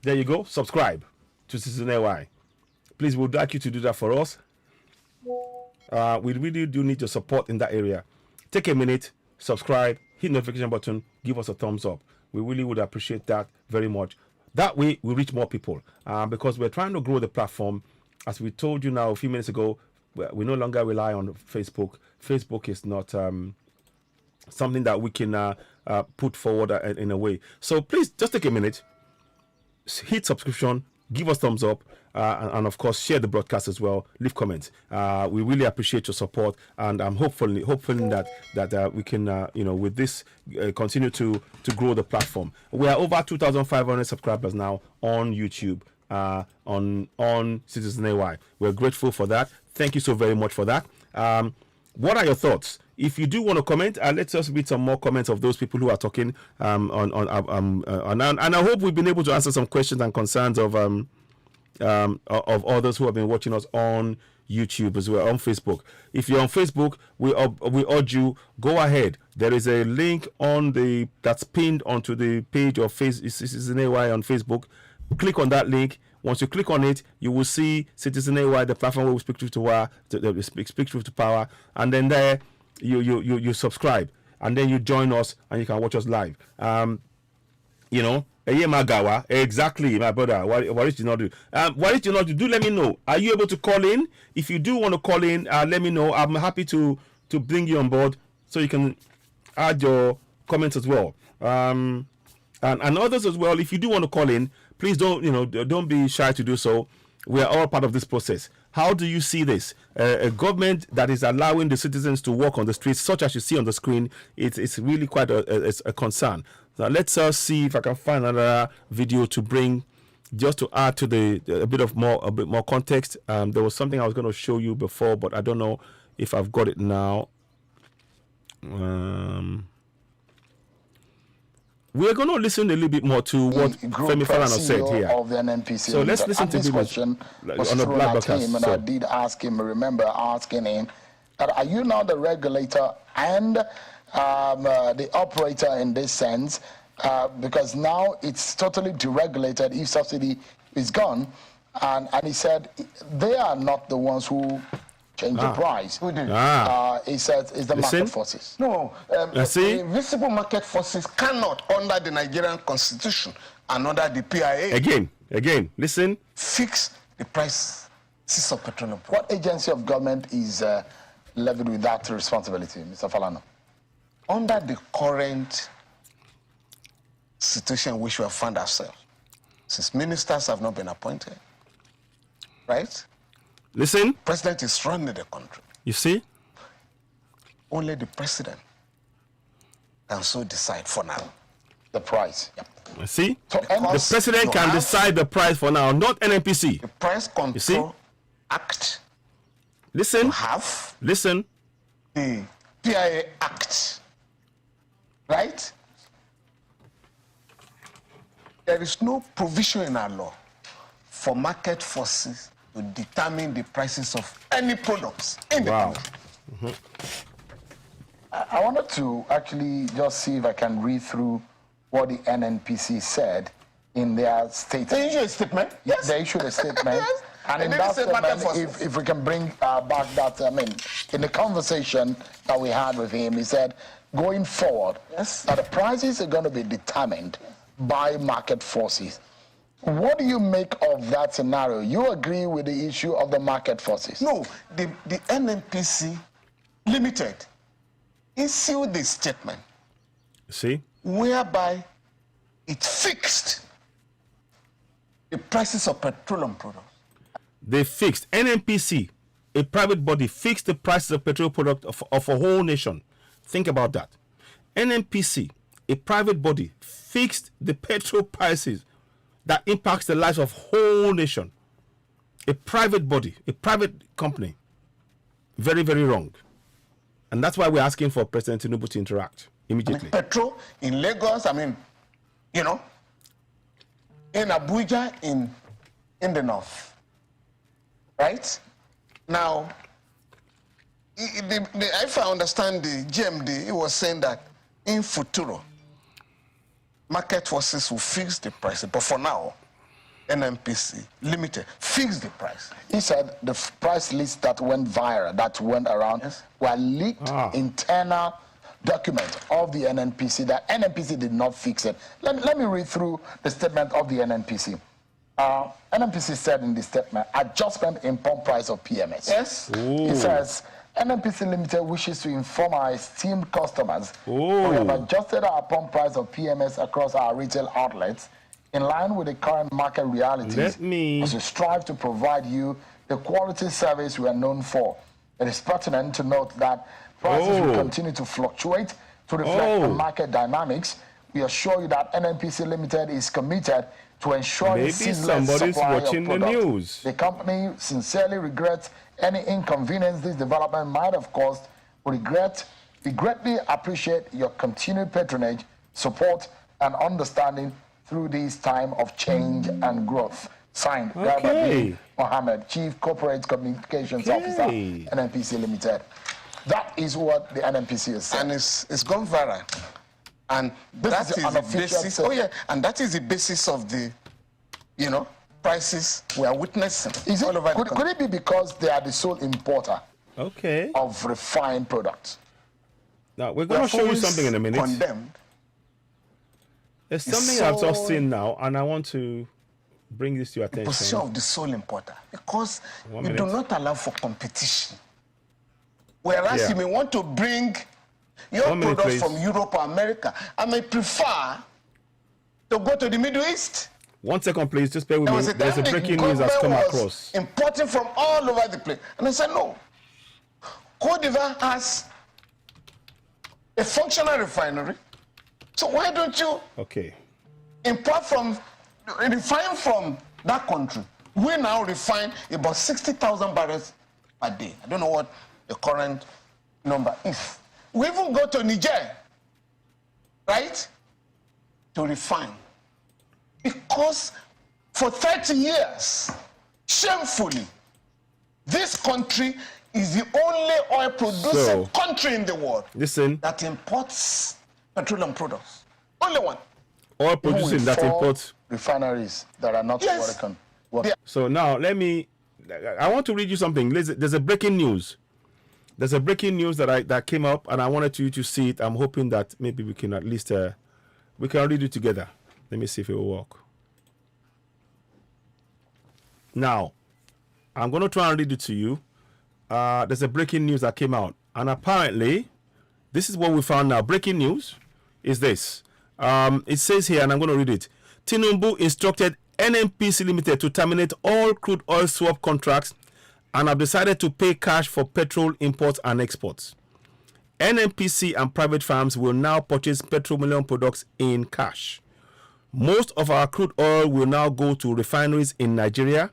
there you go, subscribe to Citizen AY. Please, we'd like you to do that for us. We really do need your support in that area. Take a minute, subscribe, hit the notification button, give us a thumbs up. We really would appreciate that very much. That way, we reach more people because we're trying to grow the platform. As we told you now a few minutes ago, we no longer rely on Facebook. Facebook is not something that we can put forward in a way. So please, just take a minute, hit subscription, give us thumbs up, and of course share the broadcast as well. Leave comments. We really appreciate your support, and I'm hopeful that we can with this continue to grow the platform. We are over 2,500 subscribers now on YouTube, on Citizen AY. We're grateful for that. Thank you so very much for that. What are your thoughts? If you do want to comment, let's just read some more comments of those people who are talking and I hope we've been able to answer some questions and concerns of others who have been watching us on YouTube as well, on Facebook. If you're on Facebook, we urge you, go ahead. There is a link that's pinned onto the page of Citizen AY on Facebook. Click on that link. Once you click on it, you will see Citizen AY, the platform where we speak truth to power, and then there you subscribe, and then you join us and you can watch us live. Exactly, my brother. What did you not do? What did you not do? Let me know. Are you able to call in? If you do want to call in, let me know. I'm happy to bring you on board so you can add your comments as well. And others as well. If you do want to call in, please don't be shy to do so. We are all part of this process. How do you see this? A government that is allowing the citizens to walk on the streets, such as you see on the screen, it's really quite a concern. Now let's see if I can find another video to bring, just to add to a bit more context. There was something I was going to show you before, but I don't know if I've got it now. We're going to listen a little bit more to what Femi Falana said here. Of the Nnpc. So let's listen to this question on a black broadcast. And I did ask him, remember asking him, are you now the regulator and the operator in this sense? Because now it's totally deregulated if subsidy is gone. And he said they are not the ones who change the price. Who did? He said it's the market forces. No, the visible market forces cannot, under the Nigerian constitution and under the PIA. Again, listen. Fix the prices of petroleum products. What agency of government is levied with that responsibility, Mr. Falana? Under the current situation in which we have found ourselves, since ministers have not been appointed, right? Listen. President is running the country. You see? Only the president can so decide for now. The price. Yep. See? So the president can decide the price for now, not Nnpc. The Price Control Act. Listen. Listen. The PIA Act. Right? There is no provision in our law for market forces to determine the prices of any products in the country. Mm-hmm. I wanted to actually just see if I can read through what the Nnpc said in their statement. They issued a statement? Yes. They issued a statement. Yes. And in that statement, if we can bring back that, in the conversation that we had with him, he said, going forward, that the prices are going to be determined by market forces. What do you make of that scenario? You agree with the issue of the market forces? No, the Nnpc Limited issued this statement. See? Whereby it fixed the prices of petroleum products. They fixed, Nnpc, a private body, fixed the prices of petroleum products of a whole nation. Think about that. Nnpc, a private body, fixed the petrol prices that impacts the lives of whole nation. A private body, a private company. Very, very wrong. And that's why we're asking for President Tinubu to interact immediately. Petrol in Lagos, in Abuja, in the north. Right? Now, if I understand the GMD, it was saying that in futuro, market forces will fix the prices. But for now, Nnpc Limited fix the price? He said the price list that went viral, that went around, were leaked internal documents of the Nnpc, that Nnpc did not fix it. Let me read through the statement of the Nnpc. Nnpc said in the statement, adjustment in pump price of PMS. Yes. It says, Nnpc Limited wishes to inform our esteemed customers we have adjusted our pump price of PMS across our retail outlets in line with the current market realities as we strive to provide you the quality service we are known for. It is pertinent to note that prices will continue to fluctuate to reflect the market dynamics. We assure you that Nnpc Limited is committed to ensuring seamless supply of products. The company sincerely regrets any inconvenience this development might have caused. We greatly appreciate your continued patronage, support, and understanding through this time of change and growth. Signed, Bola Ahmed, Chief Corporate Communications Officer, Nnpc Limited. That is what the Nnpc is saying. And it's gone viral. And that is the basis. And that is the basis of the, prices we are witnessing all over the country. Could it be because they are the sole importer of refined products? Now, we're going to show you something in a minute. Condemned. There's something I've just seen now, and I want to bring this to your attention. Position of the sole importer, because we do not allow for competition. Whereas you may want to bring your products from Europe or America, I may prefer to go to the Middle East. 1 second, please. Just bear with me. There's a breaking news that's come across. Importing from all over the place. And I said, no. Côte d'Ivoire has a functional refinery. So why don't you refine from that country? We now refine about 60,000 barrels a day. I don't know what the current number is. We even go to Niger, right, to refine. Because for 30 years, shamefully, this country is the only oil producing country in the world that imports petroleum products. Only one. Oil producing that imports refineries that are not working. So now I want to read you something. There's a breaking news. There's a breaking news that came up, and I wanted you to see it. I'm hoping that maybe we can at least we can read it together. Let me see if it will work. Now, I'm going to try and read it to you. There's a breaking news that came out, and apparently, this is what we found now. Breaking news is this. It says here, and I'm going to read it. Tinubu instructed Nnpc Limited to terminate all crude oil swap contracts and have decided to pay cash for petrol imports and exports. Nnpc and private firms will now purchase petroleum products in cash. Most of our crude oil will now go to refineries in Nigeria.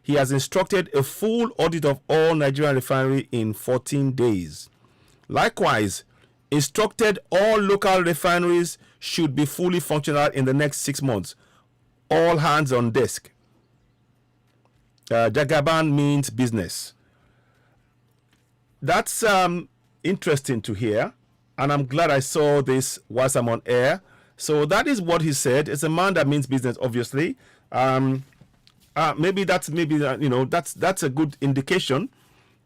He has instructed a full audit of all Nigerian refineries in 14 days. Likewise, instructed all local refineries should be fully functional in the next 6 months. All hands on desk. Jagaban means business. That's interesting to hear, and I'm glad I saw this whilst I'm on air. So that is what he said. It's a man that means business, obviously. Maybe that's a good indication.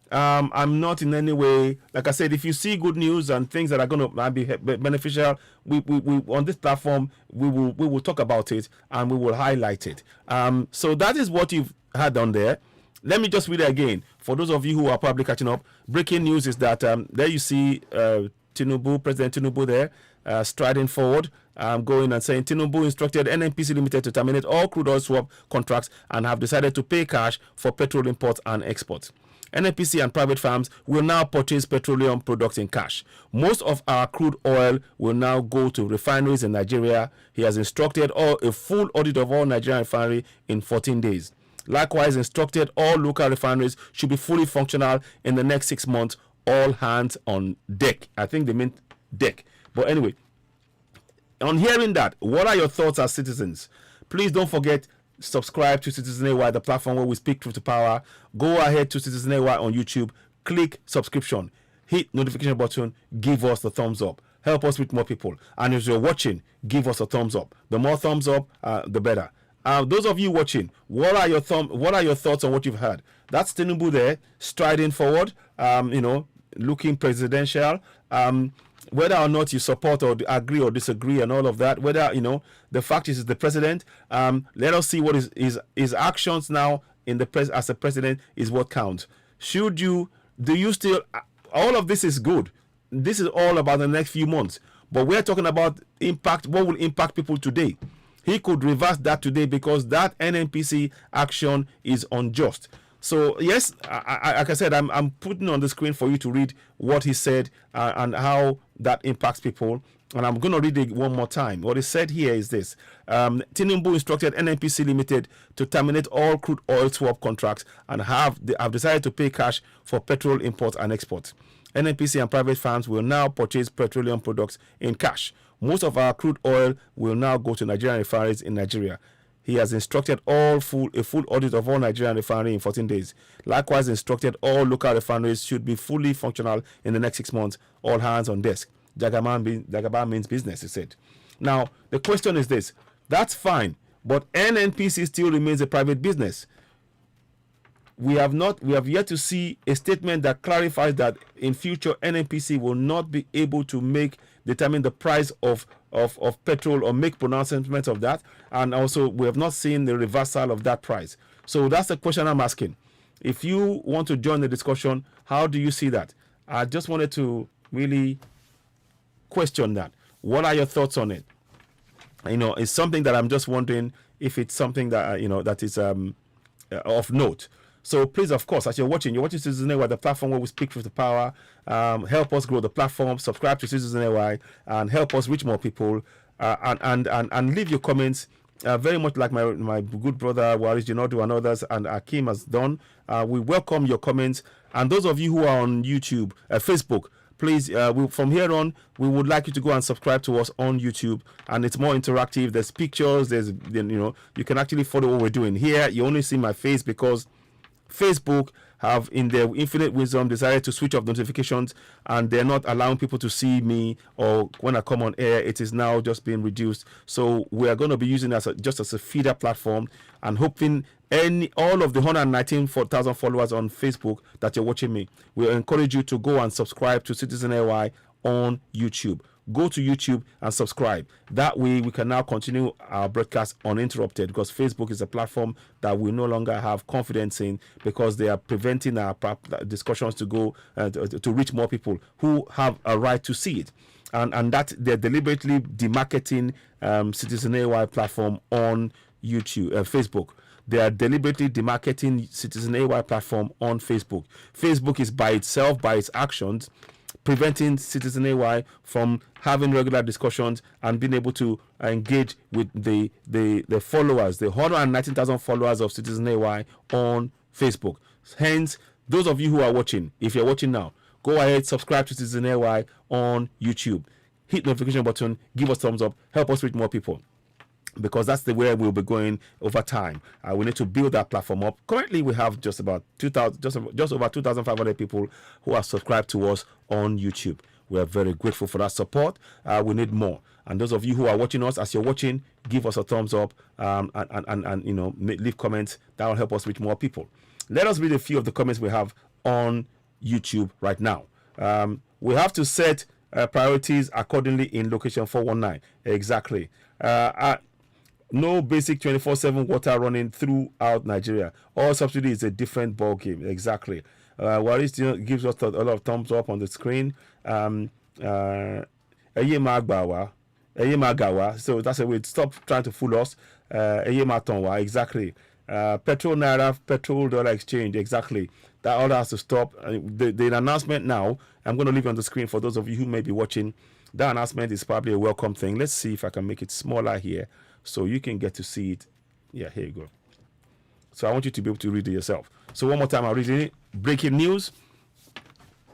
I'm not in any way, like I said, if you see good news and things that are going to be beneficial, we on this platform we will talk about it and we will highlight it. So that is what you've had on there. Let me just read it again for those of you who are probably catching up. Breaking news is that there you see Tinubu, President Tinubu there, striding forward, going and saying Tinubu instructed Nnpc Limited to terminate all crude oil swap contracts and have decided to pay cash for petrol imports and exports. Nnpc and private firms will now purchase petroleum products in cash. Most of our crude oil will now go to refineries in Nigeria. He has instructed a full audit of all Nigerian refineries in 14 days. Likewise, instructed all local refineries should be fully functional in the next 6 months. All hands on deck. I think they meant deck. But anyway, on hearing that, what are your thoughts as citizens? Please don't forget, subscribe to Citizen AY, the platform where we speak truth to power. Go ahead to Citizen AY on YouTube, click subscription, hit notification button, give us the thumbs up. Help us with more people. And if you're watching, give us a thumbs up. The more thumbs up, the better. Those of you watching, what are your thoughts on what you've heard? That's Tinubu there, striding forward, looking presidential. Whether or not you support or agree or disagree and all of that, whether, the fact is the president, let us see what his actions now as a president is what counts. Do you still, all of this is good. This is all about the next few months. But we're talking about impact, what will impact people today. He could reverse that today because that Nnpc action is unjust. So yes, like I said, I'm putting on the screen for you to read what he said and how that impacts people. And I'm going to read it one more time. What he said here is this. Tinubu instructed Nnpc Limited to terminate all crude oil swap contracts and have decided to pay cash for petrol imports and exports. Nnpc and private firms will now purchase petroleum products in cash. Most of our crude oil will now go to Nigerian refineries in Nigeria. He has instructed a full audit of all Nigerian refineries in 14 days. Likewise, instructed all local refineries should be fully functional in the next 6 months. All hands on desk. Jagaban means business, he said. Now, the question is this. That's fine, but Nnpc still remains a private business. We have yet to see a statement that clarifies that in future Nnpc will not be able to determine the price of petrol or make pronouncements of that, and also we have not seen the reversal of that price. So that's the question I'm asking. If you want to join the discussion, how do you see that? I just wanted to really question that. What are your thoughts on it? It's something that I'm just wondering if it's something that that is of note. So please, of course, as you're watching Citizen AY, the platform where we speak with the power. Help us grow the platform. Subscribe to Citizen AY and help us reach more people. And leave your comments. Very much like my good brother Waris Jinodu and others and Akim has done. We welcome your comments. And those of you who are on YouTube, Facebook, please, from here on, we would like you to go and subscribe to us on YouTube, and it's more interactive. There's pictures. You can actually follow what we're doing. Here, you only see my face because Facebook have, in their infinite wisdom, decided to switch off notifications, and they're not allowing people to see me, or when I come on air, it is now just being reduced. So we are going to be using it just as a feeder platform, and hoping all of the 119,000 followers on Facebook that you're watching me, we encourage you to go and subscribe to Citizen AY on YouTube. Go to YouTube and subscribe. That way we can now continue our broadcast uninterrupted, because Facebook is a platform that we no longer have confidence in, because they are preventing our discussions to go to reach more people who have a right to see it. And that they're deliberately demarketing Citizen AY platform on YouTube, Facebook. They are deliberately demarketing Citizen AY platform on Facebook. Facebook is by itself, by its actions, preventing Citizen AY from having regular discussions and being able to engage with the followers, the 119,000 followers of Citizen AY on Facebook. Hence, those of you who are watching, if you're watching now, go ahead, subscribe to Citizen AY on YouTube. Hit the notification button, give us thumbs up, help us reach more people, because that's the way we'll be going over time. We need to build that platform up. Currently, we have just about 2,000, just over 2,500 people who are subscribed to us on YouTube. We are very grateful for that support. We need more. And those of you who are watching us, as you're watching, give us a thumbs up and leave comments. That will help us reach more people. Let us read a few of the comments we have on YouTube right now. We have to set priorities accordingly in location 419. Exactly. No basic 24/7 water running throughout Nigeria. All subsidy is a different ball game. Exactly. Waris gives us a lot of thumbs up on the screen. Magawa. So that's a way. Stop trying to fool us. Tonwa. Exactly. Petrol Naira, petrol dollar exchange. Exactly. That order has to stop. The announcement now, I'm going to leave it on the screen for those of you who may be watching. That announcement is probably a welcome thing. Let's see if I can make it smaller here, so you can get to see it. Yeah, here you go. So I want you to be able to read it yourself. So one more time, I'll read it. Breaking news.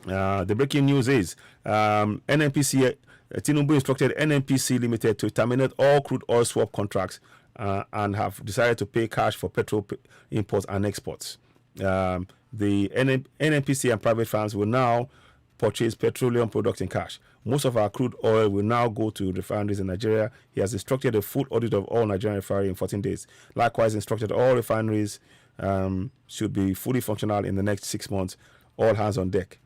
The breaking news is Nnpc, Tinubu instructed Nnpc Limited to terminate all crude oil swap contracts and have decided to pay cash for petrol imports and exports. The Nnpc and private firms will now purchase petroleum products in cash. Most of our crude oil will now go to refineries in Nigeria. He has instructed a full audit of all Nigerian refineries in 14 days. Likewise, instructed all refineries should be fully functional in the next 6 months. All hands on deck.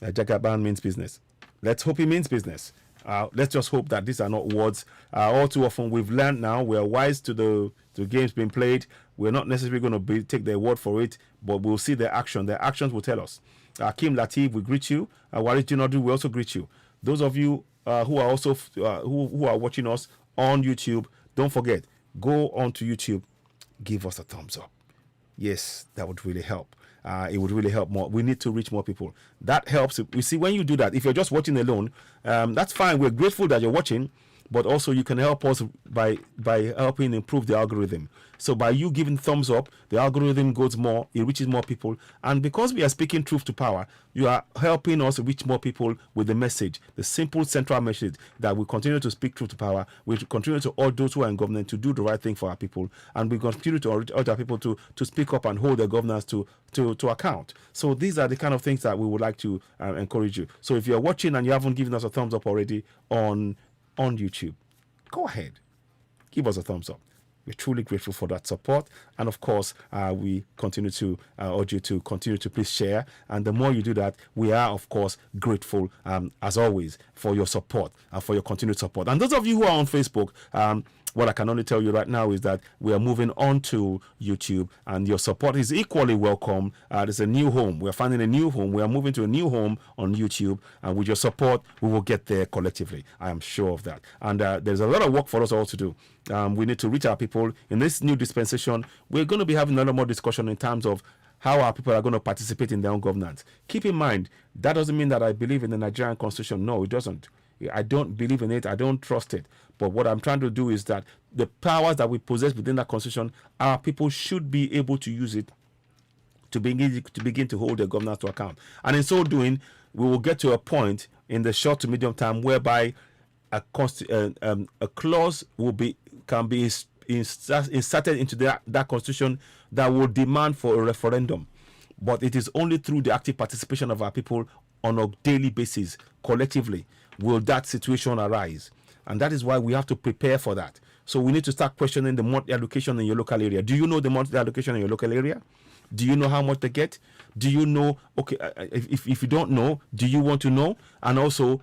Jagaban means business. Let's hope he means business. Let's just hope that these are not words. All too often, we've learned now, we're wise to the games being played. We're not necessarily going to take their word for it, but we'll see their action. Their actions will tell us. Kim Latif, we greet you. Waris Jinadu, we also greet you. Those of you who are also who are watching us on YouTube, don't forget, go onto YouTube, give us a thumbs up. Yes, that would really help. It would really help more. We need to reach more people. That helps. You see, when you do that, if you're just watching alone, that's fine. We're grateful that you're watching, but also you can help us by helping improve the algorithm. So by you giving thumbs up, the algorithm goes more, it reaches more people. And because we are speaking truth to power, you are helping us reach more people with the message, the simple central message that we continue to speak truth to power. We continue to urge those who are in government to do the right thing for our people. And we continue to urge our people to speak up and hold their governors to account. So these are the kind of things that we would like to encourage you. So if you're watching and you haven't given us a thumbs up already on YouTube, go ahead, give us a thumbs up. We're truly grateful for that support. And of course, we continue to urge you to continue to please share. And the more you do that, we are, of course, grateful, as always, for your support and for your continued support. And those of you who are on Facebook, what I can only tell you right now is that we are moving on to YouTube, and your support is equally welcome. There's a new home. We're finding a new home. We are moving to a new home on YouTube, and with your support, we will get there collectively. I am sure of that. And there's a lot of work for us all to do. We need to reach our people. In this new dispensation, we're going to be having a lot more discussion in terms of how our people are going to participate in their own governance. Keep in mind, that doesn't mean that I believe in the Nigerian constitution. No, it doesn't. I don't believe in it. I don't trust it. But what I'm trying to do is that the powers that we possess within that constitution, our people should be able to use it to begin to hold their governance to account. And in so doing, we will get to a point in the short to medium term whereby a clause can be inserted into that constitution that will demand for a referendum. But it is only through the active participation of our people on a daily basis, collectively, will that situation arise. And that is why we have to prepare for that. So we need to start questioning the monthly allocation in your local area. Do you know the monthly allocation in your local area? Do you know how much they get? Do you know, okay, if you don't know, do you want to know? And also,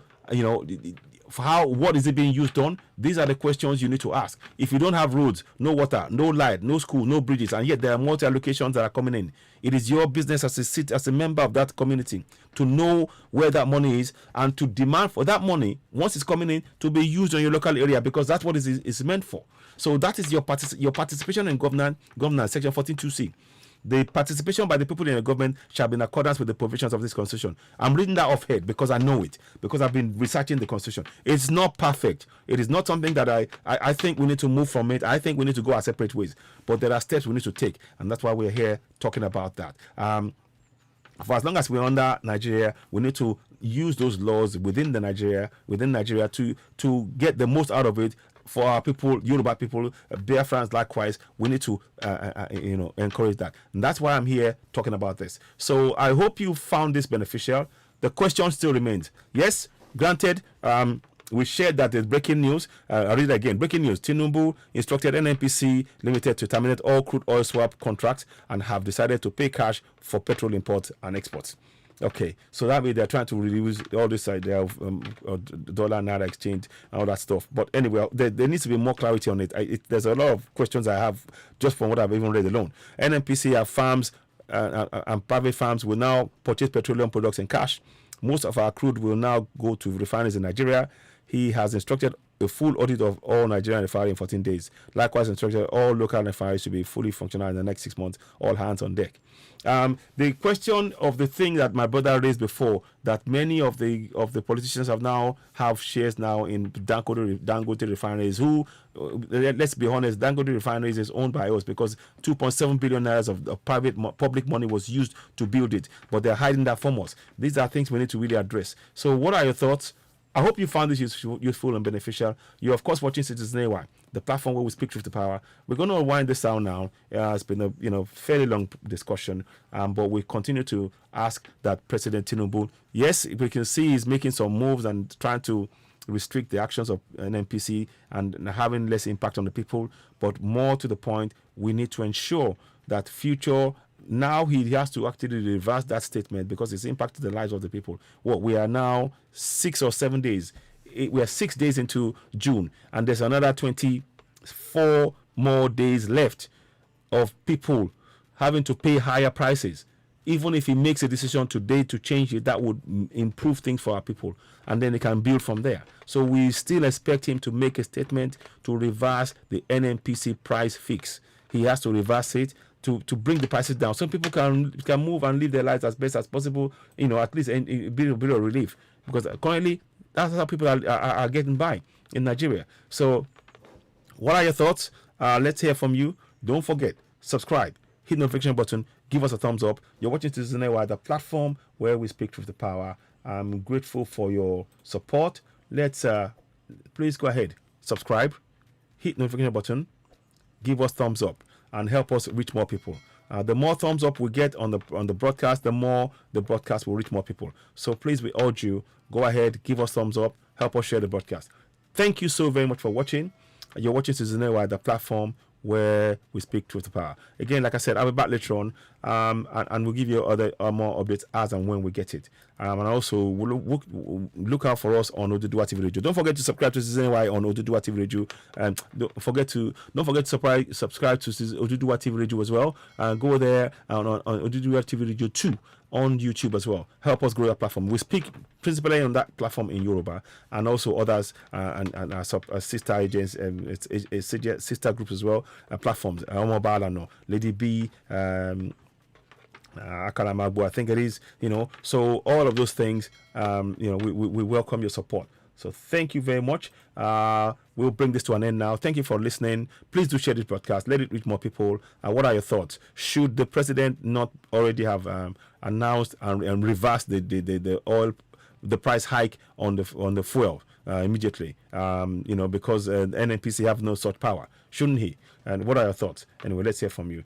what is it being used on? These are the questions you need to ask. If you don't have roads, no water, no light, no school, no bridges, and yet there are multi allocations that are coming in, it is your business as a member of that community to know where that money is and to demand for that money, once it's coming in, to be used on your local area, because that's what it is meant for. So that is your participation in governance, section 14(2)(c). The participation by the people in the government shall be in accordance with the provisions of this constitution. I'm reading that off head because I know it, because I've been researching the constitution. It's not perfect. It is not something that I think we need to move from it. I think we need to go our separate ways. But there are steps we need to take, and that's why we're here talking about that. For as long as we're under Nigeria, we need to use those laws within Nigeria to get the most out of it. For our people, Yoruba people, Biafrans likewise, we need to encourage that. And that's why I'm here talking about this. So I hope you found this beneficial. The question still remains. Yes, granted, we shared that there's breaking news. I'll read it again. Breaking news. Tinubu instructed Nnpc Limited to terminate all crude oil swap contracts and have decided to pay cash for petrol imports and exports. Okay, so that way they're trying to reduce all this idea of dollar naira exchange and all that stuff. But anyway, there needs to be more clarity on it. There's a lot of questions I have just from what I've even read alone. Nnpc have farms and private farms will now purchase petroleum products in cash. Most of our crude will now go to refineries in Nigeria. He has instructed a full audit of all Nigerian refineries in 14 days. Likewise, instructed all local refineries to be fully functional in the next 6 months. All hands on deck. The question of the thing that my brother raised before, that many of the politicians have shares now in Dangote refineries. Who, let's be honest, Dangote refineries is owned by us because 2.7 billion naira of public money was used to build it, but they're hiding that from us. These are things we need to really address. So, what are your thoughts? I hope you found this useful and beneficial. You're, of course, watching Citizen AY. the platform where we speak truth to power. We're going to wind this down now. It's been a fairly long discussion, but we continue to ask that President Tinubu, yes, we can see he's making some moves and trying to restrict the actions of Nnpc and having less impact on the people, but more to the point, we need to ensure that future. Now he has to actually reverse that statement because it's impacted the lives of the people. Well, we are now 6 or 7 days. We are 6 days into June, and there's another 24 more days left of people having to pay higher prices. Even if he makes a decision today to change it, that would improve things for our people, and then they can build from there. So we still expect him to make a statement to reverse the Nnpc price fix. He has to reverse it to bring the prices down, so people can move and live their lives as best as possible. At least a bit of relief, because currently that's how people are getting by in Nigeria. So, what are your thoughts? Let's hear from you. Don't forget, subscribe, hit the notification button, give us a thumbs up. You're watching Citizen Network, the platform where we speak truth to power. I'm grateful for your support. Let's please go ahead, subscribe, hit the notification button, give us thumbs up, and help us reach more people. The more thumbs up we get on the broadcast, the more the broadcast will reach more people. So please, we urge you, go ahead, give us thumbs up, help us share the broadcast. Thank you so very much for watching. You're watching Citizen Network, the platform where we speak truth to power. Again, like I said, I'll be back later on, and we'll give you other more updates as and when we get it. And also, we'll look out for us on Oduduwa TV Radio. Don't forget to subscribe to Citizen Network on Oduduwa TV Radio. Don't forget to subscribe to Oduduwa TV Radio as well. Go there on Oduduwa TV Radio 2 on YouTube as well. Help us grow that platform. We speak principally on that platform in Yoruba, and also others and our sister agents, sister groups as well, platforms. Lady B, Akalamagbu, I think it is. So all of those things, we welcome your support. So thank you very much. We'll bring this to an end now. Thank you for listening. Please do share this broadcast. Let it reach more people. What are your thoughts? Should the president not already have announced and reversed the oil, the price hike on the fuel immediately? Because Nnpc have no such power. Shouldn't he? And what are your thoughts? Anyway, let's hear from you.